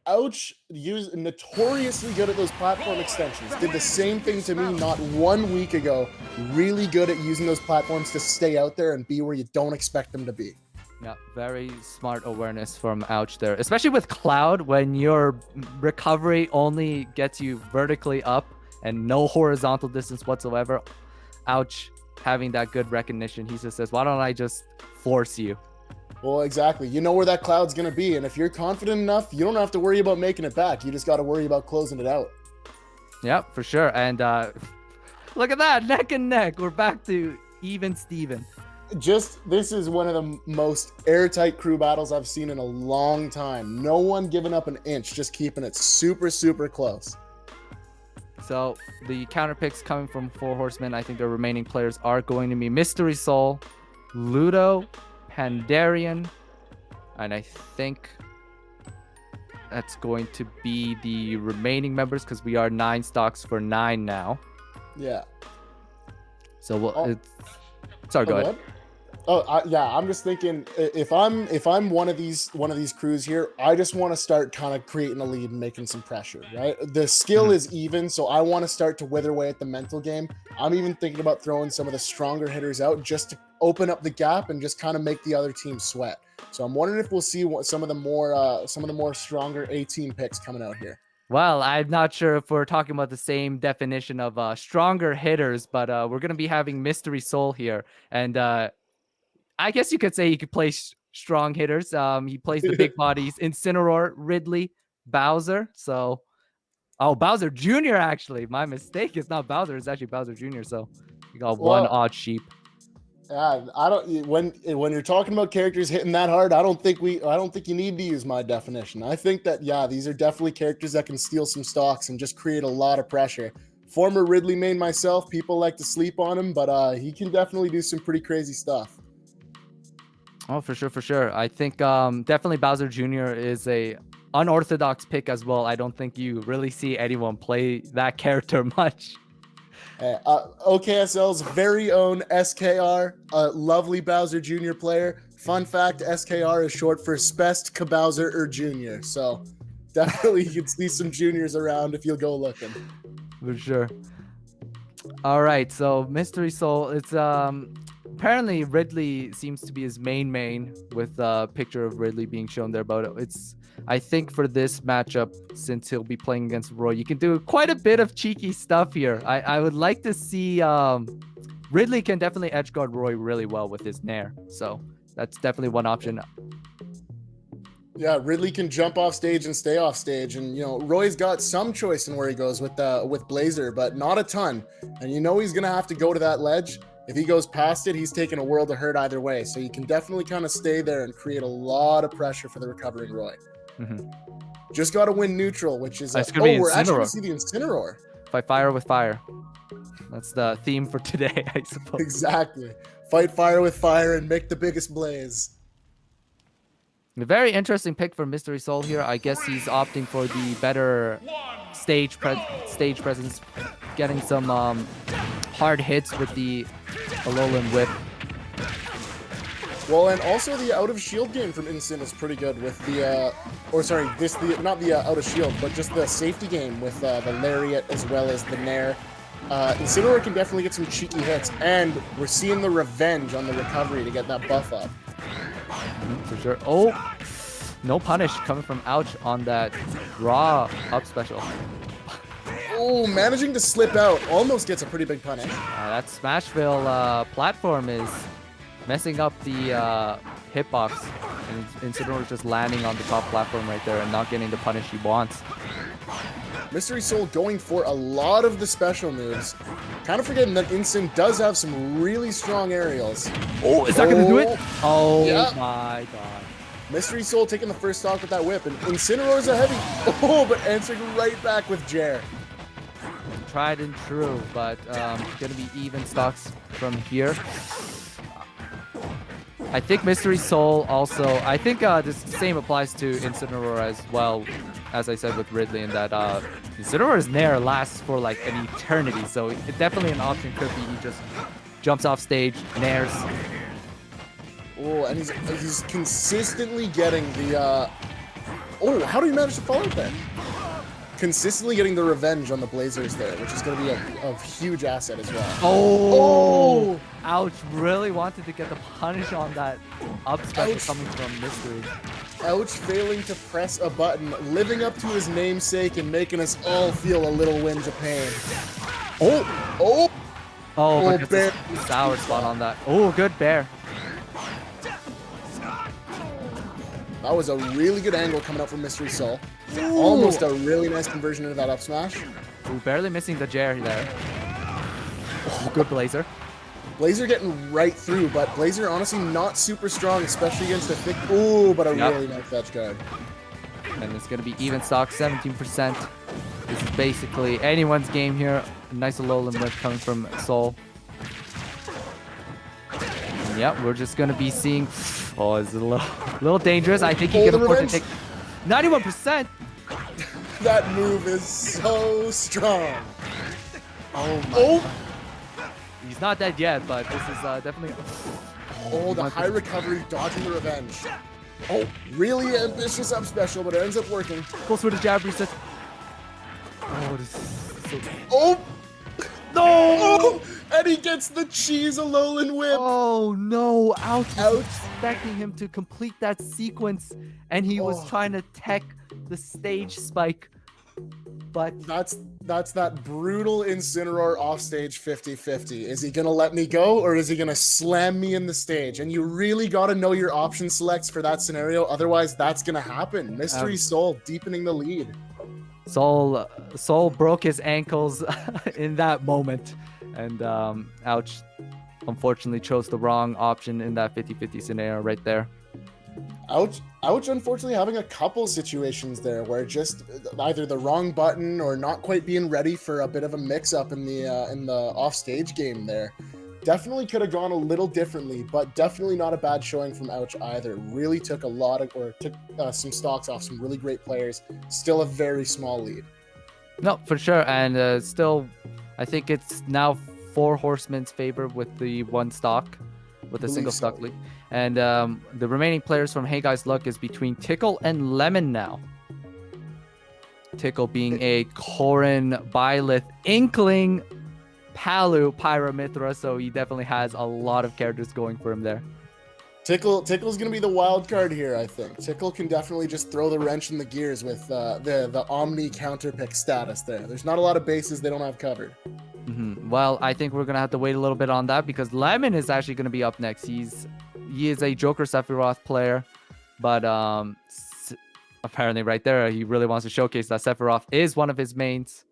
Speaker 2: Ouch, notoriously good at those platform extensions. Did the same thing to me not 1 week ago. Really good at using those platforms to stay out there and be where you don't expect them to be.
Speaker 1: Yeah, very smart awareness from Ouch there, especially with Cloud when your recovery only gets you vertically up and no horizontal distance whatsoever. Ouch, having that good recognition, he just says, why don't I just force you?
Speaker 2: Well, exactly. You know where that cloud's going to be, and if you're confident enough, you don't have to worry about making it back. You just got to worry about closing it out.
Speaker 1: Yep, for sure. And look at that, neck and neck. We're back to even Steven.
Speaker 2: This is one of the most airtight crew battles I've seen in a long time. No one giving up an inch, just keeping it super, super close.
Speaker 1: So the counter picks coming from Four Horsemen, I think the remaining players are going to be Mystery Soul, Ludo, Pandarian, and I think that's going to be the remaining members because we are 9 stocks for 9 now.
Speaker 2: Yeah.
Speaker 1: So we'll,
Speaker 2: Oh.
Speaker 1: sorry, go ahead.
Speaker 2: Yeah, I'm just thinking if I'm one of these crews here, I just want to start kind of creating a lead and making some pressure, right? The skill is even, so I want to start to wither away at the mental game. I'm even thinking about throwing some of the stronger hitters out just to open up the gap and just kind of make the other team sweat. So I'm wondering if we'll see some of the more stronger A team picks coming out here.
Speaker 1: Well, I'm not sure if we're talking about the same definition of stronger hitters, but we're going to be having Mystery Soul here. And I guess you could say he could play strong hitters. He plays the big bodies, Incineroar, Ridley, Bowser. So, Bowser Jr. actually. My mistake. It's not Bowser. It's actually Bowser Jr. So you got one odd sheep.
Speaker 2: Yeah, I don't. When you're talking about characters hitting that hard, I don't think you need to use my definition. I think that these are definitely characters that can steal some stocks and just create a lot of pressure. Former Ridley main myself, people like to sleep on him, but he can definitely do some pretty crazy stuff.
Speaker 1: Oh, for sure. I think definitely Bowser Jr. is a unorthodox pick as well. I don't think you really see anyone play that character much.
Speaker 2: OKSL's very own SKR, a lovely Bowser Jr. player. Fun fact, SKR is short for Spest Kabowser Jr. So definitely you can see some juniors around if you'll go looking.
Speaker 1: For sure. All right, so Mystery Soul, it's apparently Ridley seems to be his main with a picture of Ridley being shown there, but I think for this matchup, since he'll be playing against Roy, you can do quite a bit of cheeky stuff here. I would like to see Ridley can definitely edge guard Roy really well with his Nair, so that's definitely one option.
Speaker 2: Yeah, Ridley can jump off stage and stay off stage, and Roy's got some choice in where he goes with Blazer, but not a ton. And he's gonna have to go to that ledge. If he goes past it, he's taking a world of hurt either way. So you can definitely kind of stay there and create a lot of pressure for the recovering Roy.
Speaker 1: Mm-hmm.
Speaker 2: Just got to win neutral, which is
Speaker 1: we're
Speaker 2: actually going to see the Incineroar.
Speaker 1: Fight fire with fire. That's the theme for today, I suppose.
Speaker 2: Exactly. Fight fire with fire and make the biggest blaze.
Speaker 1: A very interesting pick for Mystery Soul here. I guess he's opting for the better stage presence, getting some hard hits with the Alolan Whip.
Speaker 2: Well, and also the out of shield game from Incin is pretty good with not the out of shield, but just the safety game with the Lariat as well as the Nair. Incineroar can definitely get some cheeky hits, and we're seeing the revenge on the recovery to get that buff up.
Speaker 1: For sure. Oh, no punish coming from Ouch on that raw up special.
Speaker 2: Oh, managing to slip out almost gets a pretty big punish.
Speaker 1: That Smashville platform is messing up the hitbox, and Incineroar is just landing on the top platform right there and not getting the punish he wants.
Speaker 2: Mystery Soul going for a lot of the special moves. Kind of forgetting that Instant does have some really strong aerials.
Speaker 1: Oh, is that going to do it? Oh
Speaker 2: yeah.
Speaker 1: my god.
Speaker 2: Mystery Soul taking the first stock with that whip, and Incineroar's a heavy. Oh, but answering right back with Jer.
Speaker 1: Tried and true, but going to be even stocks from here. I think Mystery Soul also, I think this same applies to Incineroar as well, as I said with Ridley, in that Incineroar's Nair lasts for like an eternity, so it definitely an option could be he just jumps off stage, Nairs.
Speaker 2: Oh, and he's consistently getting the, oh, how do you manage to follow it then? Consistently getting the revenge on the Blazers there, which is going to be a huge asset as well.
Speaker 1: Oh! Ouch, really wanted to get the punish on that up special coming from Mystery.
Speaker 2: Ouch, failing to press a button, living up to his namesake and making us all feel a little whinge of pain. Oh! Oh!
Speaker 1: Oh, but it's a sour spot on that. Oh, good bear.
Speaker 2: That was a really good angle coming up from Mystery Soul. Ooh. Almost a really nice conversion into that up smash.
Speaker 1: Ooh, barely missing the Jer there. Oh, good Blazer.
Speaker 2: Blazer getting right through, but Blazer honestly not super strong, especially against a thick. Ooh, but a really nice edge guard.
Speaker 1: And it's going to be even stock, 17%. This is basically anyone's game here. A nice low limit coming from Soul. And yeah, we're just going to be seeing. Oh, it's a little dangerous. I think he can afford to take 91%.
Speaker 2: That move is so strong.
Speaker 1: Oh my. Oh. He's not dead yet, but this is definitely.
Speaker 2: Oh, the high recovery, dodging the revenge. Oh, really ambitious up special, but it ends up working.
Speaker 1: Goes for the jab reset. Oh, this is so.
Speaker 2: Oh.
Speaker 1: No!
Speaker 2: Oh, and he gets the cheese Alolan whip.
Speaker 1: Oh no! Ouch! I was expecting him to complete that sequence, and he was trying to tech the stage spike, but
Speaker 2: that's that brutal Incineroar offstage 50-50. Is he gonna let me go, or is he gonna slam me in the stage? And you really gotta know your option selects for that scenario, otherwise that's gonna happen. Mystery Soul deepening the lead.
Speaker 1: Soul broke his ankles in that moment, and ouch, unfortunately chose the wrong option in that 50-50 scenario right there.
Speaker 2: Ouch, unfortunately having a couple situations there where just either the wrong button or not quite being ready for a bit of a mix-up in the off-stage game there. Definitely could have gone a little differently, but definitely not a bad showing from Ouch either. Really took some stocks off some really great players. Still a very small lead. No,
Speaker 1: for sure. And still, I think it's now 4 Horsemen's favor with the 1 stock, with a single stock lead. And the remaining players from Hey Guys Luck is between Tickle and Lemon now. Tickle being a Corrin, Byleth, Inkling, Palu, Pyramithra, so he definitely has a lot of characters going for him there.
Speaker 2: Tickle's going to be the wild card here, I think. Tickle can definitely just throw the wrench in the gears with the Omni counterpick status there. There's not a lot of bases they don't have covered.
Speaker 1: Well, I think we're going to have to wait a little bit on that because Lemon is actually going to be up next. He is a Joker Sephiroth player, but apparently right there, he really wants to showcase that Sephiroth is one of his mains.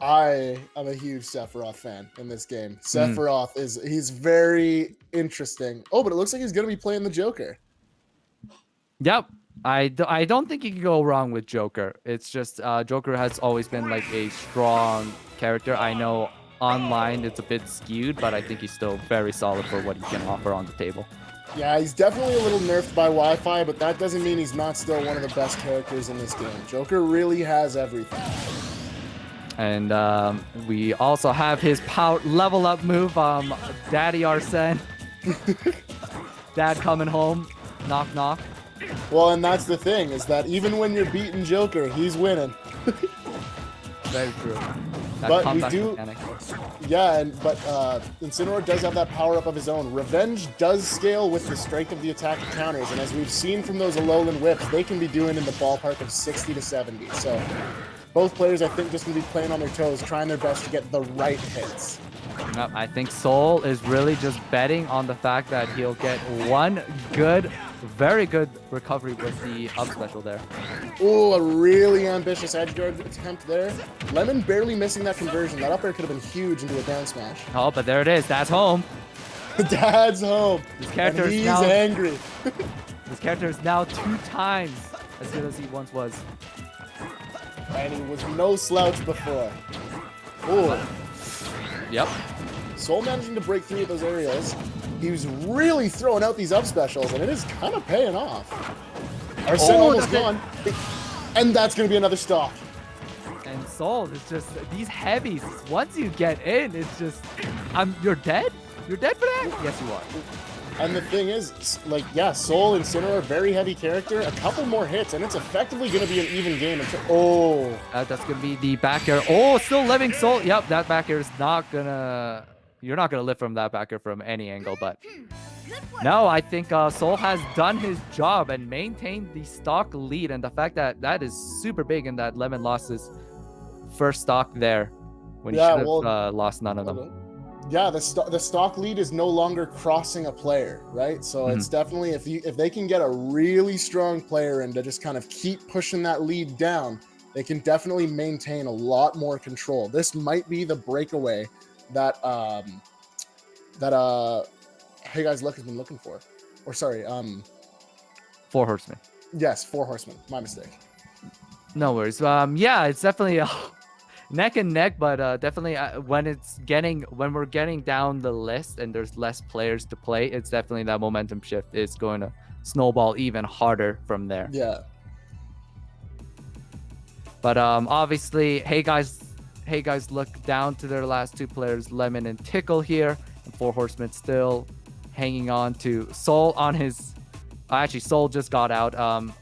Speaker 2: I am a huge Sephiroth fan in this game. Sephiroth he's very interesting. Oh, but it looks like he's going to be playing the Joker.
Speaker 1: Yep. I don't think you can go wrong with Joker. It's just Joker has always been like a strong character. I know online it's a bit skewed, but I think he's still very solid for what he can offer on the table.
Speaker 2: Yeah, he's definitely a little nerfed by Wi-Fi, but that doesn't mean he's not still one of the best characters in this game. Joker really has everything. And we also have his power level up move, Daddy Arsene. Dad coming home, knock knock. Well, and that's the thing, is that even when you're beating Joker, he's winning. Very true. But we do, but Incineroar does have that power up of his own. Revenge does scale with the strength of the attack counters, and as we've seen from those Alolan whips, they can be doing in the ballpark of 60 to 70. So both players, I think, just going to be playing on their toes, trying their best to get the right hits. I think Soul is really just betting on the fact that he'll get one good
Speaker 1: Very good recovery with the up special there.
Speaker 2: Oh, a really ambitious edge guard attempt there. Lemon barely missing that conversion. That up air could have been huge into a down smash.
Speaker 1: Oh, but there it is. That's home.
Speaker 2: Dad's home.
Speaker 1: This character
Speaker 2: And
Speaker 1: is
Speaker 2: he's
Speaker 1: now
Speaker 2: angry.
Speaker 1: this character is now 2 times as good as he once was.
Speaker 2: And he was no slouch before. Oh,
Speaker 1: Yep.
Speaker 2: Soul managing to break through with those aerials. He was really throwing out these up specials, and it is kind of paying off. Arsene almost gone. And that's going to be another stock.
Speaker 1: And Soul is just these heavies. Once you get in, it's just you're dead. You're dead for that. Yes, you are.
Speaker 2: And the thing is, like, yeah, Soul and Sinner are very heavy character. A couple more hits, and it's effectively going to be an even game. Oh.
Speaker 1: That's gonna be the back air. Oh, still living Soul. Yep, that back air is not gonna. You're not gonna live from that back air from any angle, but no, I think Soul has done his job and maintained the stock lead, and the fact that that is super big, and that Lemon lost his first stock there when he should have lost none of them.
Speaker 2: Yeah, the stock lead is no longer crossing a player, right? So it's definitely if they can get a really strong player and to just kind of keep pushing that lead down, they can definitely maintain a lot more control. This might be the breakaway that Hey Guys Luck has been looking for. Or sorry,
Speaker 1: 4 Horsemen.
Speaker 2: yes, 4 Horsemen. My mistake.
Speaker 1: No worries. Yeah, it's definitely neck and neck, but definitely when we're getting down the list and there's less players to play, it's definitely that momentum shift is going to snowball even harder from there.
Speaker 2: Yeah.
Speaker 1: But obviously, Hey Guys look down to their last 2 players, Lemon and Tickle here, and 4 Horsemen still hanging on to Soul on his. Actually, Soul just got out.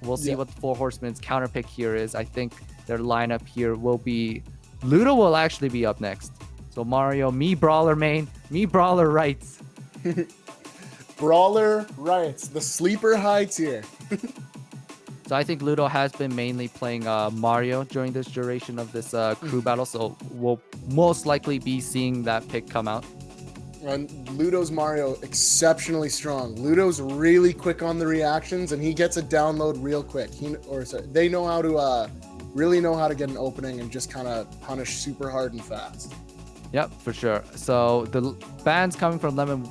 Speaker 1: We'll see what the 4 Horsemen's counter pick here is. I think their lineup here will be. Ludo will actually be up next. So Mario, me Brawler main, me Brawler rights.
Speaker 2: Brawler rights, the sleeper high tier.
Speaker 1: So I think Ludo has been mainly playing Mario during this duration of this crew battle. So we'll most likely be seeing that pick come out.
Speaker 2: And Ludo's Mario exceptionally strong. Ludo's really quick on the reactions, and he gets a download real quick. They know how to really know how to get an opening and just kind of punish super hard and fast.
Speaker 1: Yep, for sure. So the bans coming from Lemon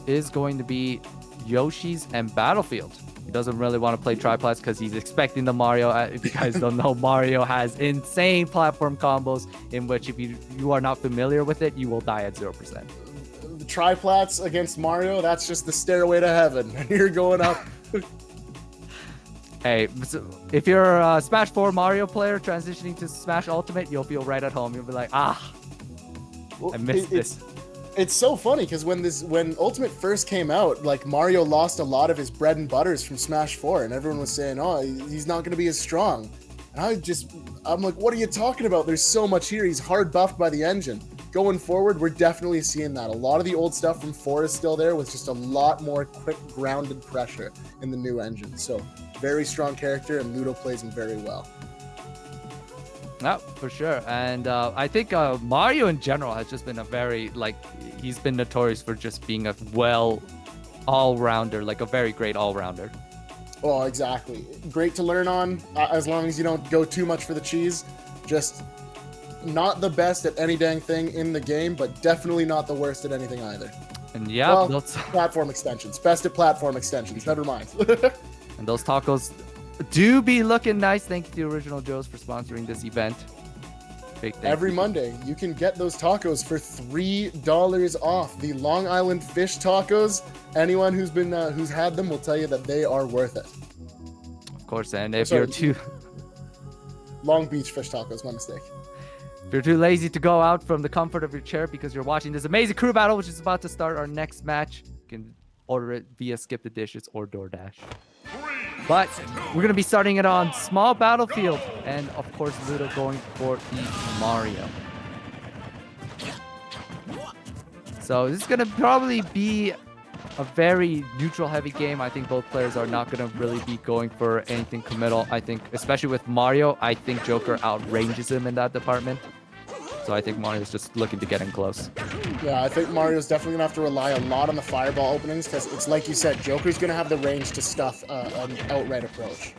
Speaker 1: is going to be Yoshi's and Battlefield. He doesn't really want to play triplats because he's expecting the Mario. If you guys don't know, Mario has insane platform combos in which if you are not familiar with it, you will die at 0%.
Speaker 2: The triplats against Mario, that's just the stairway to heaven. You're going up.
Speaker 1: Hey, so if you're a Smash 4 Mario player transitioning to Smash Ultimate, you'll feel right at home. You'll be like, I missed this.
Speaker 2: It's so funny because when Ultimate first came out, like Mario lost a lot of his bread and butters from Smash 4, and everyone was saying, "Oh, he's not going to be as strong." And I'm like, "What are you talking about? There's so much here. He's hard buffed by the engine." Going forward, we're definitely seeing that. A lot of the old stuff from 4 is still there with just a lot more quick grounded pressure in the new engine. So very strong character, and Ludo plays him very well.
Speaker 1: No, for sure. And I think Mario in general has just been he's been notorious for just being a all-rounder, like a very great all-rounder.
Speaker 2: Oh, exactly. Great to learn on, as long as you don't go too much for the cheese. Just not the best at any dang thing in the game, but definitely not the worst at anything either.
Speaker 1: And yeah,
Speaker 2: platform extensions. Best at platform extensions. Never mind.
Speaker 1: And those tacos do be looking nice. Thank you to Original Joe's for sponsoring this event.
Speaker 2: Every Monday, you can get those tacos for $3 off. The Long Island fish tacos. Anyone who's had them will tell you that they are worth it.
Speaker 1: Of course, and if you're too
Speaker 2: Long Beach fish tacos, my mistake.
Speaker 1: If you're too lazy to go out from the comfort of your chair because you're watching this amazing crew battle, which is about to start our next match, you can order it via Skip the Dishes or DoorDash. But we're going to be starting it on small battlefield, and of course Ludo going for the Mario. So this is going to probably be a very neutral heavy game. I think both players are not going to really be going for anything committal. I think especially with Mario, I think Joker outranges him in that department. So I think Mario's just looking to get in close.
Speaker 2: Yeah, I think Mario's definitely gonna have to rely a lot on the fireball openings because it's like you said, Joker's gonna have the range to stuff an outright approach.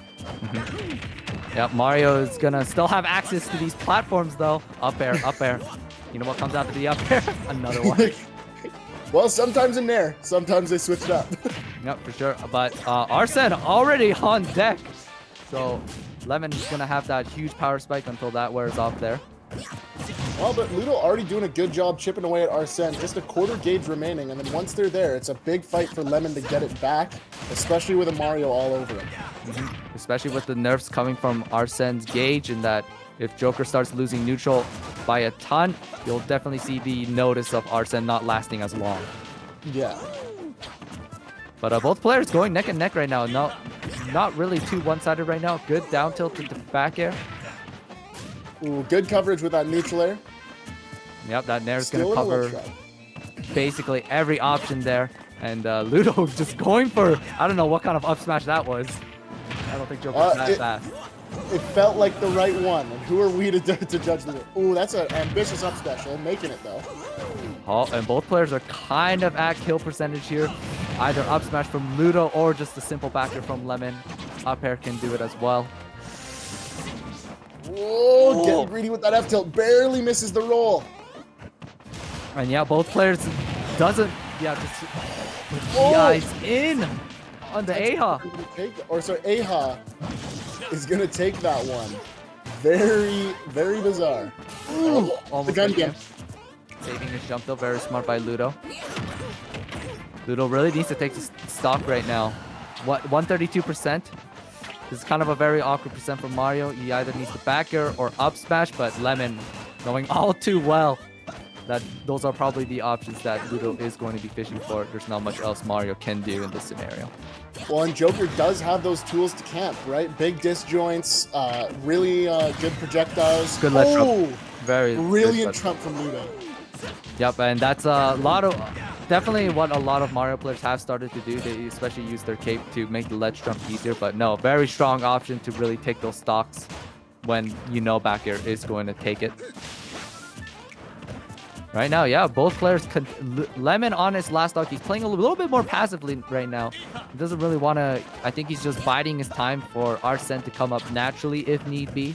Speaker 1: Yeah, Mario is gonna still have access to these platforms though. Up air, up air. You know what comes after the up air? Another one.
Speaker 2: Well, sometimes in there, sometimes they switch it up.
Speaker 1: Yep, for sure. But Arsene already on deck. So Lemon is gonna have that huge power spike until that wears off there.
Speaker 2: Well, but Ludo already doing a good job chipping away at Arsene. Just a quarter gauge remaining, and then once they're there, it's a big fight for Lemon to get it back, especially with a Mario all over him.
Speaker 1: Especially with the nerfs coming from Arsene's gauge, and that if Joker starts losing neutral by a ton, you'll definitely see the notice of Arsene not lasting as long.
Speaker 2: Yeah.
Speaker 1: But both players going neck and neck right now. No, not really too one-sided right now. Good down tilt to the back air.
Speaker 2: Ooh, good coverage with that neutral air.
Speaker 1: Yep, that Nair is going
Speaker 2: Still
Speaker 1: to
Speaker 2: in a ledge
Speaker 1: cover
Speaker 2: trap.
Speaker 1: basically every option there. And Ludo just going for, I don't know what kind of up smash that was. I don't think Joker's that fast.
Speaker 2: It felt like the right one, and who are we to judge the... Ooh, that's an ambitious up special, making it though.
Speaker 1: Oh, and both players are kind of at kill percentage here. Either up smash from Ludo or just a simple backer from Lemon. Up air can do it as well.
Speaker 2: Whoa, getting greedy with that F tilt, barely misses the roll.
Speaker 1: And yeah, both players doesn't, yeah, just
Speaker 2: Oh!
Speaker 1: eyes in on the Aha.
Speaker 2: Aha is gonna take that one. Very, very bizarre. Ooh, the
Speaker 1: Almost
Speaker 2: gun
Speaker 1: like
Speaker 2: game.
Speaker 1: him. Saving his jump though, very smart by Ludo. Ludo really needs to take the stock right now. What, 132%? This is kind of a very awkward percent for Mario. He either needs to back air or up smash, but Lemon knowing all too well that those are probably the options that Ludo is going to be fishing for. There's not much else Mario can do in this scenario.
Speaker 2: Well, and Joker does have those tools to camp, right? Big disjoints, really good projectiles.
Speaker 1: Good ledge trump.
Speaker 2: Oh,
Speaker 1: Very
Speaker 2: brilliant
Speaker 1: good.
Speaker 2: trump from Ludo.
Speaker 1: Yep, and that's a lot of, definitely what a lot of Mario players have started to do. They especially use their cape to make the ledge jump easier, but no, very strong option to really take those stocks when you know back air is going to take it. Right now, yeah, both players, Lemon on his last stock, he's playing a little bit more passively right now. He doesn't really want to, I think he's just biding his time for Arsene to come up naturally if need be.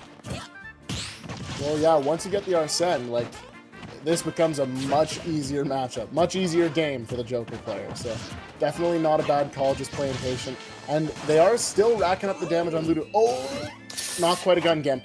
Speaker 2: Well, yeah, once you get the Arsene, like, this becomes a much easier matchup, much easier game for the Joker player. So definitely not a bad call, just playing patient. And they are still racking up the damage on Ludo. Oh, not quite a gun gimp.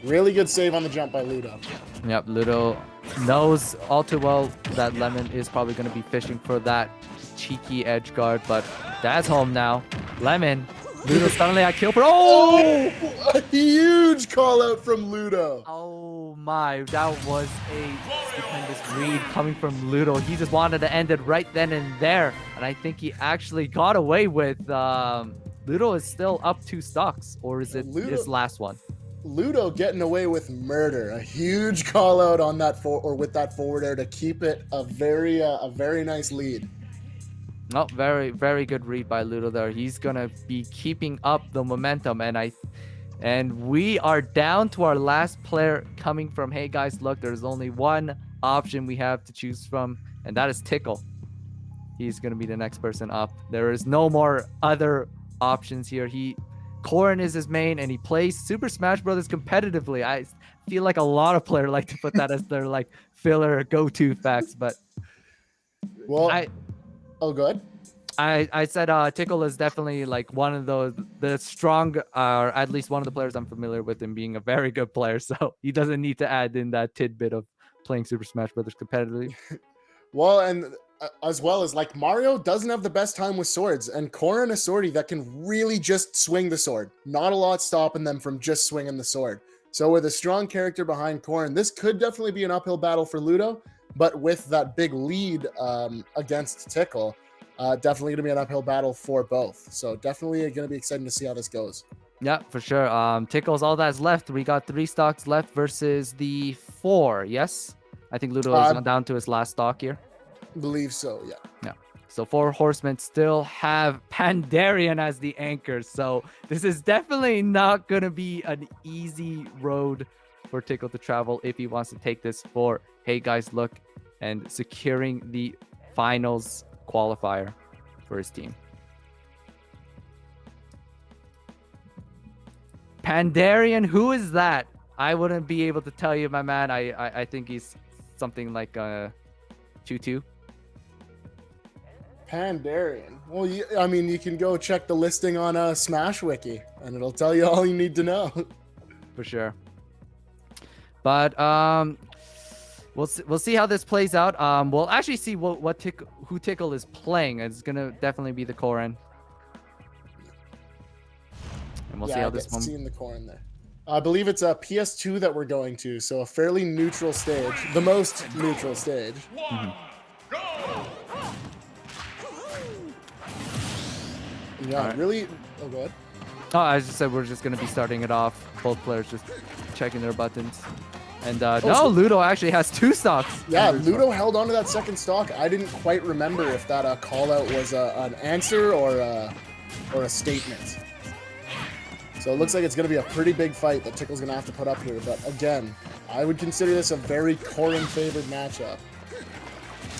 Speaker 2: Really good save on the jump by Ludo.
Speaker 1: Yep, Ludo knows all too well that Lemon is probably going to be fishing for that cheeky edge guard, but that's home now. Lemon, Ludo suddenly at kill. Oh!
Speaker 2: A huge call out from Ludo.
Speaker 1: Oh my, that was a stupendous read coming from Ludo. He just wanted to end it right then and there, and I think he actually got away with. Ludo is still up 2 stocks, or is it his last one?
Speaker 2: Ludo getting away with murder. A huge call out on that with that forward air to keep it a very nice lead.
Speaker 1: No, very, very good read by Ludo there. He's gonna be keeping up the momentum, and we are down to our last player coming from. Hey guys, look, there's only one option we have to choose from, and that is Tickle. He's gonna be the next person up. There is no more other options here. Corrin is his main, and he plays Super Smash Bros. Competitively. I feel like a lot of players like to put that as their like filler go-to facts, but
Speaker 2: well, oh, good.
Speaker 1: I said Tickle is definitely like one of the strong, or at least one of the players I'm familiar with in being a very good player. So he doesn't need to add in that tidbit of playing Super Smash Bros. Competitively.
Speaker 2: Well, and as well as like Mario doesn't have the best time with swords, and Corrin is swordy that can really just swing the sword. Not a lot stopping them from just swinging the sword. So with a strong character behind Corrin, this could definitely be an uphill battle for Ludo, but with that big lead against Tickle, definitely gonna be an uphill battle for both. So definitely gonna be exciting to see how this goes.
Speaker 1: Yeah, for sure. Tickle's all that's left. We got 3 stocks left versus the 4. Yes, I think Ludo is down to his last stock here.
Speaker 2: Believe so, yeah.
Speaker 1: Yeah. So 4 horsemen still have Pandarian as the anchor. So this is definitely not going to be an easy road for Tickle to travel if he wants to take this for Hey Guys Look and securing the finals qualifier for his team. Pandarian, who is that? I wouldn't be able to tell you, my man. I think he's something like 2-2.
Speaker 2: Pandarian. Well, I mean, you can go check the listing on Smash Wiki, and it'll tell you all you need to know.
Speaker 1: For sure. But we'll see how this plays out. We'll actually see who Tickle is playing. It's gonna definitely be the Koran. And we'll see how this one.
Speaker 2: See in the corn there. I believe it's a PS2 that we're going to, so a fairly neutral stage, the most neutral stage. Yeah,
Speaker 1: right.
Speaker 2: really. Oh, go ahead.
Speaker 1: Oh, I just said we're just gonna be starting it off. Both players just checking their buttons. And no, Ludo actually has 2 stocks.
Speaker 2: Yeah, Ludo held on to that second stock. I didn't quite remember if that call out was an answer or a statement. So it looks like it's going to be a pretty big fight that Tickle's going to have to put up here. But again, I would consider this a very Koran-favored matchup.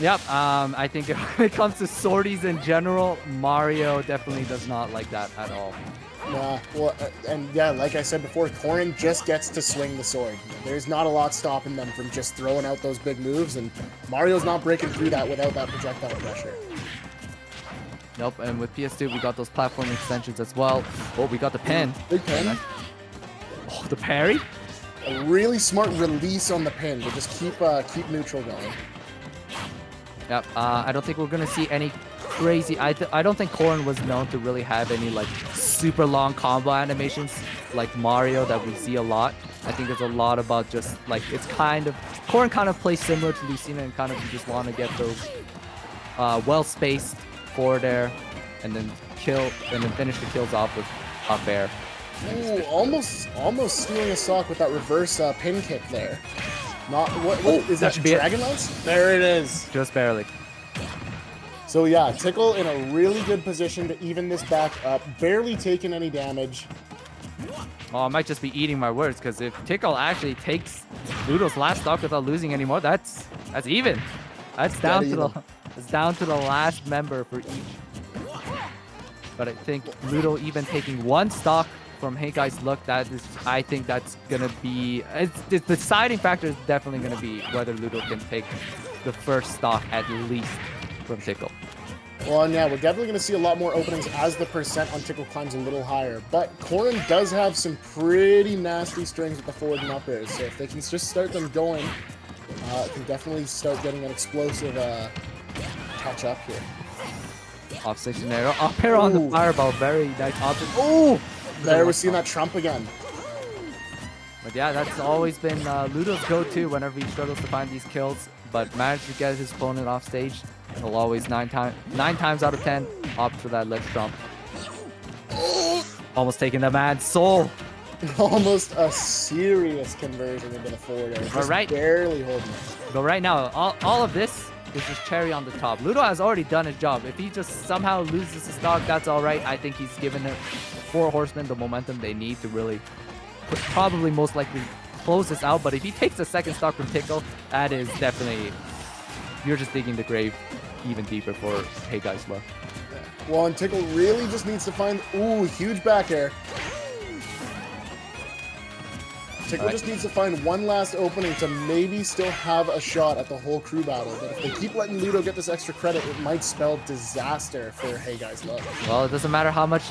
Speaker 1: Yep, I think when it comes to sorties in general, Mario definitely does not like that at all.
Speaker 2: Nah, well, and yeah, like I said before, Koran just gets to swing the sword. There's not a lot stopping them from just throwing out those big moves, and Mario's not breaking through that without that projectile pressure.
Speaker 1: Nope, and with PS2, we got those platform extensions as well. Oh, we got the pin.
Speaker 2: Big pin.
Speaker 1: Oh, the parry?
Speaker 2: A really smart release on the pin to just keep neutral going.
Speaker 1: Yep, I don't think we're going to see any crazy... I don't think Koran was known to really have any, like, super long combo animations like Mario that we see a lot. I think there's a lot about just, like, it's kind of... Koran kind of plays similar to Lucina and kind of you just want to get those well-spaced forward air and then finish the kills off with up air.
Speaker 2: Ooh, almost stealing a stock with that reverse pin kick there. Not what is that? Dragon Lance? There it is.
Speaker 1: Just barely.
Speaker 2: So yeah, Tickle in a really good position to even this back up. Barely taking any damage.
Speaker 1: Oh, I might just be eating my words because if Tickle actually takes Ludo's last stock without losing anymore, that's even. That's down to the last member for each. But I think Ludo even taking 1 stock from Hey Guys Look, I think that's gonna be the deciding factor is definitely gonna be whether Ludo can take the first stock at least from Tickle.
Speaker 2: Well, and yeah, we're definitely going to see a lot more openings as the percent on Tickle climbs a little higher. But Koran does have some pretty nasty strings with the forward and up airs. So if they can just start them going, it can definitely start getting an explosive catch up here.
Speaker 1: Off station arrow. Up air on the fireball. Very nice option. Oh!
Speaker 2: There we're seeing that Trump again.
Speaker 1: But yeah, that's always been Ludo's go-to whenever he struggles to find these kills. But managed to get his opponent off stage. He'll always 9 times out of 10 opt for that ledge trump. Almost taking the man's soul.
Speaker 2: Almost a serious conversion into the forward air. Just barely holding it.
Speaker 1: But right now, all of this is just cherry on the top. Ludo has already done his job. If he just somehow loses his stock, that's all right. I think he's given the 4 horsemen the momentum they need to really probably most likely close this out. But if he takes the second stock from Tickle, that is definitely... You're just digging the grave even deeper for Hey Guys Look.
Speaker 2: Well, and Tickle really just needs to find... Ooh, huge back air. Tickle just needs to find one last opening to maybe still have a shot at the whole crew battle. But if they keep letting Ludo get this extra credit, it might spell disaster for Hey Guys Look.
Speaker 1: Well, it doesn't matter how much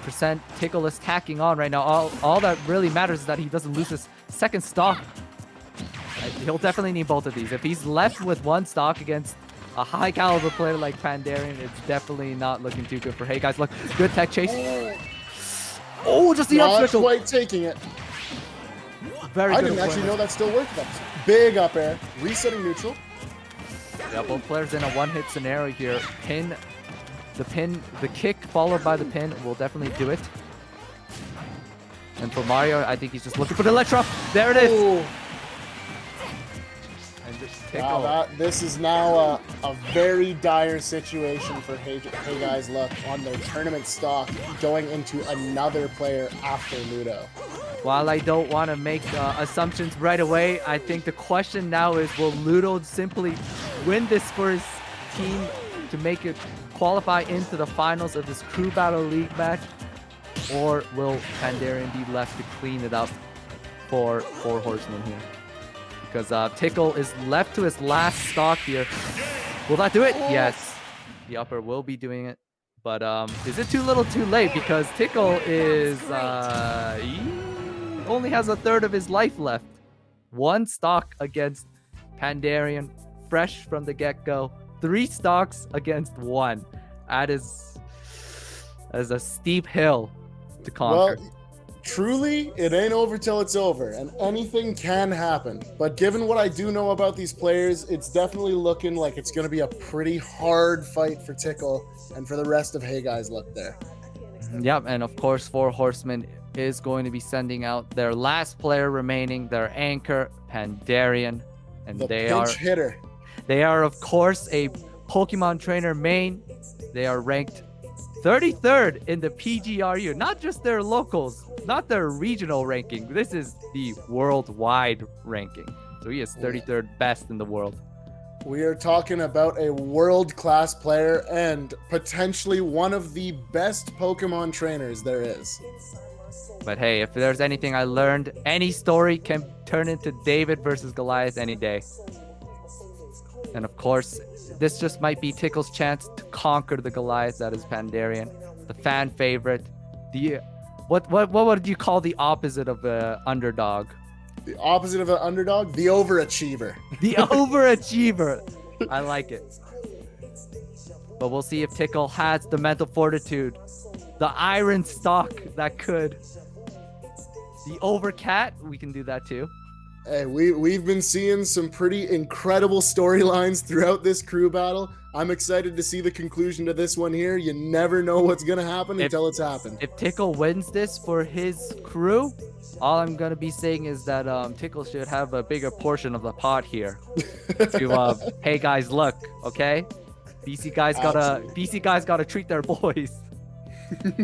Speaker 1: percent Tickle is tacking on right now. All that really matters is that he doesn't lose his second stock. He'll definitely need both of these. If he's left with 1 stock against a high caliber player like Pandarian, it's definitely not looking too good for Hey Guys Look. Good tech chase. Oh, just the up special.
Speaker 2: Not quite taking it.
Speaker 1: Very
Speaker 2: I
Speaker 1: good.
Speaker 2: didn't actually know that still worked. Big up air. Resetting neutral.
Speaker 1: Yeah, both players in a one-hit scenario here. The kick followed by the pin will definitely do it. And for Mario, I think he's just looking for the Electro. There it is.
Speaker 2: Ooh.
Speaker 1: Wow,
Speaker 2: this is now a very dire situation for Hey Guys Look on their tournament stock going into another player after Ludo.
Speaker 1: while I don't want to make assumptions right away, I think the question now is, will Ludo simply win this for his team to make it qualify into the finals of this Crew Battle League match? Or will Pandarian be left to clean it up for Four Horsemen here? Because Tickle is left to his last stock here. Will that do it? Yes. The upper will be doing it. But is it too little too late? Because Tickle is... he only has a third of his life left. One stock against Pandarian, fresh from the get-go. 3 stocks against 1. That is a steep hill to conquer.
Speaker 2: Well, truly, it ain't over till it's over, and anything can happen. But given what I do know about these players, it's definitely looking like it's going to be a pretty hard fight for Tickle and for the rest of Hey Guys Look there.
Speaker 1: Yep, and of course, Four Horsemen is going to be sending out their last player remaining, their anchor, Pandarian. And
Speaker 2: The
Speaker 1: they
Speaker 2: pinch hitter.
Speaker 1: They are, of course, a Pokemon trainer main. They are ranked 33rd in the PGRU, not just their locals, not their regional ranking. This is the worldwide ranking. So he is 33rd best in the world.
Speaker 2: We are talking about a world-class player and potentially one of the best Pokemon trainers there is.
Speaker 1: But hey, if there's anything I learned, any story can turn into David versus Goliath any day. And of course, this just might be Tickle's chance to conquer the Goliath that is Pandarian, the fan favorite. What would you call the opposite of an underdog?
Speaker 2: The opposite of an underdog, the overachiever.
Speaker 1: The overachiever. I like it. But we'll see if Tickle has the mental fortitude, the iron stock that could. The overcat, we can do that too.
Speaker 2: Hey, we've been seeing some pretty incredible storylines throughout this crew battle. I'm excited to see the conclusion to this one here. You never know what's going to happen until it's happened.
Speaker 1: If Tickle wins this for his crew, all I'm going to be saying is that Tickle should have a bigger portion of the pot here. To Hey Guys Look, okay? BC guys gotta treat their boys.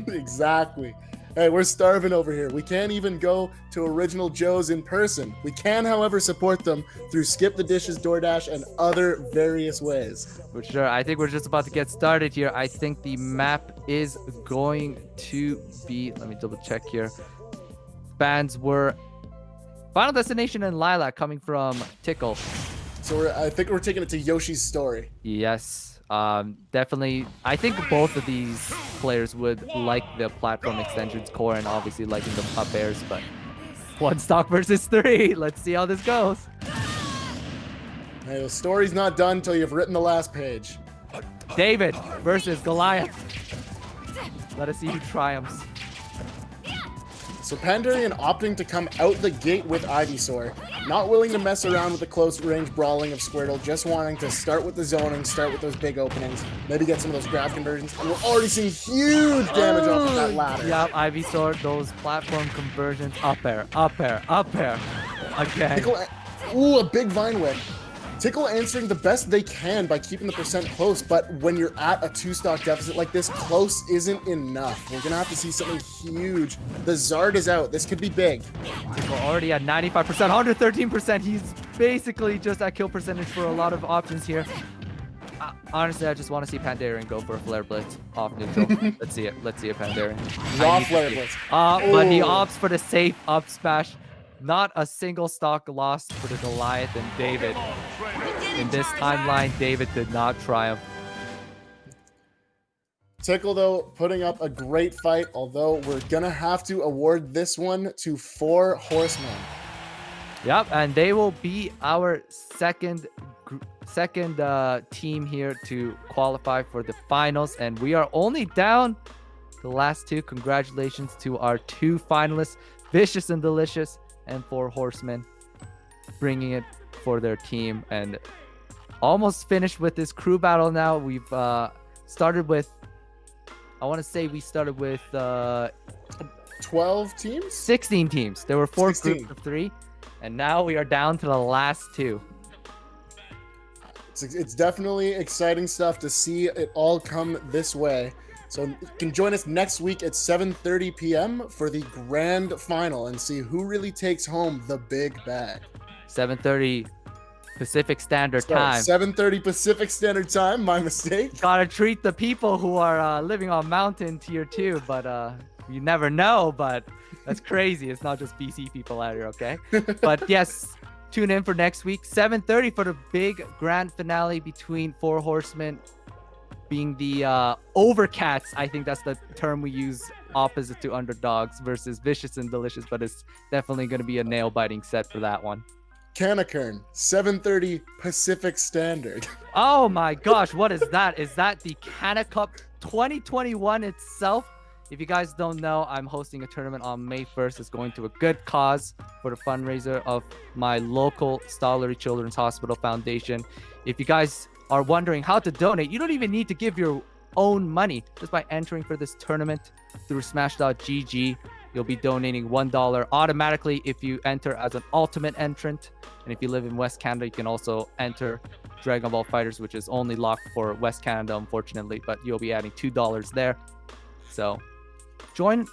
Speaker 2: Exactly. Hey, we're starving over here. We can't even go to Original Joe's in person. We can, however, support them through Skip the Dishes, DoorDash, and other various ways.
Speaker 1: For sure. I think we're just about to get started here. I think the map is going to be... Let me double check here. Bands were Final Destination and Lilac coming from Tickle.
Speaker 2: So I think we're taking it to Yoshi's Story.
Speaker 1: Yes. Definitely. I think both of these players would like the platform extensions core and obviously liking the up airs, but 1 stock versus 3. Let's see how this goes.
Speaker 2: Hey, the story's not done until you've written the last page.
Speaker 1: David versus Goliath. Let us see who triumphs.
Speaker 2: So Pandarian opting to come out the gate with Ivysaur, not willing to mess around with the close range brawling of Squirtle, just wanting to start with the zoning, start with those big openings, maybe get some of those grab conversions, and we're already seeing huge damage off of that ladder.
Speaker 1: Yeah, Ivysaur, those platform conversions, up air, up air, up air. Again.
Speaker 2: Ooh, a big Vine Whip. Tickle answering the best they can by keeping the percent close, but when you're at a 2-stock deficit like this, close isn't enough. We're gonna have to see something huge. The Zard is out. This could be big.
Speaker 1: Tickle already at 95%, 113%. He's basically just at kill percentage for a lot of options here. Honestly, I just want to see Pandarian go for a Flare Blitz off neutral. Let's see it. Let's see it, Pandarian.
Speaker 2: Raw Flare Blitz.
Speaker 1: But he opts for the safe up smash. Not a single stock lost for the Goliath and David. In this timeline, David did not triumph.
Speaker 2: Tickle, though, putting up a great fight, although we're going to have to award this one to Four Horsemen.
Speaker 1: Yep, and they will be our second team here to qualify for the finals. And we are only down the last 2. Congratulations to our 2 finalists, Vicious and Delicious, and Four Horsemen, bringing it for their team. And almost finished with this crew battle now. We've started with, I want to say we started with
Speaker 2: 12 teams?
Speaker 1: 16 teams. There were 4
Speaker 2: 16.
Speaker 1: groups of 3, and now we are down to the last 2.
Speaker 2: It's definitely exciting stuff to see it all come this way. So you can join us next week at 7:30 p.m. for the grand final and see who really takes home the big bag.
Speaker 1: 7:30 Pacific Standard
Speaker 2: Sorry,
Speaker 1: Time.
Speaker 2: 7:30 Pacific Standard Time. My mistake.
Speaker 1: Gotta treat the people who are living on Mountain Tier 2, but you never know, but that's crazy. It's not just BC people out here, okay? But yes, tune in for next week, 7:30 for the big grand finale between Four Horsemen being the overcats. I think that's the term we use opposite to underdogs versus Vicious and Delicious, but it's definitely going to be a nail-biting set for that one.
Speaker 2: Kanakern, 7:30 Pacific Standard.
Speaker 1: Oh my gosh, what is that? Is that the Canna Cup 2021 itself? If you guys don't know, I'm hosting a tournament on May 1st. It's going to a good cause for the fundraiser of my local Stollery Children's Hospital Foundation. If you guys are wondering how to donate, you don't even need to give your own money. Just by entering for this tournament through smash.gg, you'll be donating $1 automatically if you enter as an ultimate entrant. And if you live in West Canada, you can also enter Dragon Ball Fighters, which is only locked for West Canada, unfortunately, but you'll be adding $2 there. So join.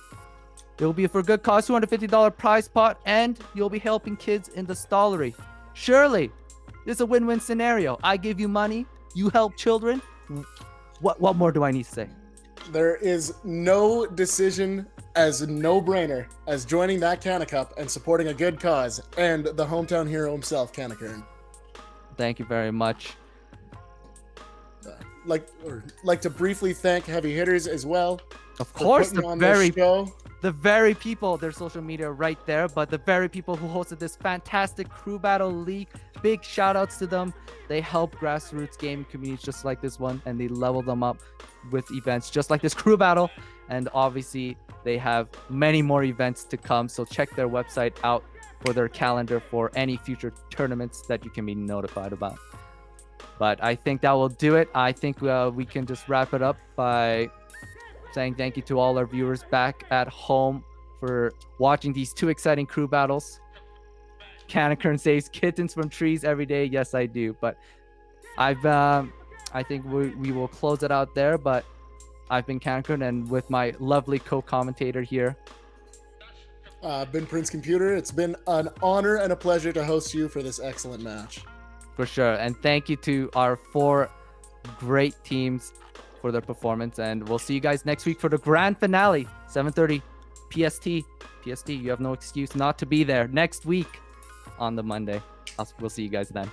Speaker 1: It will be for a good cause, $250 prize pot, and you'll be helping kids in the Stollery. Surely, this is a win-win scenario. I give you money, you help children. What more do I need to say?
Speaker 2: There is no decision as a no-brainer as joining that Canna Cup and supporting a good cause and the hometown hero himself, Kanakern.
Speaker 1: Thank you very much.
Speaker 2: Like to briefly thank Heavy Hitters as well.
Speaker 1: Of course,
Speaker 2: for putting on this show.
Speaker 1: the very people, their social media right there, but the very people who hosted this fantastic crew battle league, big shout outs to them. They help grassroots gaming communities just like this one, and they level them up with events just like this crew battle. And obviously they have many more events to come, so check their website out for their calendar for any future tournaments that you can be notified about. But I think that will do it. I think we can just wrap it up by saying thank you to all our viewers back at home for watching these two exciting crew battles. Kanakern says kittens from trees every day. Yes, I do. But I think we will close it out there. But I've been Kanakern, and with my lovely co-commentator here.
Speaker 2: Been Prince Computer. It's been an honor and a pleasure to host you for this excellent match.
Speaker 1: For sure. And thank you to our 4 great teams for their performance. And we'll see you guys next week for the grand finale, 7:30 PST. PST, you have no excuse not to be there next week on the Monday. We'll see you guys then.